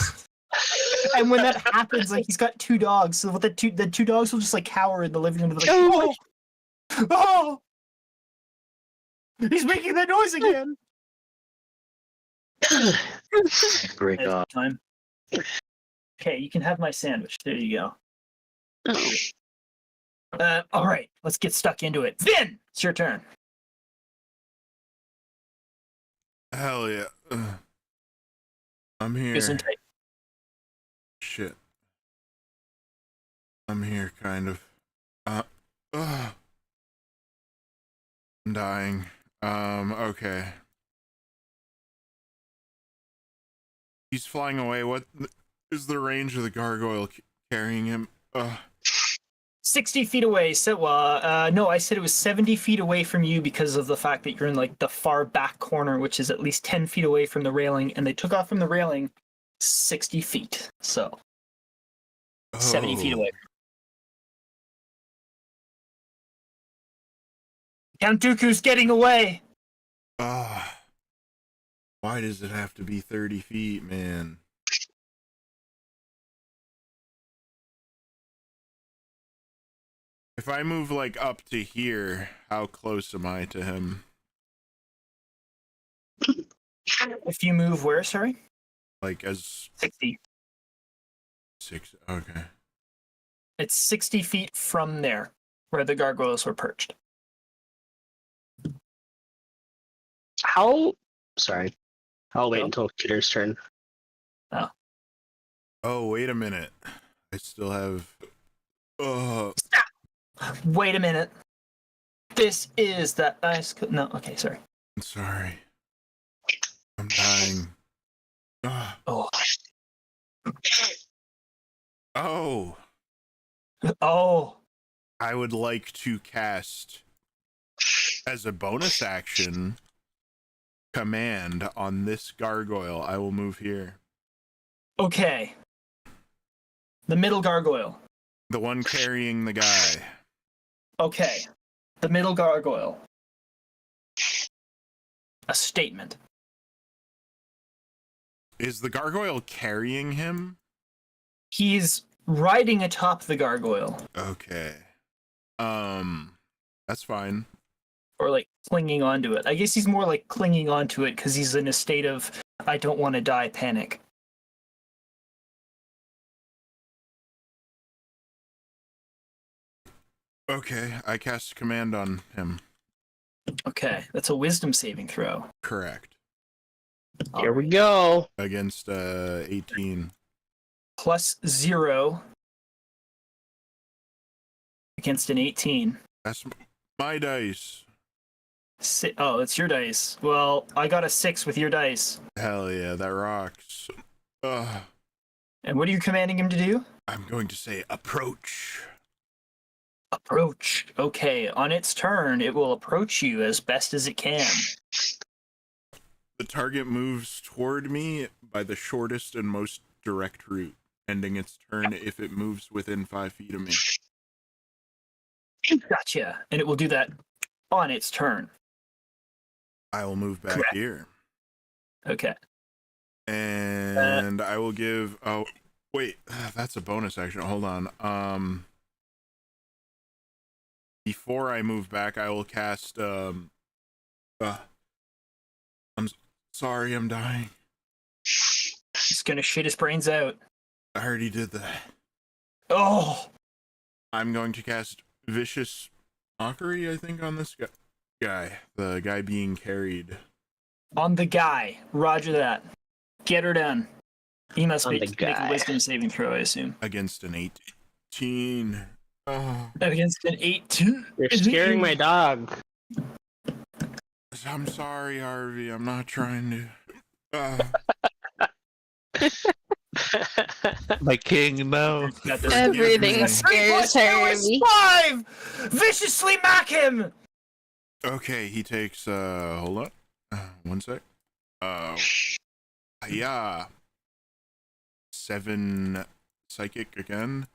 And when that happens, like he's got 2 dogs, so the two dogs will just like cower in the living room. Like, oh, oh, he's making that noise again. Break It's off. time. Okay, you can have my sandwich. There you go. Oh. All right, let's get stuck into it. Vin, it's your turn. Hell yeah. I'm here. Isn't it? Shit. I'm here, kind of. I'm dying. Okay. He's flying away. What is the range of the gargoyle carrying him? 60 feet away. So, no, I said it was 70 feet away from you because of the fact that you're in like the far back corner, which is at least 10 feet away from the railing, and they took off from the railing 60 feet. So, 70 feet away. Count Dooku's getting away. Why does it have to be 30 feet, man? If I move like up to here, how close am I to him? If you move where, sorry? Like as 60. 6. Okay. It's 60 feet from there, where the gargoyles were perched. How? Sorry. I'll wait Oh. until Kitter's turn. Oh, wait a minute. I still have. Stop! Wait a minute. This is that ice. No, okay, sorry. I'm sorry. I'm dying. Oh. Oh. Oh. I would like to cast as a bonus action command on this gargoyle. I will move here. Okay. The middle gargoyle. The one carrying the guy. Okay. The middle gargoyle. A statement. Is the gargoyle carrying him? He's riding atop the gargoyle. Okay. That's fine. Or like clinging onto it. I guess he's more like clinging onto it because he's in a state of I don't want to die panic. Okay, I cast command on him. Okay, that's a wisdom saving throw. Correct. Here we go. Against 18. +0 against an 18. That's my dice. Oh, it's your dice. Well, I got a 6 with your dice. Hell yeah, that rocks. And what are you commanding him to do? I'm going to say approach. Approach. Okay, on its turn, it will approach you as best as it can. The target moves toward me by the shortest and most direct route, ending its turn if it moves within 5 feet of me. Gotcha. And it will do that on its turn. I will move back Correct. here. Okay. And I will give... Oh, wait. That's a bonus action. Hold on. Before I move back, I will cast... I'm sorry, I'm dying. He's gonna shit his brains out. I already did that. Oh! I'm going to cast Vicious Mockery, I think, on this guy. The guy being carried. On the guy. Roger that. Get her done. He must On make the guy. a wisdom saving throw, I assume. Against an 18. Oh, Against an 18. You're scaring my dog. I'm sorry, Harvey. I'm not trying to... My king, no. Got this. Everything scares Harvey. 5! Viciously mack him! Okay, he takes, hold on. 1 sec. Yeah. 7 psychic again.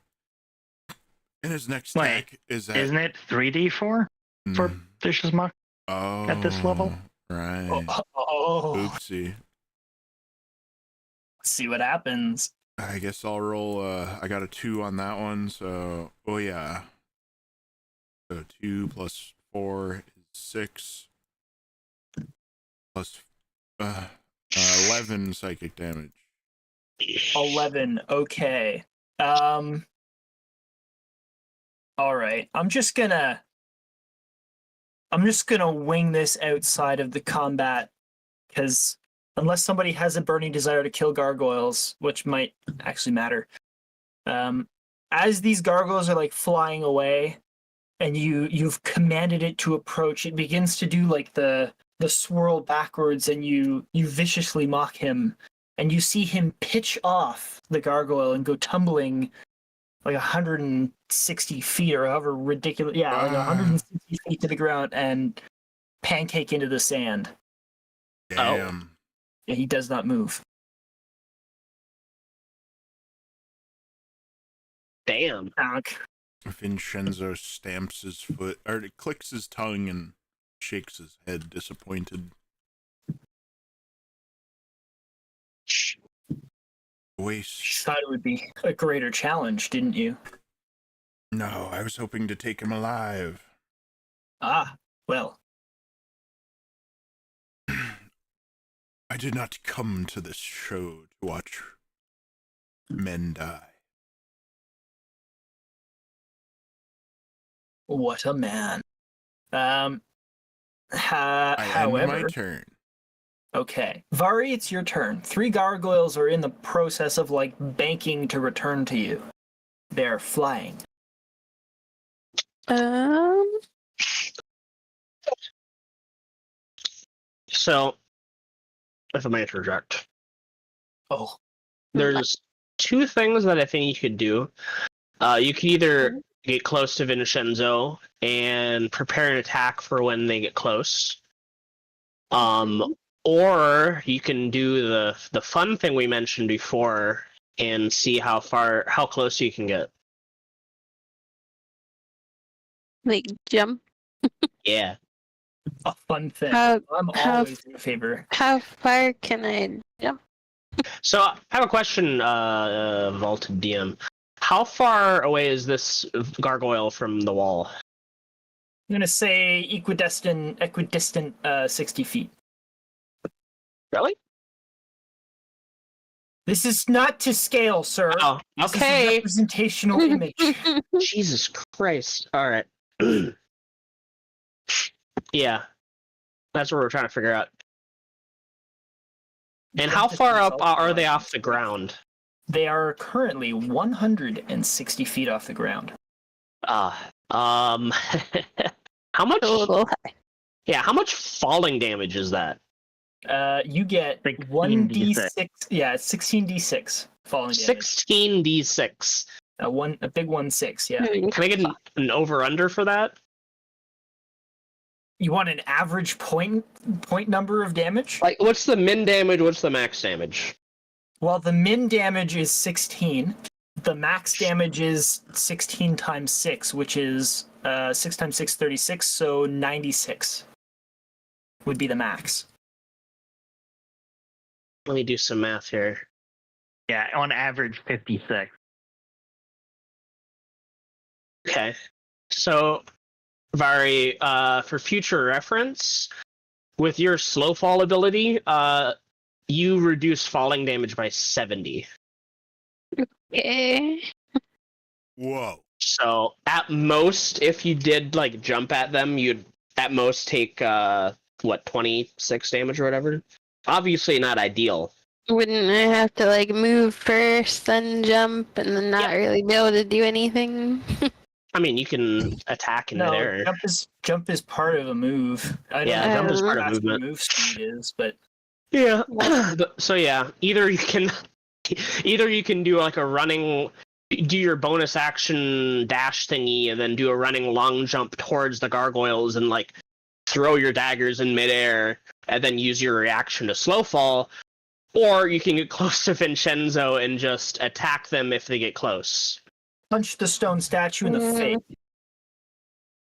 And his next Wait, attack is at... Isn't it 3d4 for Vicious Mock? Oh, at this level? Right. Oh. Oopsie. Let's see what happens. I guess I'll roll, I got a 2 on that one, so... Oh, yeah. So 2 plus 4 is 6. Plus 11 psychic damage. 11. Okay. All right. I'm just gonna wing this outside of the combat because unless somebody has a burning desire to kill gargoyles, which might actually matter, as these gargoyles are like flying away, and you've commanded it to approach, it begins to do like the swirl backwards, and you viciously mock him, and you see him pitch off the gargoyle and go tumbling like 160 feet or however ridiculous. Yeah, like 160 feet to the ground and pancake into the sand. Damn. Yeah, he does not move. Damn. Bonk. Vinshenzo stamps his foot, or clicks his tongue and shakes his head, disappointed. You Waste. thought it would be a greater challenge, didn't you? No, I was hoping to take him alive. Ah, well. I did not come to this show to watch men die. What a man. I However, end my turn. okay. Vari, it's your turn. 3 gargoyles are in the process of, like, banking to return to you. They're flying. So, if I may interject, Oh. there's 2 things that I think you could do. You could either get close to Vinshenzo and prepare an attack for when they get close. Or you can do the fun thing we mentioned before and see how close you can get. Like jump. Yeah. A fun thing. How- I'm how- always in favor. How far can I jump? So I have a question, Vaulted DM. How far away is this gargoyle from the wall? I'm gonna say equidistant 60 feet. Really? This is not to scale, sir. Oh, This is a okay. representational image. Jesus Christ. All right. Yeah. That's what we're trying to figure out. And how far up are they off the ground? They are currently 160 feet off the ground. How much? A little high. Yeah, how much falling damage is that? You get 1d6. Yeah, it's 16d6 falling damage. 16d6. A big 1/6. Yeah. Can I get an over/under for that? You want an average point number of damage? Like, what's the min damage? What's the max damage? Well, the min damage is 16. The max damage is 16 times 6, which is 6 times 6, 36. So 96 would be the max. Let me do some math here. Yeah, on average 56. Okay. So, Vari, for future reference, with your slow fall ability, you reduce falling damage by 70. Okay. Whoa. So, at most, if you did, like, jump at them, you'd at most take, 26 damage or whatever? Obviously not ideal. Wouldn't I have to like move first, then jump, and then not really be able to do anything? I mean, you can attack in midair. Jump is part of a move. I don't know Jump is how part of fast your movement. move speed is, but Yeah. So yeah, either you can do like a running, do your bonus action dash thingy, and then do a running long jump towards the gargoyles and like throw your daggers in midair, and then use your reaction to slow fall, or you can get close to Vinshenzo and just attack them if they get close. punch the stone statue in the face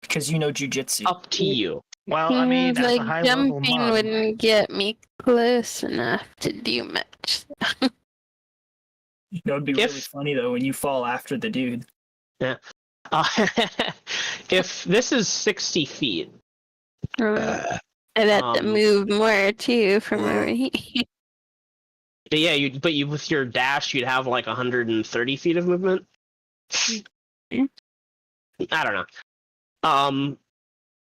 because you know jujitsu. Up to you. Well, I mean, that's like a high level jumping mod. wouldn't get me close enough to do much. You know, it'd be really funny though when you fall after the dude. Yeah. If this is 60 feet, I'd have to move more too from over here. but yeah, but with your dash, you'd have like 130 feet of movement. I don't know.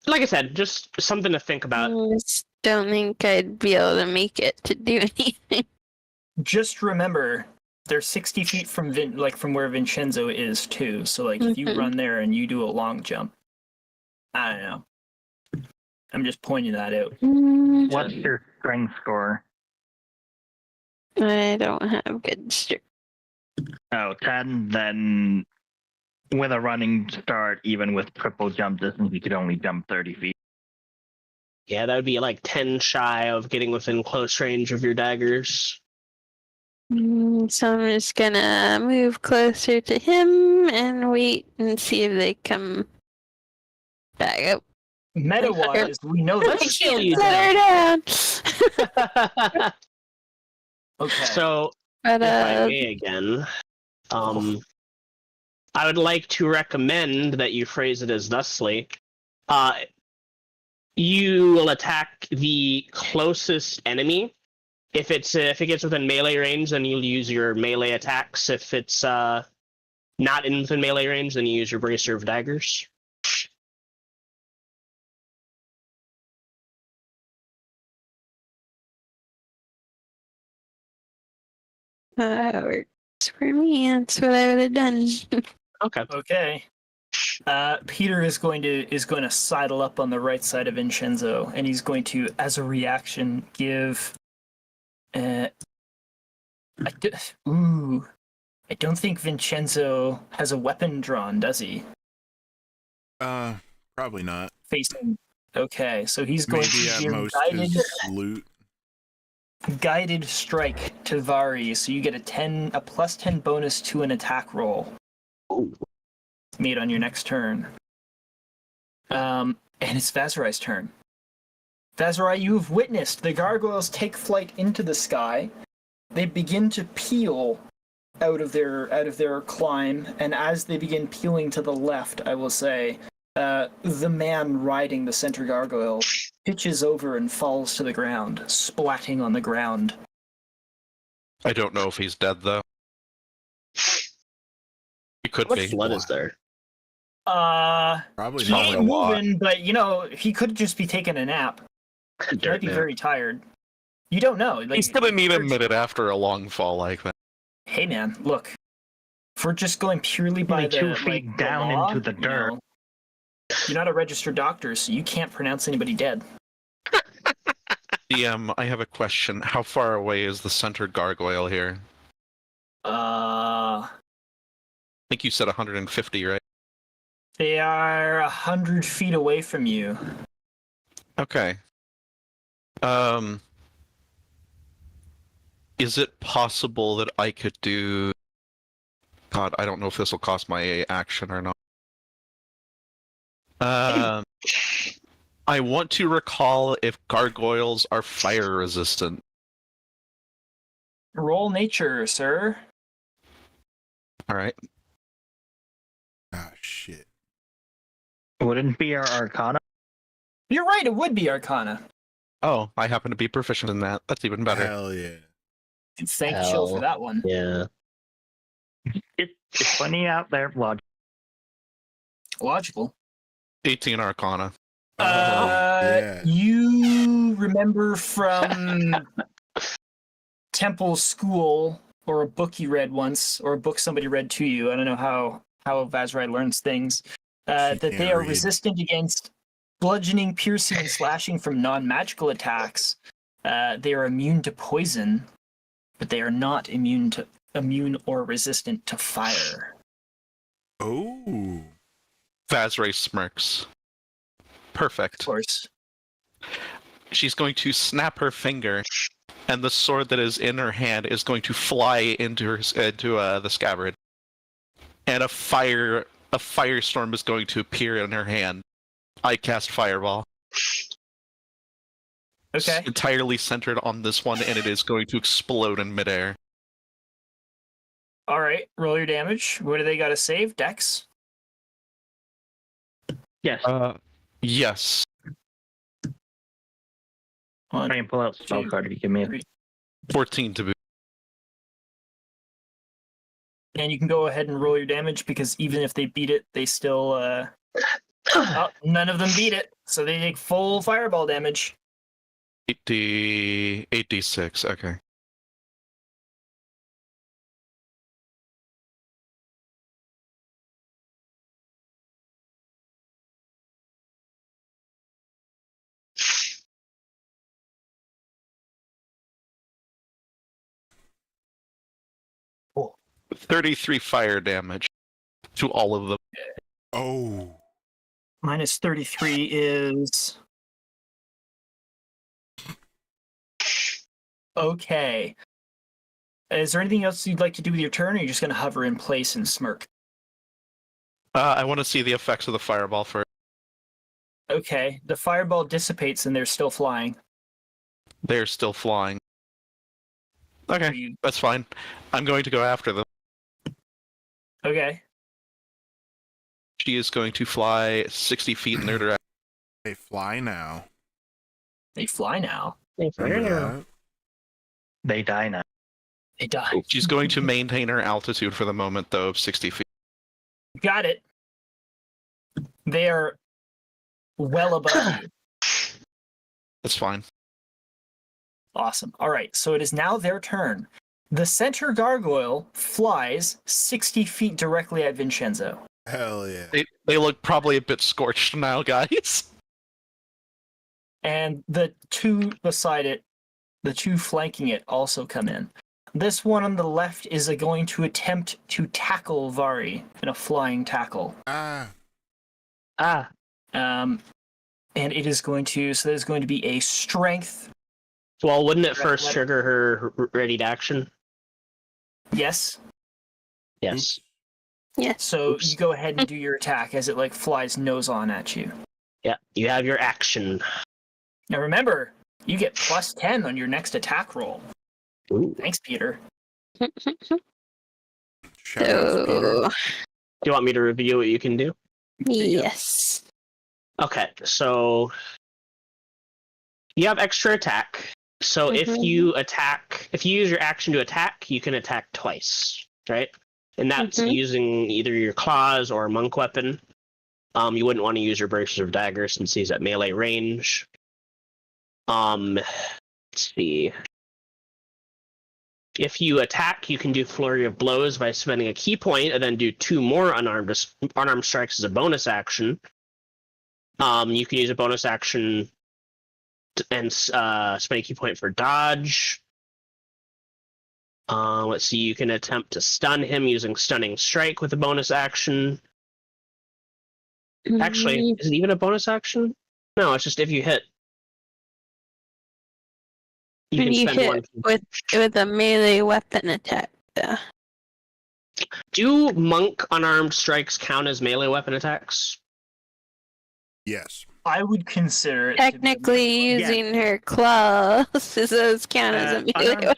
Like I said, just something to think about. I just don't think I'd be able to make it to do anything. Just remember, they're 60 feet from from where Vinshenzo is too. So like, if you run there and you do a long jump, I don't know. I'm just pointing that out. What's your strength score? I don't have good strength. Oh, 10, then with a running start, even with triple jump distance, you could only jump 30 feet. Yeah, that would be like 10 shy of getting within close range of your daggers. So I'm just gonna move closer to him and wait and see if they come back up. Meta-wise, we know that. Kill you. Let her down. Okay. So But if I may again, I would like to recommend that you phrase it as thusly. You will attack the closest enemy. If it gets within melee range, then you'll use your melee attacks. If it's not within melee range, then you use your bracer of daggers. that works for me. That's what I would have done. Okay. Okay. Peter is going to sidle up on the right side of Vinshenzo, and he's going to, as a reaction, give. I don't think Vinshenzo has a weapon drawn, does he? Probably not. Facing. Okay, so he's going Maybe to at give most guided, his loot. guided strike to Vari, so you get a plus 10 bonus to an attack roll. Ooh. Made on your next turn. And it's Vaszerei's turn. Vaszerei, you have witnessed the gargoyles take flight into the sky. They begin to peel out of their climb, and as they begin peeling to the left, I will say, the man riding the center gargoyle pitches over and falls to the ground, splatting on the ground. I don't know if he's dead though. He could How be. much blood is there? Probably He not. ain't a lot. moving, but he could just be taking a nap. He might be very tired. You don't know. Like, He's gonna need a minute after a long fall like that. Hey man, look. If we're just going purely by Only the 2 feet the down law, into the you know, dirt. you're not a registered doctor, so you can't pronounce anybody dead. DM, I have a question. How far away is the center gargoyle here? I think you said 150, right? They are 100 feet away from you. Okay. Is it possible that I could do... God, I don't know if this will cost my action or not. I want to recall if gargoyles are fire resistant. Roll nature, sir. Alright. Ah, shit. Wouldn't be our Arcana? You're right, it would be Arcana. Oh, I happen to be proficient in that. That's even better. Hell yeah. Thank Chill for that one. Yeah. It's funny out there, blood. Logical. 18 Arcana. Yeah. You remember from temple school, or a book you read once, or a book somebody read to you. I don't know how Vaszerei learns things. That can't they are read. resistant against bludgeoning, piercing, and slashing from non-magical attacks. They are immune to poison, but they are not immune or resistant to fire. Oh. Vaszerei smirks. Perfect. Of course. She's going to snap her finger, and the sword that is in her hand is going to fly into the scabbard. And a firestorm is going to appear in her hand. I cast Fireball. Okay. It's entirely centered on this one, and it is going to explode in midair. All right. Roll your damage. What do they got to save? Dex? Yes. Yes. One, Try and pull out spell 2, card if you give me 3. 14 to boot. And you can go ahead and roll your damage, because even if they beat it, they still... none of them beat it, so they take full fireball damage. 8d6, okay. Cool. 33 fire damage to all of them. Oh. Minus 33 is... Okay. Is there anything else you'd like to do with your turn, or are you just going to hover in place and smirk? I want to see the effects of the fireball first. Okay. The fireball dissipates and they're still flying. They're still flying. Okay, that's fine. I'm going to go after them. Okay. She is going to fly 60 feet in their direction. They fly now. They fly now. Remember that? They die now. They die. She's going to maintain her altitude for the moment, though, of 60 feet. Got it. They are well above you. That's fine. Awesome. All right, so it is now their turn. The center gargoyle flies 60 feet directly at Vinshenzo. Hell yeah. They look probably a bit scorched now, guys. And the two beside it, the two flanking it, also come in. This one on the left is going to attempt to tackle Vari in a flying tackle. Ah. And it is going to, so there's going to be a strength. Well, wouldn't it first trigger her readied action? Yes. Yes. Yes. So you go ahead and do your attack as it like flies nose on at you. Yeah, you have your action. Now remember, you get plus 10 on your next attack roll. Ooh. Thanks, Peter. Shout out to Peter. So, Do you want me to review what you can do? yes. Okay, so you have extra attack. So if you use your action to attack, you can attack twice, right? And that's using either your claws or monk weapon. You wouldn't want to use your braces of dagger since he's at melee range. Let's see. If you attack, you can do flurry of blows by spending a key point, and then do 2 more unarmed strikes as a bonus action. You can use a bonus action and spend a key point for dodge. Let's see, you can attempt to stun him using Stunning Strike with a bonus action. Actually, is it even a bonus action? No, it's just if you hit. You can spend hit with a melee weapon attack. Yeah. Do monk unarmed strikes count as melee weapon attacks? Yes. I would consider it Technically, using her claws does those count as a melee weapon?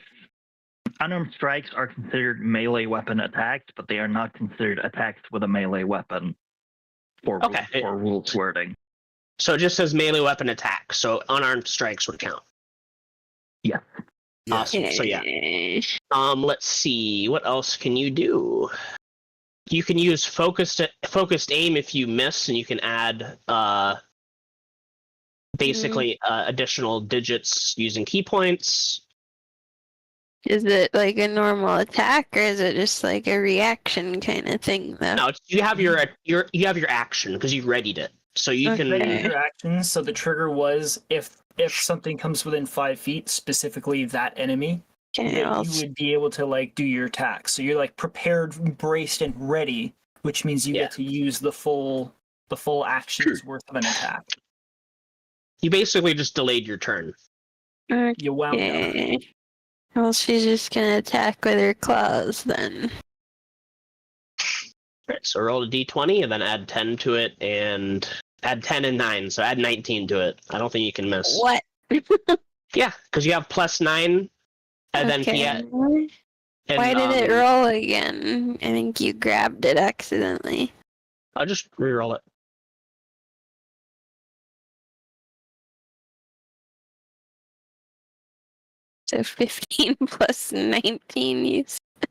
Unarmed strikes are considered melee weapon attacks, but they are not considered attacks with a melee weapon for rules wording. So it just says melee weapon attack, so unarmed strikes would count. Yeah. Awesome. So yeah. Let's see. What else can you do? You can use focused aim if you miss, and you can add basically additional digits using key points. Is it like a normal attack, or is it just like a reaction kind of thing, though? No, you have your action because you readied it, so you can. Your actions. So the trigger was if something comes within 5 feet, specifically that enemy, you would be able to like do your attack. So you're like prepared, braced, and ready, which means you get to use the full action's worth of an attack. You basically just delayed your turn. Okay. You wound up. Well, she's just gonna attack with her claws then. Right, so roll a d20 and then add 10 to it, and add 10 and 9, so add 19 to it. I don't think you can miss. What? Yeah, because you have plus 9, and then Why did it roll again? I think you grabbed it accidentally. I'll just re-roll it. So 15 plus 19, you said.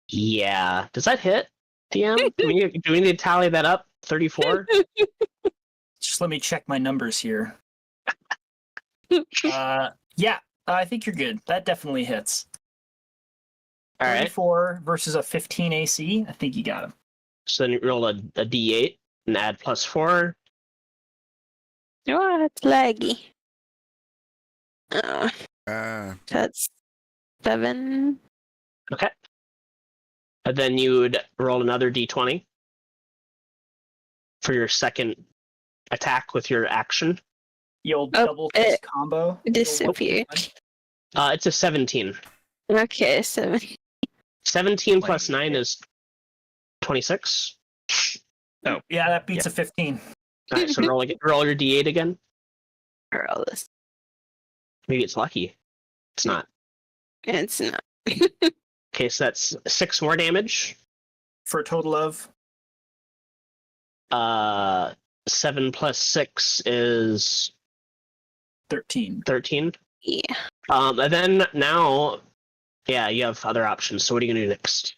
Yeah. Does that hit, DM? do we need to tally that up? 34? Just let me check my numbers here. Yeah, I think you're good. That definitely hits. All right. 34 versus a 15 AC. I think you got him. So then you roll a d8 and add plus 4. Oh, it's laggy. That's 7. Okay. And then you would roll another d20 for your second attack with your action. The old double fist combo. Disappeared. It's a 17. Okay, 7. 17 plus 9 is 26. Oh, yeah, that beats a 15. All right, so roll your d8 again. Roll this. Maybe it's lucky. It's not. It's not. Okay, so that's 6 more damage. For a total of 7 plus 6 is 13. 13. Yeah. And then now, yeah, you have other options. So what are you gonna do next?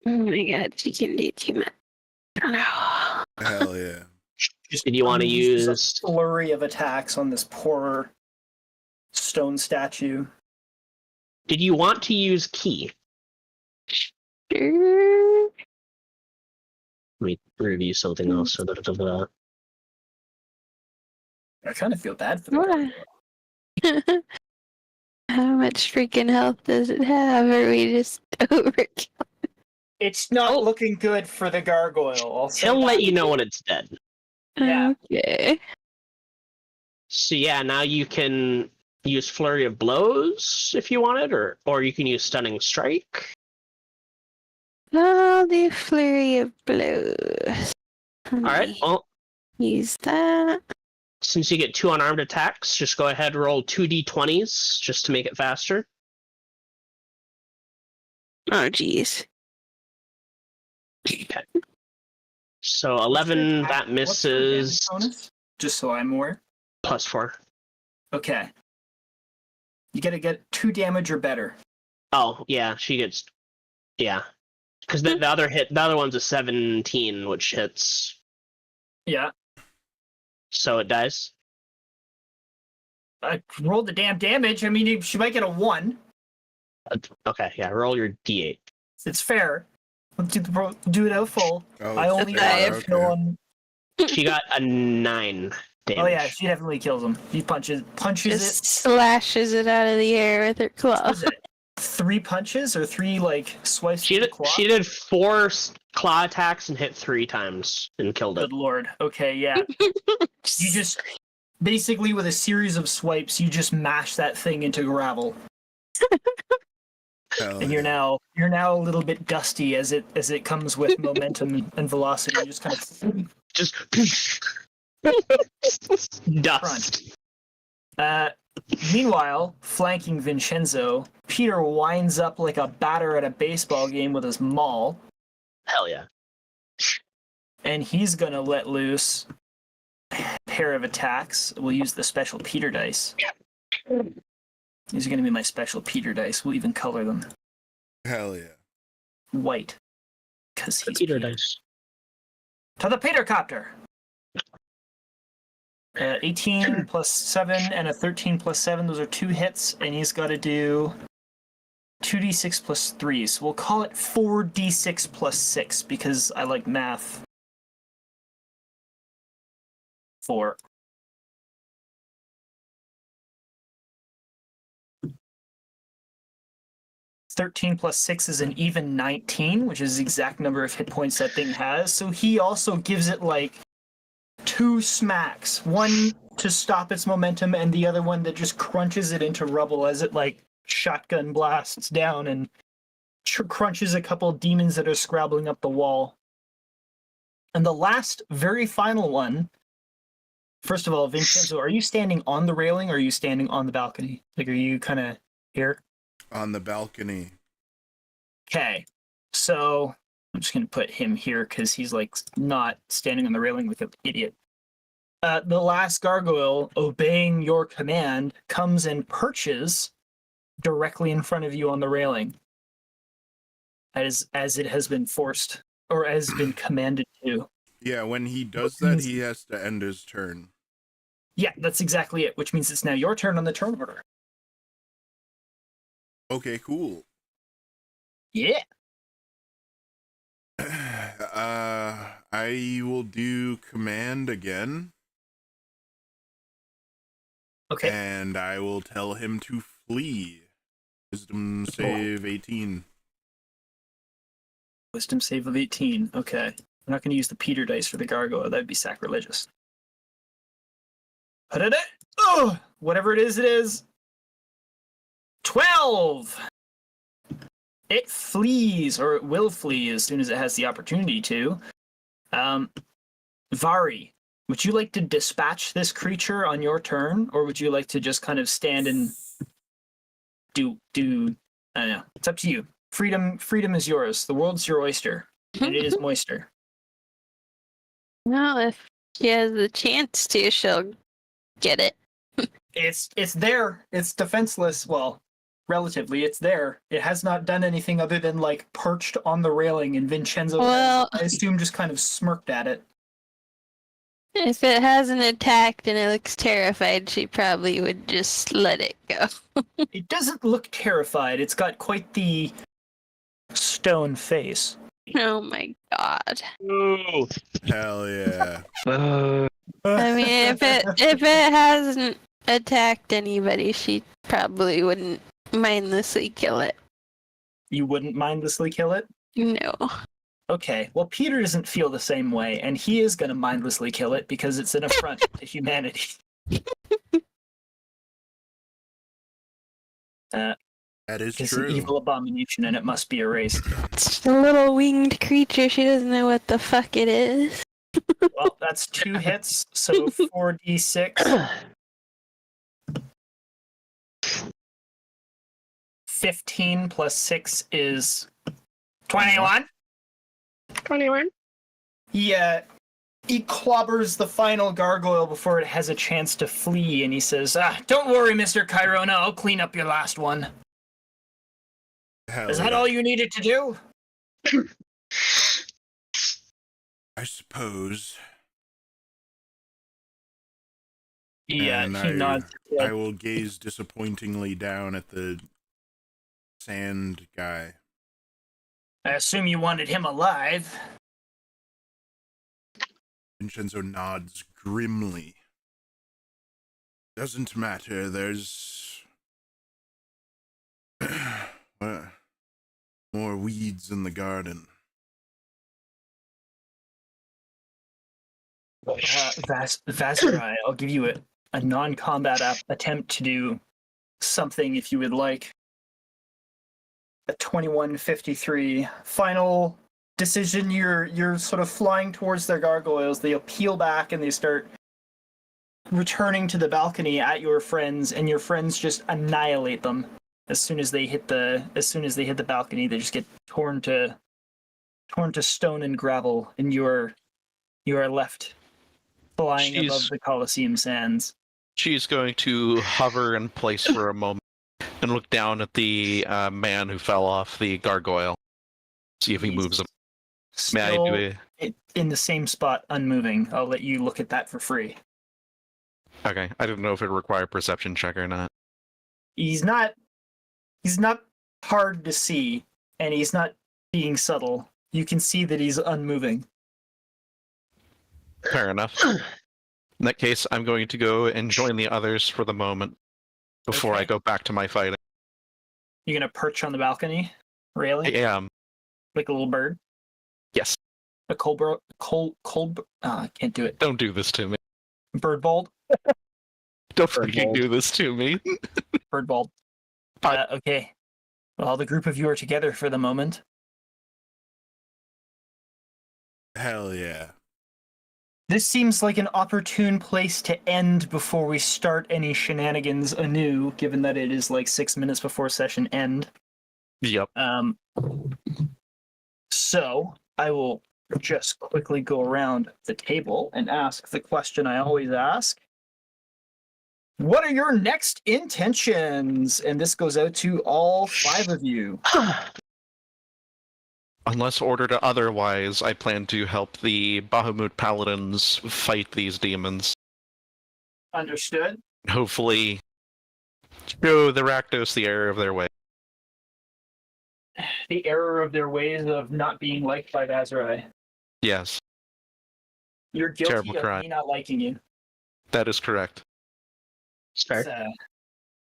Oh my god, she can do too much. Oh no. Hell yeah. Did you want to Use use? a flurry of attacks on this poor stone statue? Did you want to use key? Sure. Let me review something else. So I kind of feel bad for them. What? How much freaking health does it have? Or we just overkill? It's not looking good for the gargoyle. I'll say he'll that. let you know when it's dead. Yeah. Okay. So yeah, now you can use flurry of blows if you wanted, or you can use stunning strike. I'll do flurry of blows. All right. Well, Use that. since you get 2 unarmed attacks, just go ahead and roll 2d20s just to make it faster. Oh jeez. Okay. So 11, that What's your damage misses. bonus? Just so I'm aware. +4. Okay. You gotta get 2 damage or better. Oh yeah, she gets. Yeah, because the other one's a 17, which hits, Yeah. so it dies. I rolled the damn damage. I mean, she might get a 1. Okay, yeah, roll your d8. It's fair. Do it out full. Oh, I only okay. have kill on. She got a 9 damage. Oh yeah, she definitely kills him. He punches Just it. slashes it out of the air with her claw. Was it 3 punches or 3 swipes? She with the did. claw? She did 4 claw attacks and hit 3 times and killed it. Good lord. Okay, yeah. You just basically with a series of swipes, you just mash that thing into gravel, Hell and you're now a little bit dusty as it comes with momentum and velocity. You just kind of Just dust. Meanwhile, flanking Vinshenzo, Peter winds up like a batter at a baseball game with his maul, Hell yeah. and he's gonna let loose a pair of attacks. We'll use the special Peter dice. These are gonna be my special Peter dice. We'll even color them yeah. white, because he's Peter dice. To the Peter copter. 18 plus 7 and a 13 plus 7. Those are 2 hits, and he's got to do 2d6 plus 3. So we'll call it 4d6 plus 6 because I like math. 4. (13 plus 6 is an even 19, which is the exact number of hit points that thing has. So he also gives it 2 smacks, one to stop its momentum and the other one that just crunches it into rubble as it shotgun blasts down and crunches a couple of demons that are scrabbling up the wall. And the last, very final one, first of all, Vinshenzo, are you standing on the railing or are you standing on the balcony? Are you kind of here? On the balcony. Okay, so I'm just going to put him here because he's not standing on the railing like an idiot. The last gargoyle, obeying your command, comes and perches directly in front of you on the railing, as it has been forced or has been commanded to. Yeah, when he does that, he has to end his turn. Yeah, that's exactly it, which means it's now your turn on the turn order. Okay, cool. Yeah. I will do command again. Okay. And I will tell him to flee. Wisdom save 18. Wisdom save of 18. Okay. I'm not going to use the Peter dice for the gargoyle. That would be sacrilegious. Oh, whatever it is. 12! It flees, or it will flee as soon as it has the opportunity to. Vari, would you like to dispatch this creature on your turn, or would you like to just kind of stand and do I don't know. It's up to you. Freedom is yours. The world's your oyster, and it is moister. Well, if she has the chance to, she'll get it. It's there. It's defenseless. Well, relatively, it's there. It has not done anything other than like perched on the railing, and Vinshenzo, I assume, just kind of smirked at it. If it hasn't attacked and it looks terrified, she probably would just let it go. It doesn't look terrified. It's got quite the stone face. Oh my god. Ooh. Hell yeah. I mean, if it hasn't attacked anybody, she probably wouldn't mindlessly kill it. You wouldn't mindlessly kill it? No. Okay, well, Peter doesn't feel the same way, and he is going to mindlessly kill it because it's an affront to humanity. That is It's true. an evil abomination, and it must be erased. It's a little winged creature. She doesn't know what the fuck it is. Well, that's 2 hits, so 4d6. 15 plus 6 is 21. 21. Yeah, he clobbers the final gargoyle before it has a chance to flee, and he says, don't worry, Mr. Cairona, I'll clean up your last one. Hell Is that yeah. all you needed to do? I suppose. Yeah, And he nods. I will gaze disappointingly down at the sand guy. I assume you wanted him alive. Vinshenzo nods grimly. Doesn't matter, there's more weeds in the garden. Vaszerei, I'll give you a non-combat attempt to do something if you would like. A 21:53. Final decision, you're sort of flying towards their gargoyles. They peel back and they start returning to the balcony at your friends, and your friends just annihilate them. As soon as they hit the balcony, they just get torn to stone and gravel, and you are left flying above the Colosseum sands. She's going to hover in place for a moment and look down at the man who fell off the gargoyle. See if he moves him. May I do it in the same spot, unmoving. I'll let you look at that for free. Okay, I didn't know if it required a perception check or not. He's not hard to see, and he's not being subtle. You can see that he's unmoving. Fair enough. In that case, I'm going to go and join the others for the moment before I go back to my fighting. You're gonna perch on the balcony railing? I am. Like a little bird? Yes. A cold I can't do it. Don't do this to me. Birdbold? Don't fucking do this to me. Birdbold. Okay. Well, the group of you are together for the moment. Hell yeah. This seems like an opportune place to end before we start any shenanigans anew, given that it is like 6 minutes before session end. Yep. So I will just quickly go around the table and ask the question I always ask. What are your next intentions? And this goes out to all 5 of you. Unless ordered otherwise, I plan to help the Bahamut Paladins fight these demons. Understood. Hopefully, show the Rakdos the error of their way. The error of their ways of not being liked by Vaszerei. Yes, You're guilty Terrible of crime. me not liking you. that is correct. It's fair. It's a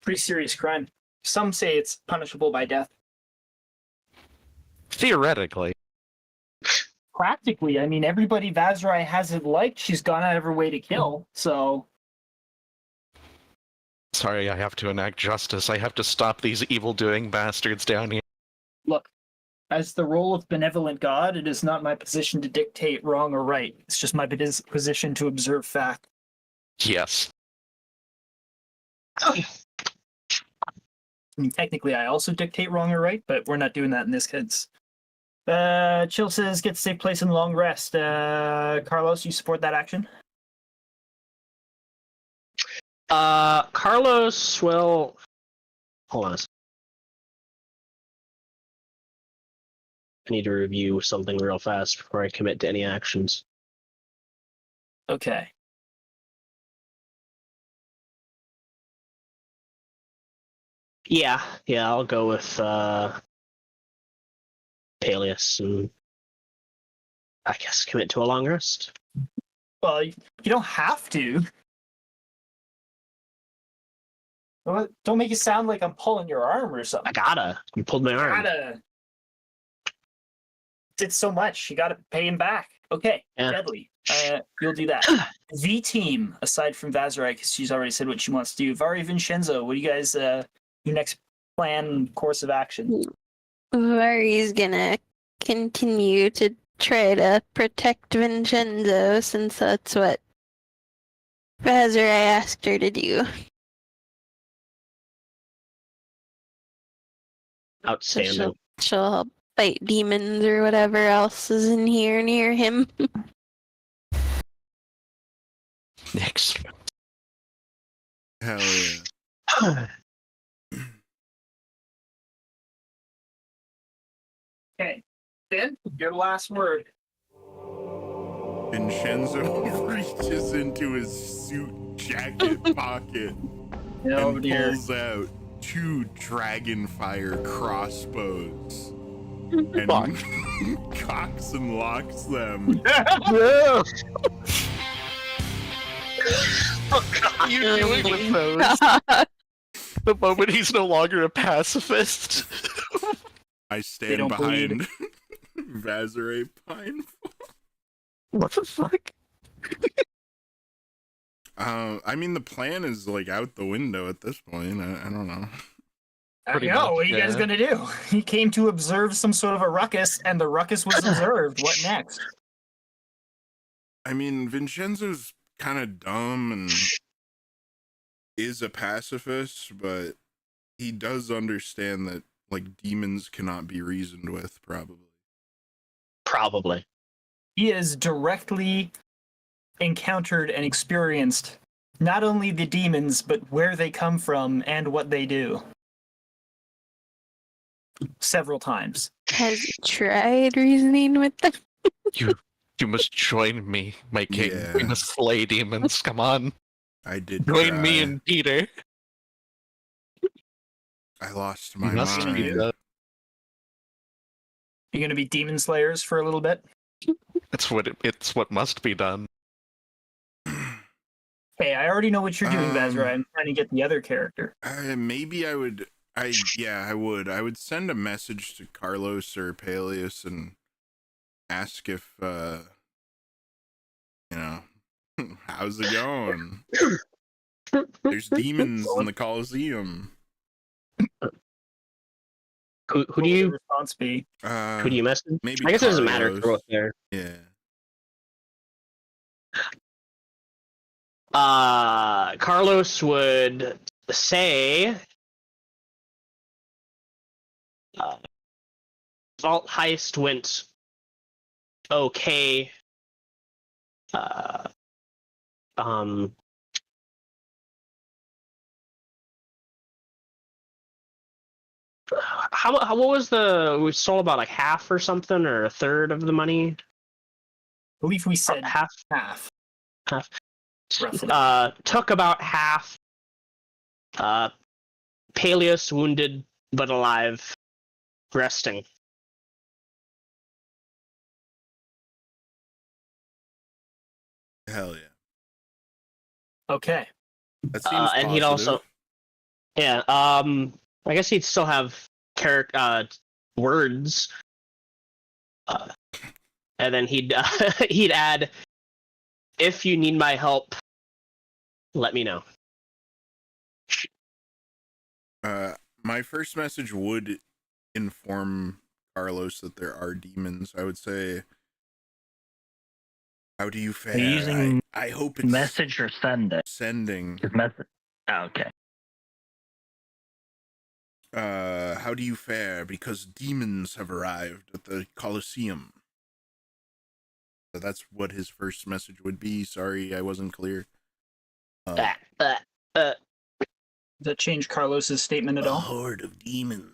pretty serious crime. Some say it's punishable by death. Theoretically. Practically, I mean, everybody Vaszerei hasn't liked, she's gone out of her way to kill, so... Sorry, I have to enact justice. I have to stop these evil-doing bastards down here. Look, as the role of benevolent god, it is not my position to dictate wrong or right. It's just my position to observe fact. Yes. I mean, technically, I also dictate wrong or right, but we're not doing that in this case. Chill says, get to safe place and long rest. Carlos, you support that action? Carlos will... Hold on a second. I need to review something real fast before I commit to any actions. Okay. Yeah, I'll go with Paelias and I guess commit to a long rest. Well, you don't have to. Don't make it sound like I'm pulling your arm or something. I gotta. You pulled my arm. Did so much. You gotta pay him back. Okay, Yeah. Deadly. You'll do that. The team, aside from Vaszerei, because she's already said what she wants to do. Vari, Vinshenzo, what do you guys, your next plan, course of action? Vari's gonna continue to try to protect Vinshenzo since that's what Vaszerei asked her to do. Outstanding. She'll help fight demons or whatever else is in here near him. Next. Hell yeah. Okay. Ben, your last word. Vinshenzo reaches into his suit jacket pocket and pulls out 2 dragonfire crossbows and cocks and locks them. No! What are you doing with those? The moment he's no longer a pacifist. I stand behind Vaszerei Pinefall. What the fuck? I mean, the plan is like out the window at this point. I don't know. Pretty I know. much, What are you guys yeah. gonna do? He came to observe some sort of a ruckus, and the ruckus was observed. What next? I mean, Vinshenzo's kind of dumb and is a pacifist, but he does understand that like demons cannot be reasoned with, probably. Probably. He has directly encountered and experienced not only the demons, but where they come from and what they do. Several times. Has he tried reasoning with them? You must join me, my king. Yeah. We must slay demons. Come on. I did Join me try. and Peter. I lost my You must mind. be that. You're gonna be demon slayers for a little bit. It's what must be done. Hey, I already know what you're doing, Vaszerei. I'm trying to get the other character. Maybe I would. I would. I would send a message to Carlos or Paelias and ask if how's it going? There's demons in the Colosseum. Who What do would you the response be? who do you message? Maybe I guess it doesn't matter. Carlos. Throw it there. Yeah. Carlos would say Vault Heist went okay. What was we stole about like half or something, or a third of the money? I believe we said Half. half. Roughly. Took about half. Paelias wounded but alive, resting. Hell yeah. Okay. That seems And he'd also, yeah. I guess he'd still have words. And then he'd he'd add, "If you need my help, let me know." My first message would inform Carlos that there are demons. I would say, how do you fare? Are you using I hope it's message or send it? sending. Message. Oh, okay. How do you fare? Because demons have arrived at the Colosseum. So that's what his first message would be. Sorry, I wasn't clear. Does that change Carlos's statement at A all? horde of demons.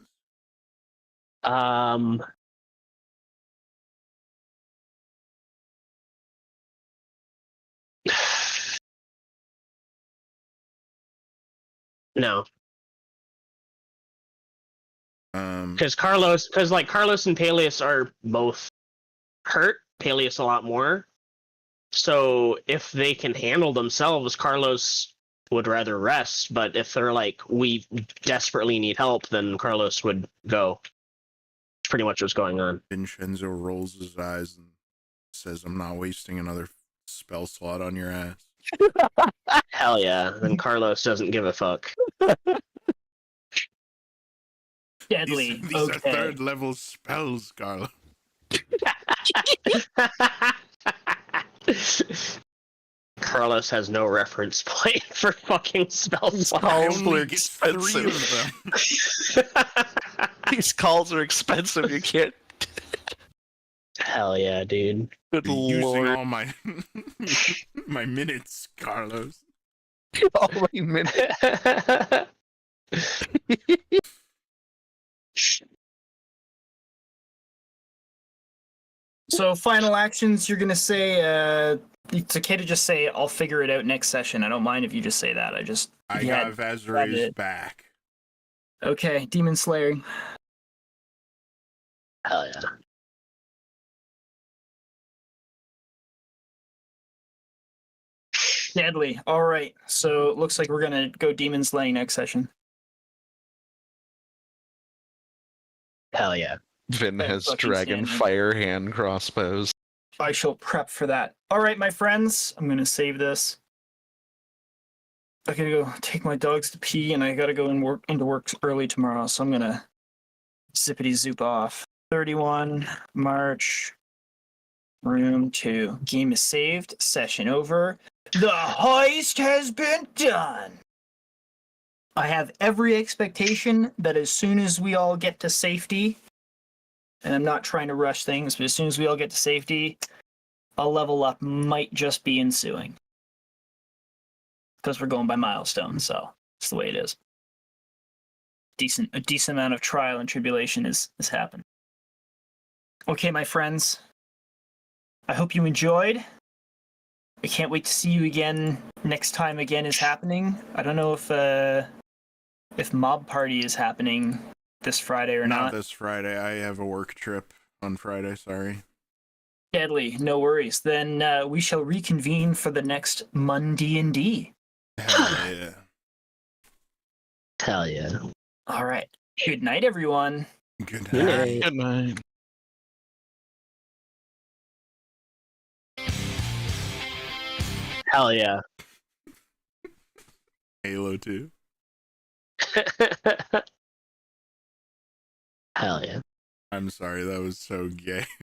No. Because Carlos and Paelias are both hurt. Paelias a lot more. So if they can handle themselves, Carlos would rather rest. But if they're like, we desperately need help, then Carlos would go. That's pretty much what's going on. Vinshenzo rolls his eyes and says, I'm not wasting another spell slot on your ass. Hell yeah. Then Carlos doesn't give a fuck. Deadly. These Okay. are third level spells, Carlo. Carlos has no reference point for fucking spell These slots. calls only were get 3 expensive. of them. These calls are expensive. You can't. Hell yeah, dude. Good You're using lord. all my my minutes, Carlos. All my minutes. So final actions, you're gonna say, it's okay to just say, I'll figure it out next session. I don't mind if you just say that. I Yeah, got Vaszerei's it. back. Okay, Demon Slayer. Hell yeah. Deadly. All right. So it looks like we're gonna go Demon Slaying next session. Hell yeah. Vin Oh, has fucking dragon standard. fire hand crossbows. I shall prep for that. All right, my friends. I'm gonna save this. I gotta go take my dogs to pee, and I gotta go and into work early tomorrow. So I'm gonna zippity zoop off. 31 March. Room 2. Game is saved. Session over. The heist has been done. I have every expectation that as soon as we all get to safety, and I'm not trying to rush things, but as soon as we all get to safety, a level up might just be ensuing. Because we're going by milestones, so it's the way it is. A decent amount of trial and tribulation is happening. Okay, my friends. I hope you enjoyed. I can't wait to see you again next time again is happening. I don't know if Mob Party is happening this Friday or Not not. this Friday. I have a work trip on Friday, sorry. Deadly, no worries. Then we shall reconvene for the next D&D. Hell yeah. Hell yeah. All right. Good night, everyone. Good Good night. night. Good night. Hell yeah. Halo 2. Hell yeah. I'm sorry, that was so gay.